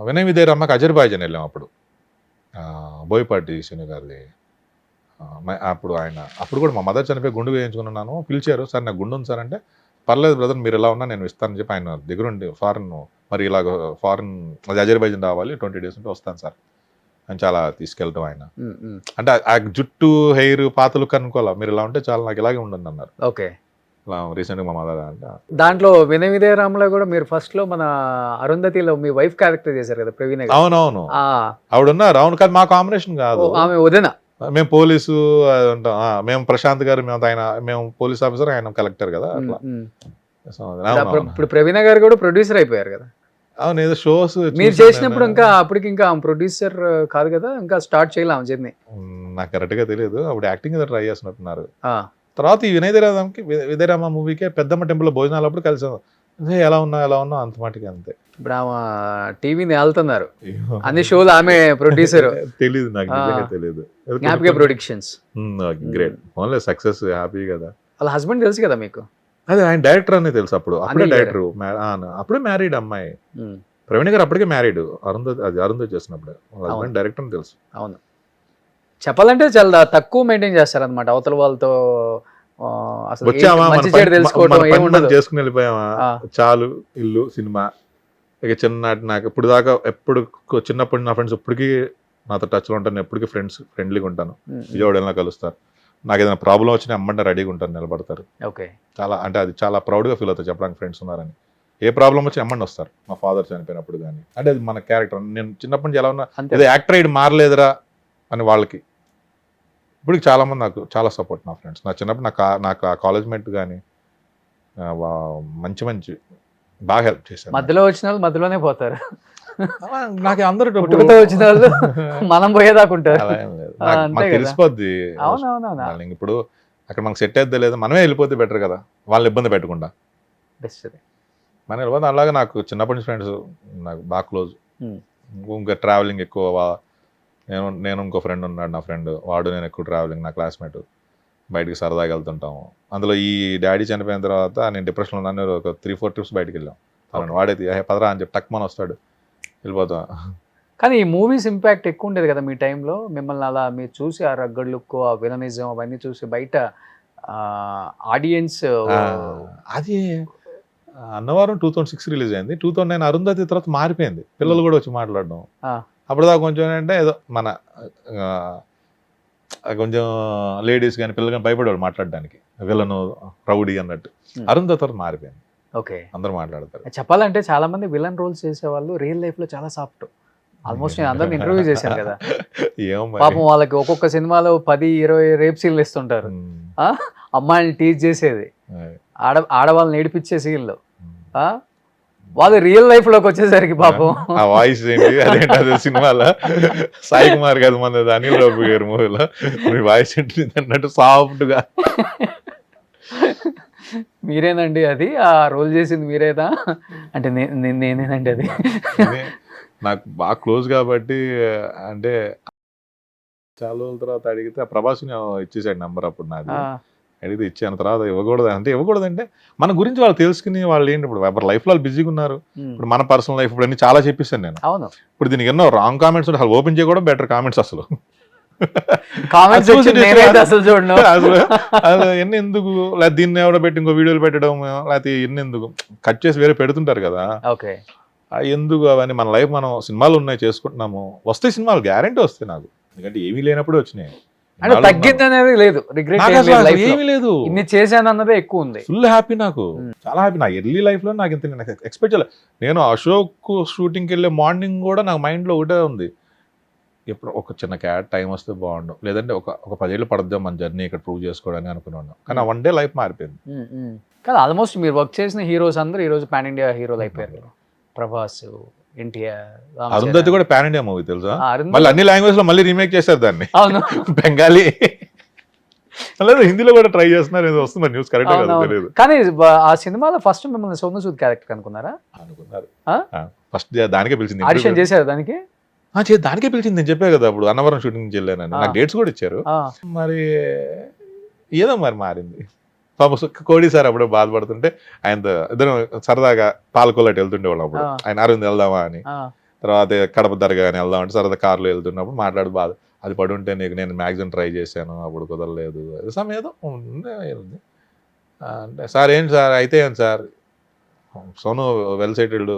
వినయ్ విజయ్ రమ్మకి అజర్బైజాన్ వెళ్ళాం అప్పుడు, బోయపాటి శని గారిది. అప్పుడు కూడా మా మదర్ చనిపోయి గుండు వేయించుకున్నాను. పిలిచారు, సార్ నాకు గుండు ఉంది సార్ అంటే, పర్లేదు బ్రదర్ మీరు ఎలా ఉన్నా నేను ఇస్తానని చెప్పి ఆయన దగ్గర ఉండి ఫారెన్, మరి ఇలాగ ఫారెన్ అది అజర్బైజాన్ రావాలి 20 days ఉంటే వస్తాను సార్ అని చాలా తీసుకెళ్ళటం ఆయన. అంటే ఆ జుట్టు హెయిర్ పాతలు కనుక్కోవాలా, మీరు ఇలా ఉంటే చాలా నాకు ఇలాగే ఉండండి అన్నారు. ఓకే, రీసెంట్గా మా మదర్ అంటే. దాంట్లో వినయ విజయ రామ్లో కూడా మీరు ఫస్ట్ లో మన అరుంధతిలో మీ వైఫ్ క్యారెక్టర్ చేశారు కదా, ప్రవీణ. అవునవును, ఆవిడున్నారు. అవును, కాదు మా కాంబినేషన్ కాదు, ఆమె వదిన. మేము పోలీసు ఉంటాం, మేము ప్రశాంత్ గారు, మేము పోలీస్ ఆఫీసర్, ఆయన కలెక్టర్ కదా అట్లా. ఇప్పుడు ప్రవీణ గారు కూడా ప్రొడ్యూసర్ అయిపోయారు కదా. అవును, ఏదో షోస్ మీరు చేసినప్పుడు ఇంకా అప్పటికి ఇంకా ప్రొడ్యూసర్ కాదు కదా, ఇంకా స్టార్ట్ చేయలేము జర్నీ. నాకు కరెక్ట్ గా తెలియదు, అప్పుడు యాక్టింగ్ ట్రై చేస్తున్నట్టున్నారు. తర్వాత ఈ వినయరామ మూవీకే పెద్దమ్మ టెంపుల్ భోజనాలు అప్పుడు కలిసాం. ఎలా ఉన్నా అంత మాటికి అంతే. ఇప్పుడు ఆమె టీవీని వెళ్తున్నారు, అన్ని షోలు ఆమె ప్రొడ్యూసర్. తెలియదు నాకు, తెలియదు. Happy productions, great, only success, happy కదా. వాళ్ళ హస్బెండ్ తెలుసు కదా మీకు? అదే ఆయన డైరెక్టర్ అని తెలుసు. అప్పుడే డైరెక్టర్, అప్పుడే మ్యారీడ్ అమ్మాయి. ప్రవీణ్ గారు అప్పటికే మ్యారీడ్, అరుంధతి చేసినప్పుడు. హస్బెండ్ డైరెక్టర్ అని తెలుసు. అవును, చెప్పాలంటే చాలా తక్కువ మెయింటైన్ చేస్తారు అనమాట అవతల వాళ్ళతో. చేసుకుని వెళ్ళిపోయామా చాలు, ఇల్లు, సినిమా, ఇక చిన్ననాటి నాకు ఇప్పుడు దాకా చిన్నప్పటి నా ఫ్రెండ్స్ ఇప్పటికీ నాతో టచ్లో ఉంటాను, ఎప్పటికీ ఫ్రెండ్లీగా ఉంటాను. విజయవాడ వెళ్ళినా కలుస్తారు. నాకు ఏదైనా ప్రాబ్లం వచ్చినా అమ్మంటే రెడీగా ఉంటాను, నిలబడతారు. ఓకే. చాలా అంటే అది చాలా ప్రౌడ్గా ఫీల్ అవుతుంది చెప్పడానికి ఫ్రెండ్స్ ఉన్నారని. ఏ ప్రాబ్లం వచ్చి అమ్మండి వస్తారు. మా ఫాదర్ చనిపోయినప్పుడు కానీ, అంటే అది మన క్యారెక్టర్. నేను చిన్నప్పటి నుంచి ఎలా ఉన్నా ఏదో యాక్టర్ అయ్యి మారలేదురా అని వాళ్ళకి ఇప్పటికి చాలామంది నాకు చాలా సపోర్ట్ నా ఫ్రెండ్స్. నా చిన్నప్పుడు నాకు ఆ కాలేజ్ మేట్ కానీ మంచి బాగా హెల్ప్ చేశారు. మధ్యలో వచ్చిన వాళ్ళు మధ్యలోనే పోతారు. నాకు అందరూ వచ్చిన వాళ్ళు మనం పోయేదాకా ఉంటారు. అలా ఏం లేదు, మాకు తెలిసిపోద్ది. అవునవునవునా, ఇప్పుడు అక్కడ మనకు సెట్ అయితే లేదు, మనమే వెళ్ళిపోతే బెటర్ కదా, వాళ్ళని ఇబ్బంది పెట్టకుండా. బెస్ట్. మన వెళ్ళిపోతే అలాగే నాకు చిన్నప్పటి నుంచి ఫ్రెండ్స్ నాకు బాగా క్లోజ్. ఇంకా ట్రావెలింగ్ ఎక్కువ. నేను ఇంకో ఫ్రెండ్ ఉన్నాడు, నా ఫ్రెండ్ వాడు నేను ఎక్కువ ట్రావెలింగ్. నా క్లాస్మేట్ బయటికి సరదాగా వెళ్తుంటాము. అందులో ఈ డాడీ చనిపోయిన తర్వాత నేను డిప్రెషన్లో ఉన్నాను. ఒక 3-4 ట్రిప్స్ బయటికి వెళ్ళాం. వాడైతే పదరా అని చెప్పి టక్మని వస్తాడు, వెళ్ళిపోతాం. కానీ ఈ మూవీస్ ఇంపాక్ట్ ఎక్కువ ఉండేది కదా మీ టైంలో. మిమ్మల్ని అలా మీరు చూసి ఆ రగ్గడ్ లుక్, ఆ విలనిజం అవన్నీ చూసి బయట ఆడియన్స్ అది అన్నవరం 2006 రిలీజ్ అయింది. 2009 అరుంధతి తర్వాత మారిపోయింది, పిల్లలు కూడా వచ్చి మాట్లాడడం. అప్పటిదాకా కొంచెం ఏంటంటే ఏదో మన కొంచెం లేడీస్ కానీ పిల్లలు కానీ భయపడేవాడు మాట్లాడడానికి, విలను రౌడీ అన్నట్టు. అరుంధతి తర్వాత మారిపోయింది. ఓకే. అందరూ మాట్లాడతారు. చెప్పాలంటే చాలా మంది విలన్ రోల్స్ చేసేవాళ్ళు రియల్ లైఫ్ లో చాలా సాఫ్ట్. ఆల్మోస్ట్ నేను అందరిని ఇంటర్వ్యూ చేశాను కదా. పాపం వాళ్ళకి ఒక్కొక్క సినిమాలో 10-20 రేప్ సీన్లు ఇస్తుంటారు. అమ్మాయిని టీచ్ చేసేది, ఆడవాళ్ళని ఏడిపించే సీన్లు. వాళ్ళు రియల్ లైఫ్ లోకి వచ్చేసరికి పాపం ఆ వాయిస్ ఏంటి అదేంటి సినిమాలో సాయి కుమార్ కదా మన అనిల్ రావు గారు మూవీలో మీ వాయిస్ ఏంటి అన్నట్టు సాఫ్ట్ గా. మీరేనండి అది, ఆ రోల్ చేసింది మీరేనా అంటే నేనేనండి అది. నాకు బాగా క్లోజ్ కాబట్టి, అంటే చాలా రోజుల తర్వాత అడిగితే ఆ ప్రభాస్ని ఇచ్చేసాడు నెంబర్. అప్పుడు నాకు అడిగితే ఇచ్చాను. తర్వాత ఇవ్వకూడదంటే మన గురించి వాళ్ళు తెలుసుకుని వాళ్ళు ఏంటి ఇప్పుడు ఎవరి లైఫ్ లో వాళ్ళు బిజీగా ఉన్నారు. ఇప్పుడు మన పర్సనల్ లైఫ్ ఇప్పుడు అన్ని చాలా చెప్పిస్తాను నేను. అవును. ఇప్పుడు దీనికి ఎన్నో రాంగ్ కామెంట్స్ ఉంటే అసలు ఓపెన్ చేయకూడదు, బెటర్ కామెంట్స్ అసలు అసలు ఎన్ని ఎందుకు, లేకపోతే దీన్ని ఎవరో పెట్టి ఇంకో వీడియోలు పెట్టడం, లేకపోతే ఎన్ని ఎందుకు కట్ చేసి వేరే పెడుతుంటారు కదా. ఓకే. ఎందుకు అవన్నీ, మన లైఫ్ మనం సినిమాలు ఉన్నాయి చేసుకుంటున్నాము, వస్తే సినిమాలు గ్యారంటీ వస్తాయి నాకు. ఎందుకంటే ఏమీ లేనప్పుడు వచ్చినాయి. తగ్గింది అనేది లేదు, ఏమీ లేదు, ఇన్ని చేశాను అన్నదే ఎక్కువ ఉంది. ఫుల్ హ్యాపీ, నాకు చాలా హ్యాపీ. నా ఎర్లీ లైఫ్ లో నాకు ఇంత ఎక్స్పెక్ట్ చేయలేదు. నేను అశోక్ షూటింగ్కి వెళ్ళే మార్నింగ్ కూడా నాకు మైండ్ లో ఒకటే ఉంది, ఎప్పుడు ఒక చిన్న క్యాట్ టైం వస్తే బాగుండు, లేదంటే ఒక 10 ఏళ్ళు పడద్దాం మన జర్నీ ఇక్కడ ప్రూవ్ చేసుకోవడానికి అనుకున్నాను. కానీ ఆ 1 డే లైఫ్ మారిపోయింది. కానీ ఆల్మోస్ట్ మీరు వర్క్ చేసిన హీరోస్ అందరూ ఈరోజు పాన్ ఇండియా హీరోలు అయిపోయారు. ప్రభాస్, ఎన్టీఆర్, అరుంధతి కూడా పాన్ ఇండియా మూవీ తెలుసా. మళ్ళీ అన్ని లాంగ్వేజ్ లో మళ్ళీ రీమేక్ చేశారు దాన్ని. అవును. బెంగాలీ అలాగే హిందీలో కూడా ట్రై చేస్తున్నారు, ఏదో వస్తుంది న్యూస్. కరెక్ట్ తెలియదు. కానీ ఆ సినిమాలో ఫస్ట్ మిమ్మల్ని సోను సూద్ క్యారెక్టర్ అనుకున్నారా? అనుకున్నారు. ఫస్ట్ దానికే పిలిచింది. ఆడిషన్ చేశారు దానికి? దానికే పిలిచింది. నేను చెప్పే కదా అప్పుడు అన్నవరం షూటింగ్ నుంచి వెళ్ళానని. నాకు డేట్స్ కూడా ఇచ్చారు. మరి ఏదో మరి మారింది. కోడి సార్ అప్పుడే బాధపడుతుంటే ఆయన ఇద్దరు సరదాగా పాలకొల్లటి వెళ్తుండేవాళ్ళం. అప్పుడు ఆయన అరవింద్ వెళ్దామా అని, తర్వాత కడప దర్గా అని వెళ్దాం అంటే సరదా కార్లో వెళ్తున్నప్పుడు మాట్లాడు బాధ, అది పడుంటే నీకు నేను మ్యాగజైన్ ట్రై చేశాను, అప్పుడు కుదరలేదు. సమేదో అంటే సార్ ఏంటి సార్ అయితే ఏంటి సార్, సోను వెల్ సెటిల్డ్,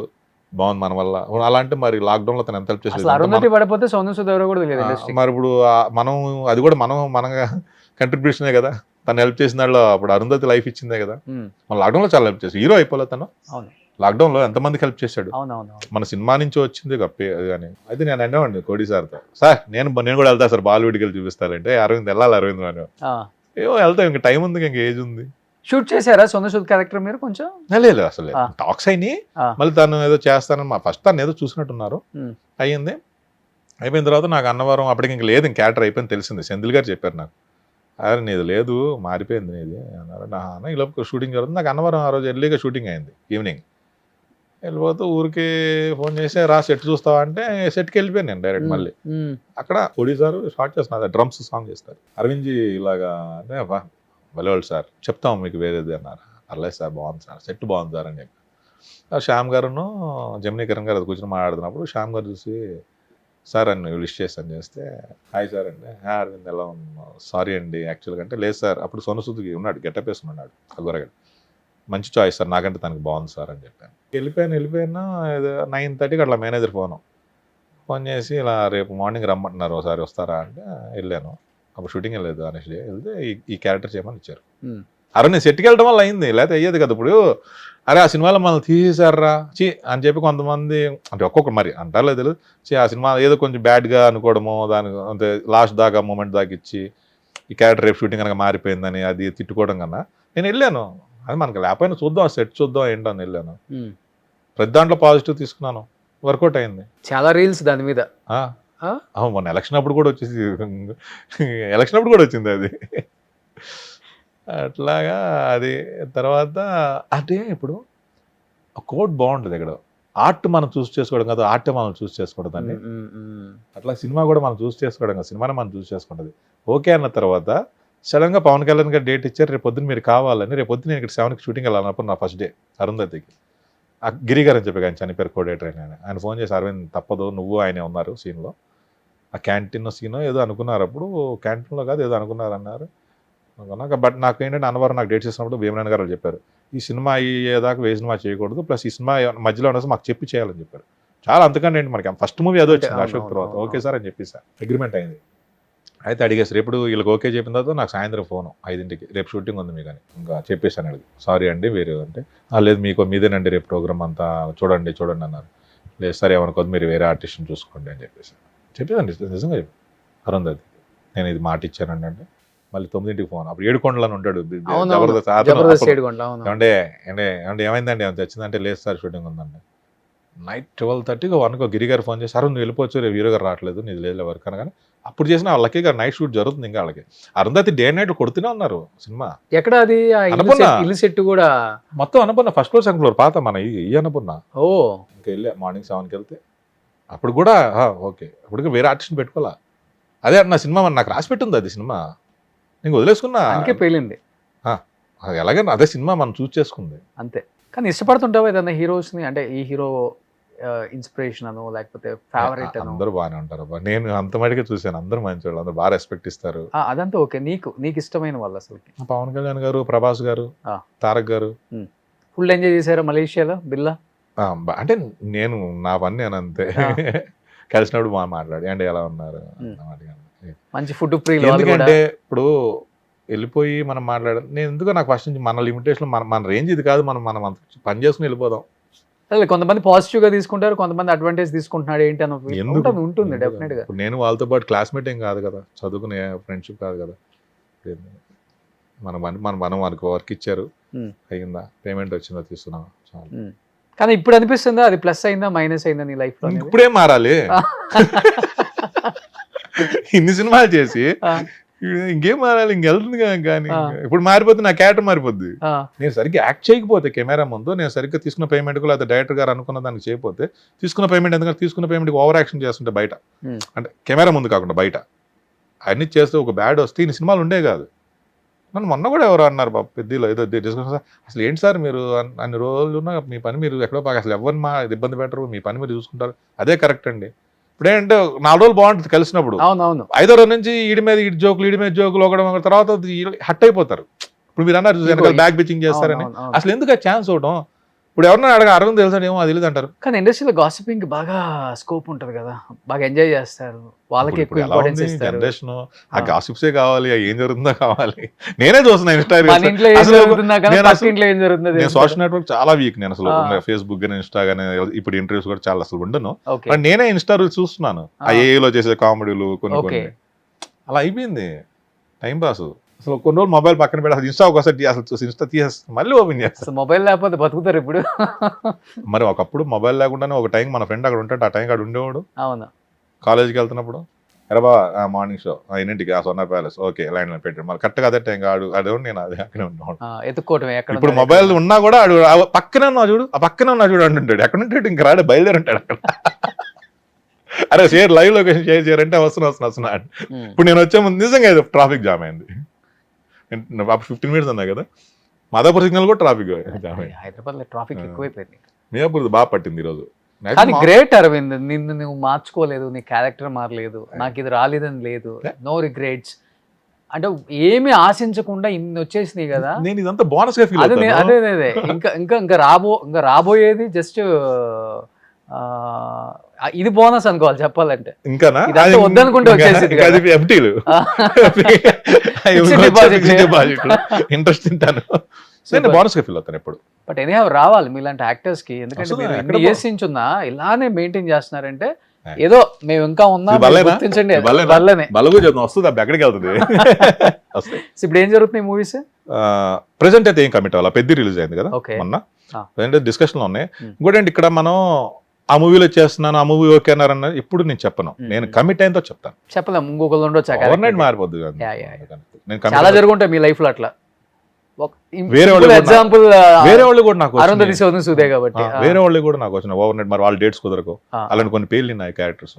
బాగుంది మన వల్ల. అలాంటి మరి లాక్డౌన్ లో తను ఎంత హెల్ప్ చేసేది. మరి ఇప్పుడు మనం అది కూడా మన కంట్రిబ్యూషనే కదా. తను హెల్ప్ చేసిన వాళ్ళు అప్పుడు అరుంధతి లైఫ్ ఇచ్చిందే కదా. మన లాక్డౌన్ లో చాలా హెల్ప్ చేసి హీరో అయిపోలేదు తను. లాక్డౌన్ లో ఎంతమందికి హెల్ప్ చేశాడు. మన సినిమా నుంచి వచ్చింది గప్పే కానీ. అయితే నేను అనేవాడిని కోడి సార్తో, సార్ నేను కూడా వెళ్తా సార్ బాలీవుడ్కి వెళ్ళి చూపిస్తారంటే, అరవింద్ వెళ్ళాలి అరవింద్ అని. ఏమో వెళ్తాం, ఇంకా టైం ఉంది, ఇంకా ఏజ్ ఉంది. షూట్ చేశారా సోను సూద్ క్యారెక్టర్ మీరు? కొంచెం లేదు అసలు టాక్స్ అయినాయి. మళ్ళీ తను ఏదో చేస్తానని ఫస్ట్ తను ఏదో చూసినట్టున్నారు. అయ్యింది. అయిపోయిన తర్వాత నాకు అన్నవరం అప్పటికి ఇంక లేదు, ఇంక క్యారెక్టర్ అయిపోయింది తెలిసింది. సెంధిల్ గారు చెప్పారు నాకు, అరే నీది లేదు మారిపోయింది నీది అన్నారు. నా ఇలా షూటింగ్ జరుగుతుంది. నాకు అన్నవరం ఆ రోజు ఎర్లీగా షూటింగ్ అయింది. ఈవినింగ్ వెళ్ళిపోతూ ఊరికి ఫోన్ చేసి రా సెట్ చూస్తావా అంటే సెట్కి వెళ్ళిపోయాను నేను డైరెక్ట్. మళ్ళీ అక్కడ కోడి సార్ షార్ట్ చేస్తున్నారు, డ్రమ్స్ సాంగ్ చేస్తారు. అరవింద్ జీ ఇలాగా అంటే వెళ్ళేవాళ్ళు సార్, చెప్తాం మీకు వేరేది అన్నారు. అర్లేదు సార్ బాగుంది సార్, సెట్ బాగుంది సార్ అని చెప్పి. శ్యామ్ గారును జమినీ కిరణ్ గారు అది కూర్చొని మాట్లాడుతున్నప్పుడు శ్యామ్ గారు చూసి సార్ అని విష్ చేస్తాను చేస్తే, హాయ్ సార్ అండి, అరవింద్ ఎలా ఉన్నాను, సారీ అండి యాక్చువల్గా అంటే, లేదు సార్ అప్పుడు సోను సూద్కి ఉన్నాడు, గెటప్ వేసుకున్నాడు అగోరగడ్. మంచి చాయిస్ సార్, నాకంటే తనకి బాగుంది సార్ అని చెప్పాను. వెళ్ళిపోయాను 9:30కి అట్లా మేనేజర్ ఫోన్ చేసి ఇలా రేపు మార్నింగ్ రమ్మంటున్నారు, ఒకసారి వస్తారా అంటే వెళ్ళాను. అప్పుడు షూటింగ్ వెళ్ళలేదు అనేసి వెళ్తే ఈ క్యారెక్టర్ చేయమని ఇచ్చారు. అరే నేను సెట్కి వెళ్ళడం వల్ల అయింది, లేకపోతే అయ్యేది కదా. ఇప్పుడు అరే ఆ సినిమాలో మనల్ని తీసేశారా చీ అని చెప్పి కొంతమంది అంటే ఒక్కొక్కరు మరి అంటారో తెలియదు, ఆ సినిమా ఏదో కొంచెం బ్యాడ్గా అనుకోవడము, దానికి అంతే లాస్ట్ దాకా మూమెంట్ దాకా ఇచ్చి ఈ క్యారెక్టర్ రేపు షూటింగ్ కనుక మారిపోయిందని అది తిట్టుకోవడం కన్నా నేను వెళ్ళాను. అది మనకి లేకపోయినా చూద్దాం, సెట్ చూద్దాం ఏంటని వెళ్ళాను. ప్రతి దాంట్లో పాజిటివ్ తీసుకున్నాను, వర్కౌట్ అయింది. చాలా రీల్స్ దాని మీద. మొన్న ఎలక్షన్ అప్పుడు కూడా వచ్చింది అది. అట్లాగా అది తర్వాత అంటే ఇప్పుడు కోడ్ బాగుంటుంది ఇక్కడ, ఆర్ట్ మనం చూస్ చేసుకోవడం కాదు, ఆర్ట్ మనం చూస్ చేసుకోవడం దాన్ని. అట్లా సినిమా కూడా మనం చూస్ చేసుకోవడం కాదు, సినిమానే మనం చూస్ చేసుకుంటుంది. ఓకే అన్న తర్వాత సడన్గా పవన్ కళ్యాణ్ గారు డేట్ ఇచ్చారు, రేపు పొద్దున్న మీరు కావాలని. రేపు పొద్దున్న నేను ఇక్కడ 7కి షూటింగ్ వెళ్ళాలన్నప్పుడు నా ఫస్ట్ డే అరుంధతికి గిరి గారు అని చెప్పి ఆయన చనిపోయారు, కోడేటర్ ఆయన ఫోన్ చేసి అరవింద్ తప్పదు నువ్వు ఆయనే ఉన్నారు సీన్లో, ఆ క్యాంటీన్ సీనో ఏదో అనుకున్నారు, అప్పుడు క్యాంటీన్లో కాదు ఏదో అనుకున్నారన్నారు. బట్ నాకు ఏంటంటే అన్నవరం నాకు డేట్స్ ఇచ్చినప్పుడు భీమనారాయణ గారు చెప్పారు ఈ సినిమా అయ్యేదాకా సినిమా చేయకూడదు, ప్లస్ ఈ సినిమా మధ్యలో ఉన్నది మాకు చెప్పి చేయాలని చెప్పారు. చాలా అంతకంటే ఏంటి మనకి ఫస్ట్ మూవీ అదో వచ్చింది అశోక్ తర్వాత. ఓకే సార్ అని చెప్పేసి అగ్రిమెంట్ అయింది. అయితే అడిగేసారు రేపు వీళ్ళకి ఓకే చెప్పిన తర్వాత నాకు సాయంత్రం ఫోను 5ంటికి రేపు షూటింగ్ ఉంది మీకు అని. ఇంకా చెప్పేసాను అడిగి సారీ అండి వేరే అంటే లేదు మీకు మీదేనండి రేపు ప్రోగ్రామ్ అంతా చూడండి అన్నారు. లేదు సార్ ఏమనుకోదు మీరు వేరే ఆర్టిస్ట్ని చూసుకోండి అని చెప్పేదండి నిజంగా చెప్పి అరుంధతి నేను ఇది మాట ఇచ్చానండి అంటే మళ్ళీ 9ంటికి ఫోన్. అప్పుడు ఏడుకొండలని ఉంటాడు జబర్దస్త్ అంటే ఏమైందండి ఏమైనా తెచ్చిందంటే లేదు సార్ షూటింగ్ ఉందండి. నైట్ 12:30కి 1కి గిరిగారు ఫోన్ చేసి అరుణ్ నువ్వు వెళ్ళిపోవచ్చు రేపు హీరో గారు రావట్లేదు నీది లేదు వర్క్ అనగానే అప్పుడు చేసిన వాళ్ళకి నైట్ షూట్ జరుగుతుంది. ఇంకా వాళ్ళకి అరుంధతి డే నైట్ కొడుతూనే ఉన్నారు సినిమా. ఎక్కడ అది ఇల్లు సెట్ కూడా మొత్తం అనుకున్న ఫస్ట్ ఫ్లోర్ సెకండ్ ఫ్లోర్ పాత మన ఈ అనుకున్న. ఓ ఇంకా వెళ్ళా మార్నింగ్ 7కి వెళ్తే అప్పుడు కూడా ఓకే అప్పుడు వేరే ఆర్టిస్ట్ని పెట్టుకోవాలా. అదే నా సినిమా నాకు రాసి పెట్టింది అది సినిమా నేను వదిలేసుకున్నా. అందుకే పేలింది ఎలాగైనా అదే సినిమా మనం చూస్ చేసుకుంది అంతే. కానీ ఇష్టపడుతుంటావా ఏదన్నా హీరోస్ని, అంటే ఈ హీరో ఇన్స్పిరేషన్ అనో లేకపోతే ఫేవరెట్ అనో? అందరూ బాగానే ఉంటారు, నేను అంత మటుకే చూశాను, అందరూ మంచి వాళ్ళు, అందరూ బాగా రెస్పెక్ట్ ఇస్తారు. అదంతా ఓకే. నీకు ఇష్టమైన వాళ్ళు అసలు? పవన్ కళ్యాణ్ గారు, ప్రభాస్ గారు, తారక్ గారు. ఫుల్ ఎంజాయ్ చేశారా మలేషియాలో బిర్లా? అంటే నేను నా పని నేను అంతే కలిసినప్పుడు మాట్లాడి అంటే ఎలా ఉన్నారు మంచి ఫుడ్ ఫ్రీ. ఎందుకంటే ఇప్పుడు వెళ్ళిపోయి మనం మాట్లాడాలి నేను ఎందుకో నాకు ఫస్ట్ నుంచి మన లిమిటేషన్ మన రేంజ్ ఇది కాదు, మనం పని చేసుకుని వెళ్ళిపోదాం. కొంతమంది పాజిటివ్ గా తీసుకుంటారు, కొంతమంది అడ్వాంటేజ్ తీసుకుంటున్నాడు ఏంటి అని ఉంటుంది డెఫినెట్ గా. నేను వాళ్ళతో పాటు క్లాస్మేట్ ఏం కాదు కదా, చదువుకునే ఫ్రెండ్షిప్ కాదు కదా. మనం మనకు వర్క్ ఇచ్చారు అయిందా, పేమెంట్ వచ్చిందా తీసుకున్నాం చాలు. కానీ ఇప్పుడు అనిపిస్తుందా అది ప్లస్ అయిందా మైనస్ అయిందా నీ లైఫ్ లో? ఇప్పుడే మారాలి ఇన్ని సినిమాలు చేసి ఇంకేం మారాలి, ఇంకెళ్తుంది కానీ ఇప్పుడు మారిపోతే నా క్యారెక్టర్ మారిపోద్ది. నేను సరిగ్గా యాక్ట్ చేయకపోతే కెమెరా ముందు నేను సరిగ్గా తీసుకున్న పేమెంట్కు లేదా డైరెక్టర్ గారు అనుకున్న దానికి చేయకపోతే తీసుకున్న పేమెంట్ ఎందుకంటే తీసుకున్న పేమెంట్కి ఓవర్ యాక్షన్ చేస్తుంటే బయట అంటే కెమెరా ముందు కాకుండా బయట అన్ని చేస్తే ఒక బ్యాడ్ వస్తే ఇన్ని సినిమాలు ఉండే కాదు. నన్ను మొన్న కూడా ఎవరు అన్నారు బాబు పెద్దలో ఏదో డిస్కషన్ అసలు ఏంటి సార్ మీరు అన్ని రోజులు ఉన్న మీ పని మీరు ఎక్కడో బాగా అసలు ఎవరిని ఇబ్బంది పెట్టరు, మీ పని మీరు చూసుకుంటారు, అదే కరెక్ట్ అండి. ఇప్పుడు ఏంటంటే 4 రోజులు బాగుంటుంది కలిసినప్పుడు, 5వ రోజు నుంచి ఈడి మీద జోకులు ఒకడం తర్వాత హట్ అయిపోతారు. ఇప్పుడు మీరు అన్నారు బ్యాక్ బిచ్చింగ్ చేస్తారని, అసలు ఎందుకు ఛాన్స్ అవడం? ఇప్పుడు ఎవరన్నా అడగ అరవింద్ తెలుసా ఏమో అది తెలియదు అంటారు. కానీ ఇండస్ట్రీలో గాసిపింగ్ బాగా స్కోప్ ఉంటుంది కదా, బాగా ఎంజాయ్ చేస్తారు, వాళ్ళకి ఎక్కువ ఇంపార్టెన్స్ ఇస్తారు. జనరేషన్ ఆ గాసిప్సే కావాలి, ఏం జరుగుతుందో కావాలి. నేనే చూస్తున్నా ఇన్స్టాగ్రామ్, నేను సోషల్ నెట్వర్క్ చాలా వీక్. నేను అసలు ఫేస్బుక్ గానీ ఇన్స్టా గానీ ఇప్పుడు ఇంటర్వ్యూస్ కూడా చాలా అసలు ఉండను. నేనే ఇన్స్టా చూస్తున్నాను ఆ ఏలో చేసే కామెడీలు కొన్ని అలా అయిపోయింది టైం పాస్. అసలు కొన్ని రోజులు మొబైల్ పక్కన పెట్టి అసలు ఇన్స్టా ఒకసారి అసలు ఇన్స్టా తీసేస్తాను మళ్ళీ ఓపెన్ చేస్తాను. మొబైల్ లేకపోతే బతుకుతారు ఇప్పుడు. మరి ఒకప్పుడు మొబైల్ లేకుండానే ఒక టైం మన ఫ్రెండ్ అక్కడ ఉంటాడు, ఆ టైం అక్కడ ఉండేవాడు. అవును కాలేజ్కి వెళ్తున్నప్పుడు ఎరబా మార్నింగ్ షో 8ంటికి సోనా ప్యాలెస్ ఓకే లైన్ లో పెట్టాడు మళ్ళీ కరెక్ట్గా అదే టైం అదే నేను అదే అక్కడే ఉన్నాడు ఎత్తుకోవటం. ఇప్పుడు మొబైల్ ఉన్నా కూడా ఆడు పక్కనే ఉన్నా చూడు, ఆ పక్కనే ఉన్నా చూడు అంటుంటాడు. ఎక్కడ ఉంటాడు ఇంకా రాడు, బయలుదేరి ఉంటాడు అక్కడ. అరే షేర్ లైవ్ లొకేషన్ షేర్ చేయాలంటే వస్తున్నా. ఇప్పుడు నేను వచ్చే ముందు నిజంగా ట్రాఫిక్ జామ్ అయింది. 15 minutes అన్నా కదా, మాదాపూర్ సిగ్నల్ కూడా ట్రాఫిక్ జామ్ అయింది. హైదరాబాద్ లో ట్రాఫిక్ ఎక్కువైపోయింది. మియాపూర్ బాగా పట్టింది ఈరోజు. కానీ గ్రేట్ అరవింద్, నిన్ను నువ్వు మార్చుకోలేదు, నీ క్యారెక్టర్ మారలేదు, నాకు ఇది రాలేదని లేదు, నో రిగ్రెట్స్. అంటే ఏమి ఆశించకుండా ఇన్ని వచ్చేసినాయి కదా. నేను ఇదంతా బోనస్ గా ఫీల్ అదే అవుతాను. అదే ఇంకా రాబోయేది జస్ట్ ఇది బోనస్ అనుకోవాలి చెప్పాలంటే. ఇంకానా ఇదంతా వద్దనుకుంటే వచ్చేసింది కదా. FD-లు ఇంట్రెస్ట్ తింటాను. నేను బోనస్ గా ఫీల్ అవుతాను ఎప్పుడు. బట్ ఎనీ రావాలి మీలాంటి యాక్టర్స్ కి, ఎందుకంటే వస్తుందా? మీరు ఎక్కడ ఎన్ని ఇయర్స్ నుంచి ఉన్నా ఇలానే మెయింటైన్ చేస్తున్నారంటే ఏదో మేము ఇంకా ఉన్నాం ఇది బల్లేనా? గుర్తించండి. ఇది బల్లేనా? వల్లనే. బలగు చెప్తున్నా వస్తుంది, అప్పుడు ఎక్కడికి వెళ్తుంది. వస్తాయి. ఇప్పుడు ఏం జరుగుతున్నాయి మూవీస్? ప్రెసెంట్ అయితే ఏం కమిట్ అవ్వాలి, పెద్ద రిలీజ్ అయింది కదా Okay. మొన్న. Ah. ప్రెసెంట్ డిస్కషన్ లో ఉన్నాయి. ఇంకోటి ఏంటి, ఇక్కడ మనం ఆ మూవీలో చేస్తున్నాను, ఆ మూవీ ఓకే అన్నారన్న ఇప్పుడు నేను చెప్పను. నేను కమిట్ అయిందో చెప్తాను. చెప్పలేం, ఇంకొకరు ఉండొచ్చు. ఓవర్ నైట్ మారిపోద్ది కదా. Yeah, yeah, yeah. నేను చాలా commit జరుగుంటాయి మీ లైఫ్ లో అట్లా. వేరే వాళ్ళు కూడా ఎగ్జాంపుల్ వేరే వాళ్ళు కూడా నాకు అరుంధతి వచ్చినాయి. శోధన సూదే కాబట్టి. వేరే వాళ్ళు కూడా నాకు వచ్చిన ఓవర్ నైట్, మరి వాళ్ళ డేట్స్ కుదరకు Ah. అలాంటి కొన్ని పేర్లు ఉన్నాయి క్యారెక్టర్స్.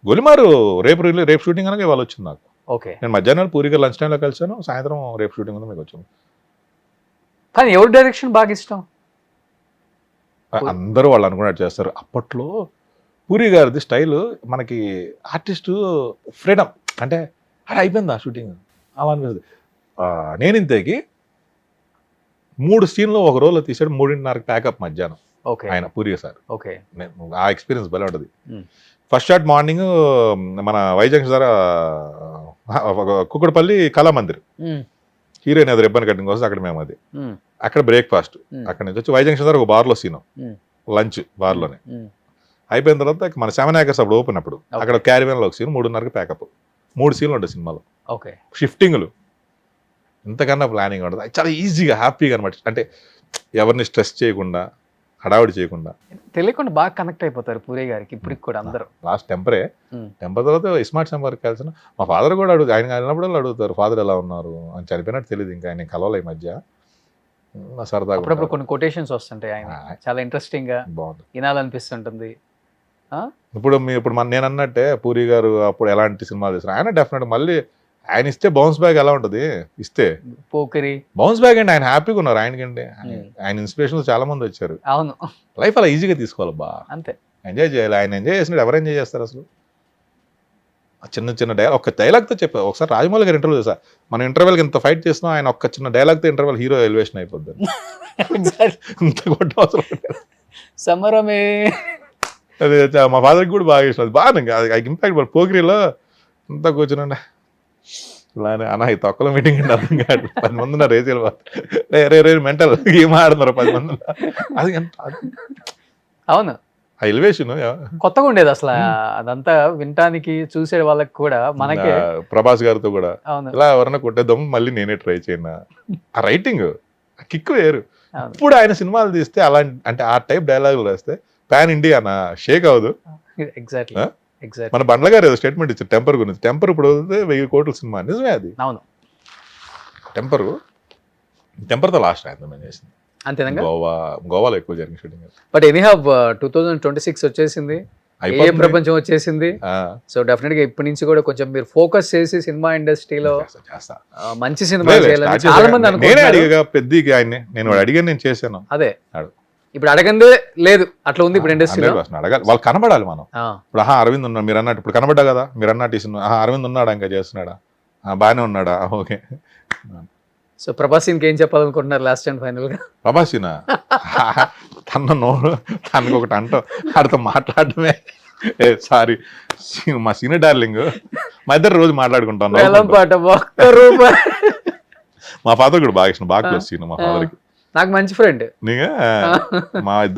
గొలిమారు రేపు షూటింగ్ అనగా ఇవాళ వచ్చింది నాకు. ఓకే. నేను మధ్యాహ్నం పూరిగా లంచ్ టైంలో కలిసాను, సాయంత్రం రేపు షూటింగ్ ఉంది మీకు వచ్చాను. కానీ ఎవరి డైరెక్షన్ బాగా ఇష్టం? అందరూ వాళ్ళు అనుకున్నట్టు చేస్తారు. అప్పట్లో పూరి గారిది స్టైల్ మనకి ఆర్టిస్ట్ ఫ్రీడమ్, అంటే అక్కడ అయిపోయింది ఆ షూటింగ్ అలా అనిపిస్తుంది. నేను ఇంతకి 3 సీన్లు ఒక రోజులో తీసాడు, 3:30 ప్యాకప్ మధ్యాహ్నం ఓకే. ఆయన పూరి సార్. ఓకే. ఆ ఎక్స్పీరియన్స్ భలే ఉంటుంది. Hmm. ఫస్ట్ షాట్ మార్నింగ్ మన వైజాగ్ సార్ కుక్కడపల్లి కళామందిర్, హీరోయిన్ అది రిబ్బన్ కటింగ్ కోసం అక్కడ మేము అది అక్కడ బ్రేక్ఫాస్ట్, అక్కడ నుంచి వచ్చి వైజాగ్ సార్ ఒక బార్లో సీను, లంచ్ బార్లోనే అయిపోయిన తర్వాత మన 7 acres అప్పుడు ఓపెన్, అప్పుడు అక్కడ క్యారీవెన్లో ఒక సీన్, 3:30 ప్యాకప్, 3 సీన్లు ఉంటాయి సినిమాలో. ఓకే. షిఫ్టింగ్లు, ఇంతకన్నా ప్లానింగ్ ఉంటుంది. చాలా ఈజీగా హ్యాపీగా అనమాట. అంటే ఎవరిని స్ట్రెస్ చేయకుండా, హడావుడి చేయకుండా, తెలియకుండా బాగా కనెక్ట్ అయిపోతారు పూరి గారికి ఇప్పటికి కూడా అందరూ. లాస్ట్ టెంపర్ తర్వాత ఇస్మార్ట్ శంబర్ కలిసిన మా ఫాదర్ కూడా ఆయన వెళ్ళినప్పుడు అడుగుతారు, ఫాదర్ ఎలా ఉన్నారు అని. చనిపోయినట్టు తెలియదు, ఇంకా ఆయన కలవలే ఈ మధ్య. సరదాగా అప్పుడప్పుడు కొన్ని కొటేషన్స్ వస్తుంటాయి ఆయన, చాలా ఇంట్రెస్టింగ్ గా బాగుంది, వినాలనిపిస్తుంటుంది. ఇప్పుడు నేను అన్నట్టే పూరి గారు అప్పుడు ఎలాంటి సినిమాలు చేస్తారు, ఆయన డెఫినెట్ మళ్ళీ ఆయన ఇస్తే బౌన్స్ బ్యాగ్ ఎలా ఉంటుంది, ఇస్తే పోకిరి బౌన్స్ బ్యాగ్ అండి. ఆయన హ్యాపీగా ఉన్నారు, ఆయనకంటే ఆయన ఇన్స్పిరేషన్ చాలా మంది వచ్చారు. అవును, లైఫ్ అలా ఈజీగా తీసుకోవాలి, బా అంతే ఎంజాయ్ చేయాలి. ఆయన ఎంజాయ్ చేసినట్టు ఎవరు ఎంజాయ్ చేస్తారు అసలు? చిన్న చిన్న డైలాగ్, ఒక్క డైలాగ్తో చెప్పారు. ఒకసారి రాజమౌళి గారు ఇంటర్వ్యూ చేశా, మనం ఇంటర్వెల్కి ఇంత ఫైట్ చేస్తున్నాం, ఆయన ఒక్క చిన్న డైలాగ్తో ఇంటర్వెల్ హీరో ఎలివేషన్ అయిపోద్ది. ఇంత కొట్ట అవసరం సమరమే. అదే మా ఫాదర్కి కూడా బాగా ఇష్టం, అది బాగా ఇంపాక్ట్. పోకిరిలో అంతా కూర్చునండి ఇలానే అన్న, ఈ తొక్కలో మీటింగ్ అంటే అర్థం కాదు, 10 మంది ఉన్నారు, రేసేలు రే మెంటల్ ఏం ఆడుతున్నారు 10 మంది. అది ఎంత అవును, ఆ ఎలివేషన్ కొత్తగా ఉండేది అసలు అదంతా వినటానికి, చూసే వాళ్ళకి కూడా, మనకి. ప్రభాస్ గారితో కూడా అవును, ఇలా ఎవరైనా కొట్టేద్దాం, మళ్ళీ నేనే ట్రై చేయను. ఆ రైటింగ్, ఆ కిక్ వేరు. ఇప్పుడు ఆయన సినిమాలు తీస్తే అలాంటి, అంటే ఆ టైప్ డైలాగులు రాస్తే పాన్ ఇండియా అన్న షేక్ అవ్వదు. ఎగ్జాక్ట్లీ. మన బండ్ల గారు ఏదో స్టేట్మెంట్ ఇచ్చారు టెంపర్ గురించి. టెంపర్ ఇప్పుడు 1000 కోట్ల సినిమా, నిజమే అది. అవును, టెంపర్తో లాస్ట్ ఆయన మేము చేసింది. అంతేనంగా. గోవాలో ఎక్కువ జరిగిన షూటింగ్. బట్ ఎనీహౌ 2026 వచ్చేసింది, ఏ ప్రపంచం వచ్చేసింది. సో డెఫినెట్ గా ఇప్పటి నుంచి కూడా కొంచెం మీరు ఫోకస్ చేసి సినిమా ఇండస్ట్రీలో మంచి సినిమా చేయాలని చాలా మంది అనుకుంటున్నారు. పెద్దగా ఆయన్ని నేను అడిగాను, నేను చేశాను. అదే ఇప్పుడు అడగందే లేదు, అట్లా ఉంది ఇప్పుడు ఇండస్ట్రీలో. అడగాలి, వాళ్ళు కనబడాలి. మనం ఇప్పుడు అరవింద్ ఉన్నాడు మీరు అన్నట్టు, ఇప్పుడు కనబడ్డా కదా మీరు అన్నట్టు ఈ సినిమా, అరవింద్ ఉన్నాడా, ఇంకా చేస్తున్నాడా, బాగానే ఉన్నాడా, ఓకే. సో ప్రభాస్ ఇంకేం చెప్పాలనుకుంటున్నారు లాస్ట్ అండ్ ఫైనల్ గా? ప్రభాసినా తనకు ఒకటి అంటాం, ఆడితో మాట్లాడటమే. సారీ మా సీనియర్ డార్లింగ్, మా ఇద్దరు రోజు మాట్లాడుకుంటాం. మా ఫాదర్ కూడా బాగా ఇష్టం, బాగా క్లోజ్ సీన్ మా ఫాదర్కి. నాకు మంచి ఫ్రెండ్.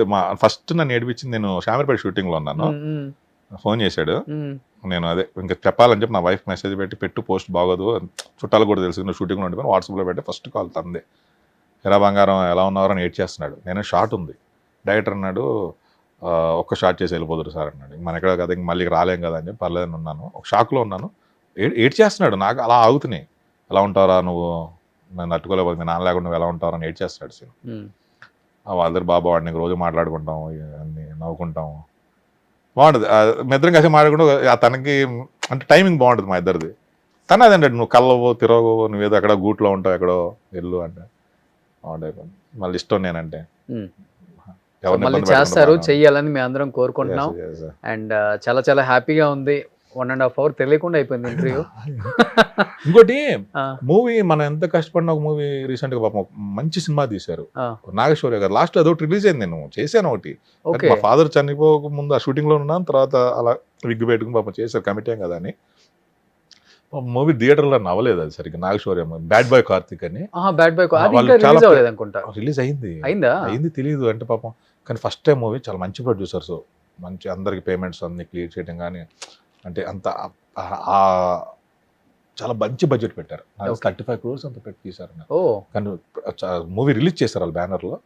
మా ఫస్ట్ నన్ను ఏడిపించింది, నేను షామీర్పేట షూటింగ్ లో ఉన్నాను, ఫోన్ చేశాడు. నేను అదే ఇంకా చెప్పాలని చెప్పి నా వైఫ్ మెసేజ్ పెట్టు పోస్ట్ బాగోదు, చుట్టాలు కూడా తెలుసు, నువ్వు షూటింగ్ లో ఉండిపోయి వాట్సాప్లో పెట్టి ఫస్ట్ కాల్ తందే, ఎరా బంగారం ఎలా ఉన్నారో అని ఏడ్ చేస్తున్నాడు. నేను షార్ట్ ఉంది, డైరెక్టర్ అన్నాడు ఒక్క షార్ట్ చేసి వెళ్ళిపోదురు సార్ అన్నాడు. మన ఎక్కడ కదా ఇంక మళ్ళీ రాలేం కదా అని చెప్పి పర్లేదని ఉన్నాను, ఒక షాక్లో ఉన్నాను. ఏడ్ చేస్తున్నాడు, నాకు అలా ఆగుతున్నాయి. ఎలా ఉంటారా నువ్వు, నేను తట్టుకోలేకపోతే మీ నాన్న లేకుండా నువ్వు ఎలా ఉంటావు అని ఏడ్ చేస్తున్నాడు సీన్. వాళ్ళిద్దరు బాబా వాడిని రోజు మాట్లాడుకుంటాం, అన్ని నవ్వుకుంటాం, బాగుంటుంది. మీ ఇద్దరం కలిసి మాట్లాడుకుంటూ తనకి అంటే టైమింగ్ బాగుంటుంది మా ఇద్దరిది. తను అదంటే నువ్వు కళ్ళవో తిరగవో, నువ్వేదో ఎక్కడ గూట్లో ఉంటావు ఎక్కడో వెళ్ళు అంటే బాగుంటుంది. మళ్ళీ ఇష్టం నేనంటే చేస్తారు, చెయ్యాలని మేము అందరం కోరుకుంటున్నాం. అండ్ చాలా చాలా హ్యాపీగా ఉంది 1.5 hour తెలియకుండా అయిపోయింది ఇంటర్వ్యూ. ఇంకోటి మూవీ మనం ఎంత కష్టపడిన ఒక మూవీ రీసెంట్ గా పాపం ఒక మంచి సినిమా తీశారు నాగేశ్వర్య గారు. లాస్ట్ అదొకటి రిలీజ్ అయింది, నేను చేశాను ఒకటి. ఓకే. మా ఫాదర్ చనిపోక ముందు ఆ షూటింగ్ లో ఉన్నాను, తర్వాత అలా విగ్ పెట్టుకుని పాపం చేశారు, కమిటీ కదా అని. మూవీ థియేటర్లో నవ్వలేదు అది సరిగ్గా. నాగేశ్వర్య బ్యాడ్ బాయ్ కార్తిక్ అని. బ్యాడ్ బాయ్ వాళ్ళు చాలా రిలీజ్ అవ్వలేదు అనుకుంటా. రిలీజ్ అయింది అయిందా తెలియదు అంటే పాపం. కానీ ఫస్ట్ టైం మూవీ చాలా మంచి ప్రొడ్యూసర్స్, మంచి అందరికి పేమెంట్స్ అన్ని క్లియర్ చేయడం కానీ, అంటే అంత చాలా మంచి బడ్జెట్ పెట్టారు. 35 crores అంత పెట్టి తీశారు. కానీ మూవీ రిలీజ్ చేశారు వాళ్ళ బ్యానర్లో.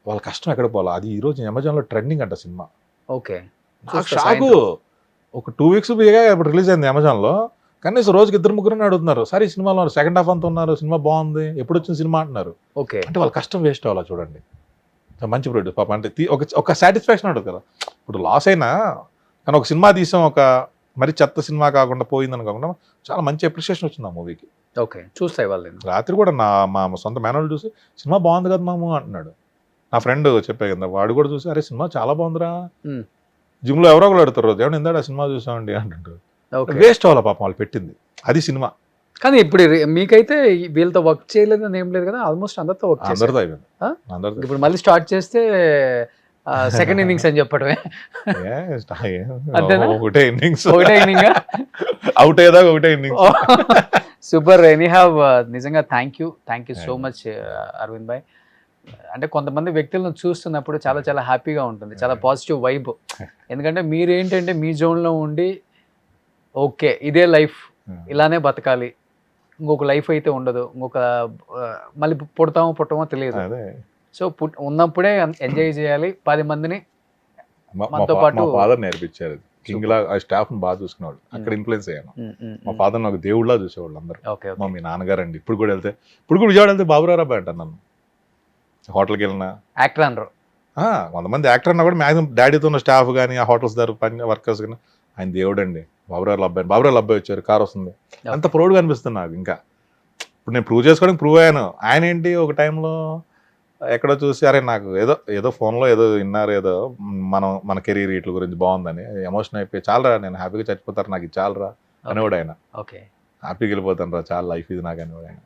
వాళ్ళ కష్టం ఎక్కడ పోవాలి. అది ఈ రోజు అమెజాన్లో ట్రెండింగ్ అంట సినిమా. ఓకే. షాకు. ఒక 2 weeks ఇప్పుడు రిలీజ్ అయింది అమెజాన్లో. కనీసం రోజుకి 2-3 అడుగుతున్నారు, సరే ఈ సినిమాలో సెకండ్ హాఫ్ అంతా ఉన్నారు, సినిమా బాగుంది, ఎప్పుడు వచ్చిన సినిమా అంటున్నారు. ఓకే. అంటే వాళ్ళ కష్టం వేస్ట్ అవ్వాలా చూడండి. మంచి ప్రొడ్యూస్ పాప అంటే ఒక సాటిస్ఫాక్షన్ ఉంటుంది కదా. ఇప్పుడు లాస్ అయినా కానీ ఒక సినిమా తీసాం, ఒక మరి చెత్త సినిమా కాకుండా పోయిందని కాకుండా చాలా మంచి అప్రిషియేషన్ వచ్చింది ఆ మూవీకి. ఓకే. చూస్తాయి వాళ్ళు. రాత్రి కూడా మా సొంత మేనోళ్ళు చూసి సినిమా బాగుంది కదా మాము అంటున్నాడు. నా ఫ్రెండ్ చెప్పే కదా, వాడు కూడా చూసి అరే సినిమా చాలా బాగుందిరా, జిమ్లో ఎవరో ఒకరు అడుగుతారు రోజు ఏమన్నా ఇందాడు ఆ సినిమా చూసామండి అంటుంటారు. వేస్ట్ అవ్వాలి పాపం వాళ్ళు పెట్టింది అది సినిమా. కానీ ఇప్పుడు మీకైతే వీళ్ళతో వర్క్ చేయలేదని ఏం లేదు కదా, ఆల్మోస్ట్ అందరితో వర్క్ చేస్తారు. అందరితో అయిపోయింది. ఇప్పుడు మళ్ళీ స్టార్ట్ చేస్తే సెకండ్ ఇన్నింగ్స్ అని చెప్పడమే. ఒకటే ఇన్నింగ్స్, ఒకటే ఇన్నింగ్ అవుట్ అయ్యేదాకా ఒకటే ఇన్నింగ్స్. సూపర్. ఎనీహావ్ నిజంగా thank you so much Aravind bhai. అంటే కొంతమంది వ్యక్తులను చూస్తున్నప్పుడు చాలా చాలా హ్యాపీగా ఉంటుంది, చాలా పాజిటివ్ వైబ్. ఎందుకంటే మీరు ఏంటంటే మీ జోన్లో ఉండి ఓకే ఇదే లైఫ్, ఇలానే బతకాలి, ఇంకొక లైఫ్ అయితే ఉండదు, ఇంకొక మళ్ళీ పుట్టమో తెలియదు. సో ఉన్నప్పుడే ఎంజాయ్ చేయాలి, 10 మందిని మనతో పాటు. ఫాదర్ నేర్పించారు, కింగ్ లా స్టాఫ్ బాగా చూసుకునేవాడు. అక్కడ ఇన్ఫ్లుయెన్స్ అయ్యాను. మా ఫాదర్ నాకు దేవుళ్ళ చూసేవాళ్ళు అందరూ. మీ నాన్నగారు అండి, ఇప్పుడు కూడా విజయవాడ వెళ్తే బాబురావు అబ్బాయి అంటాను నన్ను. హోటల్కి వెళ్ళినా యాక్టర్ అనరు, కొంతమంది యాక్టర్ అన్నా కూడా మ్యాక్సిమం డాడీతో ఉన్న స్టాఫ్ కానీ ఆ హోటల్స్ దగ్గర పని వర్కర్స్ కానీ ఆయన దేవుడు అండి. బాబురావు అబ్బాయి వచ్చారు, కారు వస్తుంది, అంత ప్రౌడ్గా అనిపిస్తుంది నాకు. ఇంకా ఇప్పుడు నేను ప్రూవ్ చేసుకోవడానికి ప్రూవ్ అయ్యాను. ఆయన ఏంటి ఒక టైంలో ఎక్కడో చూసి అరే నాకు ఏదో ఫోన్లో ఏదో విన్నారు, ఏదో మన కెరీర్ వీటి గురించి బాగుందని ఎమోషన్ అయిపోయి చాలరా నేను హ్యాపీగా చచ్చిపోతారు, నాకు ఇది చాలరా అనేవాడు ఆయన. ఓకే. హ్యాపీగా వెళ్ళిపోతాను రా, చాలా లైఫ్ ఇది నాకు అనేవాడు ఆయన.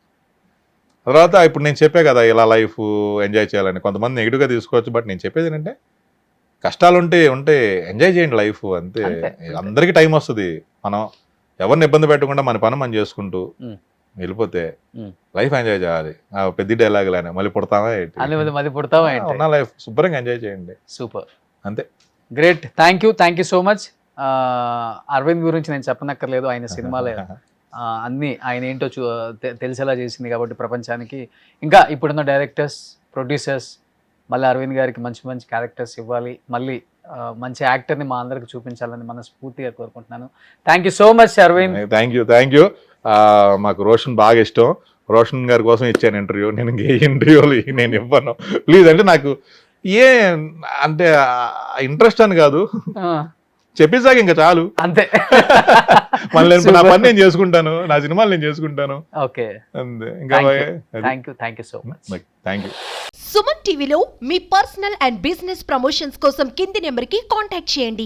తర్వాత ఇప్పుడు నేను చెప్పే కదా ఇలా లైఫ్ ఎంజాయ్ చేయాలని. కొంతమంది నెగిటివ్గా తీసుకోవచ్చు, బట్ నేను చెప్పేది ఏంటంటే కష్టాలు ఉంటే ఎంజాయ్ చేయండి లైఫ్ అంతే. అందరికీ టైం వస్తుంది, మనం ఎవరిని ఇబ్బంది పెట్టకుండా మన పని మనం చేసుకుంటూ వెళ్ళిపోతే లైఫ్ ఎంజాయ్ చేయాలి. పెద్ద డైలాగ్ లానే మళ్ళీ పుడతావా ఉన్న లైఫ్ శుభ్రంగా ఎంజాయ్ చేయండి. సూపర్, అంతే. Great. Thank you so much. Arvind గురించి నేను చెప్పనక్కర్లేదు, ఆయన సినిమాలే అన్నీ ఆయన ఏంటో తెలిసేలా చేసింది కాబట్టి ప్రపంచానికి. ఇంకా ఇప్పుడున్న డైరెక్టర్స్, ప్రొడ్యూసర్స్ మళ్ళీ అరవింద్ గారికి మంచి మంచి క్యారెక్టర్స్ ఇవ్వాలి, మళ్ళీ మంచి యాక్టర్ని మా అందరికి చూపించాలని మనస్ఫూర్తిగా కోరుకుంటున్నాను. Thank you so much Arvind. Thank you. మాకు రోషన్ బాగా ఇష్టం, రోషన్ గారి కోసం ఇచ్చాను ఇంటర్వ్యూ. నేను ఏ ఇంటర్వ్యూలు నేను ఇవ్వను ప్లీజ్. అంటే నాకు అంటే ఇంట్రెస్ట్ అని కాదు, చెప్పేసాక ఇంకా చాలు అంతే. మళ్ళీ నా పని నేను చేసుకుంటాను, నా సినిమాలు నేను చేసుకుంటాను. ఓకే, అంతే. ఇంకా thank you so much. Thank you. Suman టీవీలో మీ పర్సనల్ అండ్ బిజినెస్ ప్రమోషన్స్ కోసం కింది నెంబర్కి కాంటాక్ట్ చేయండి.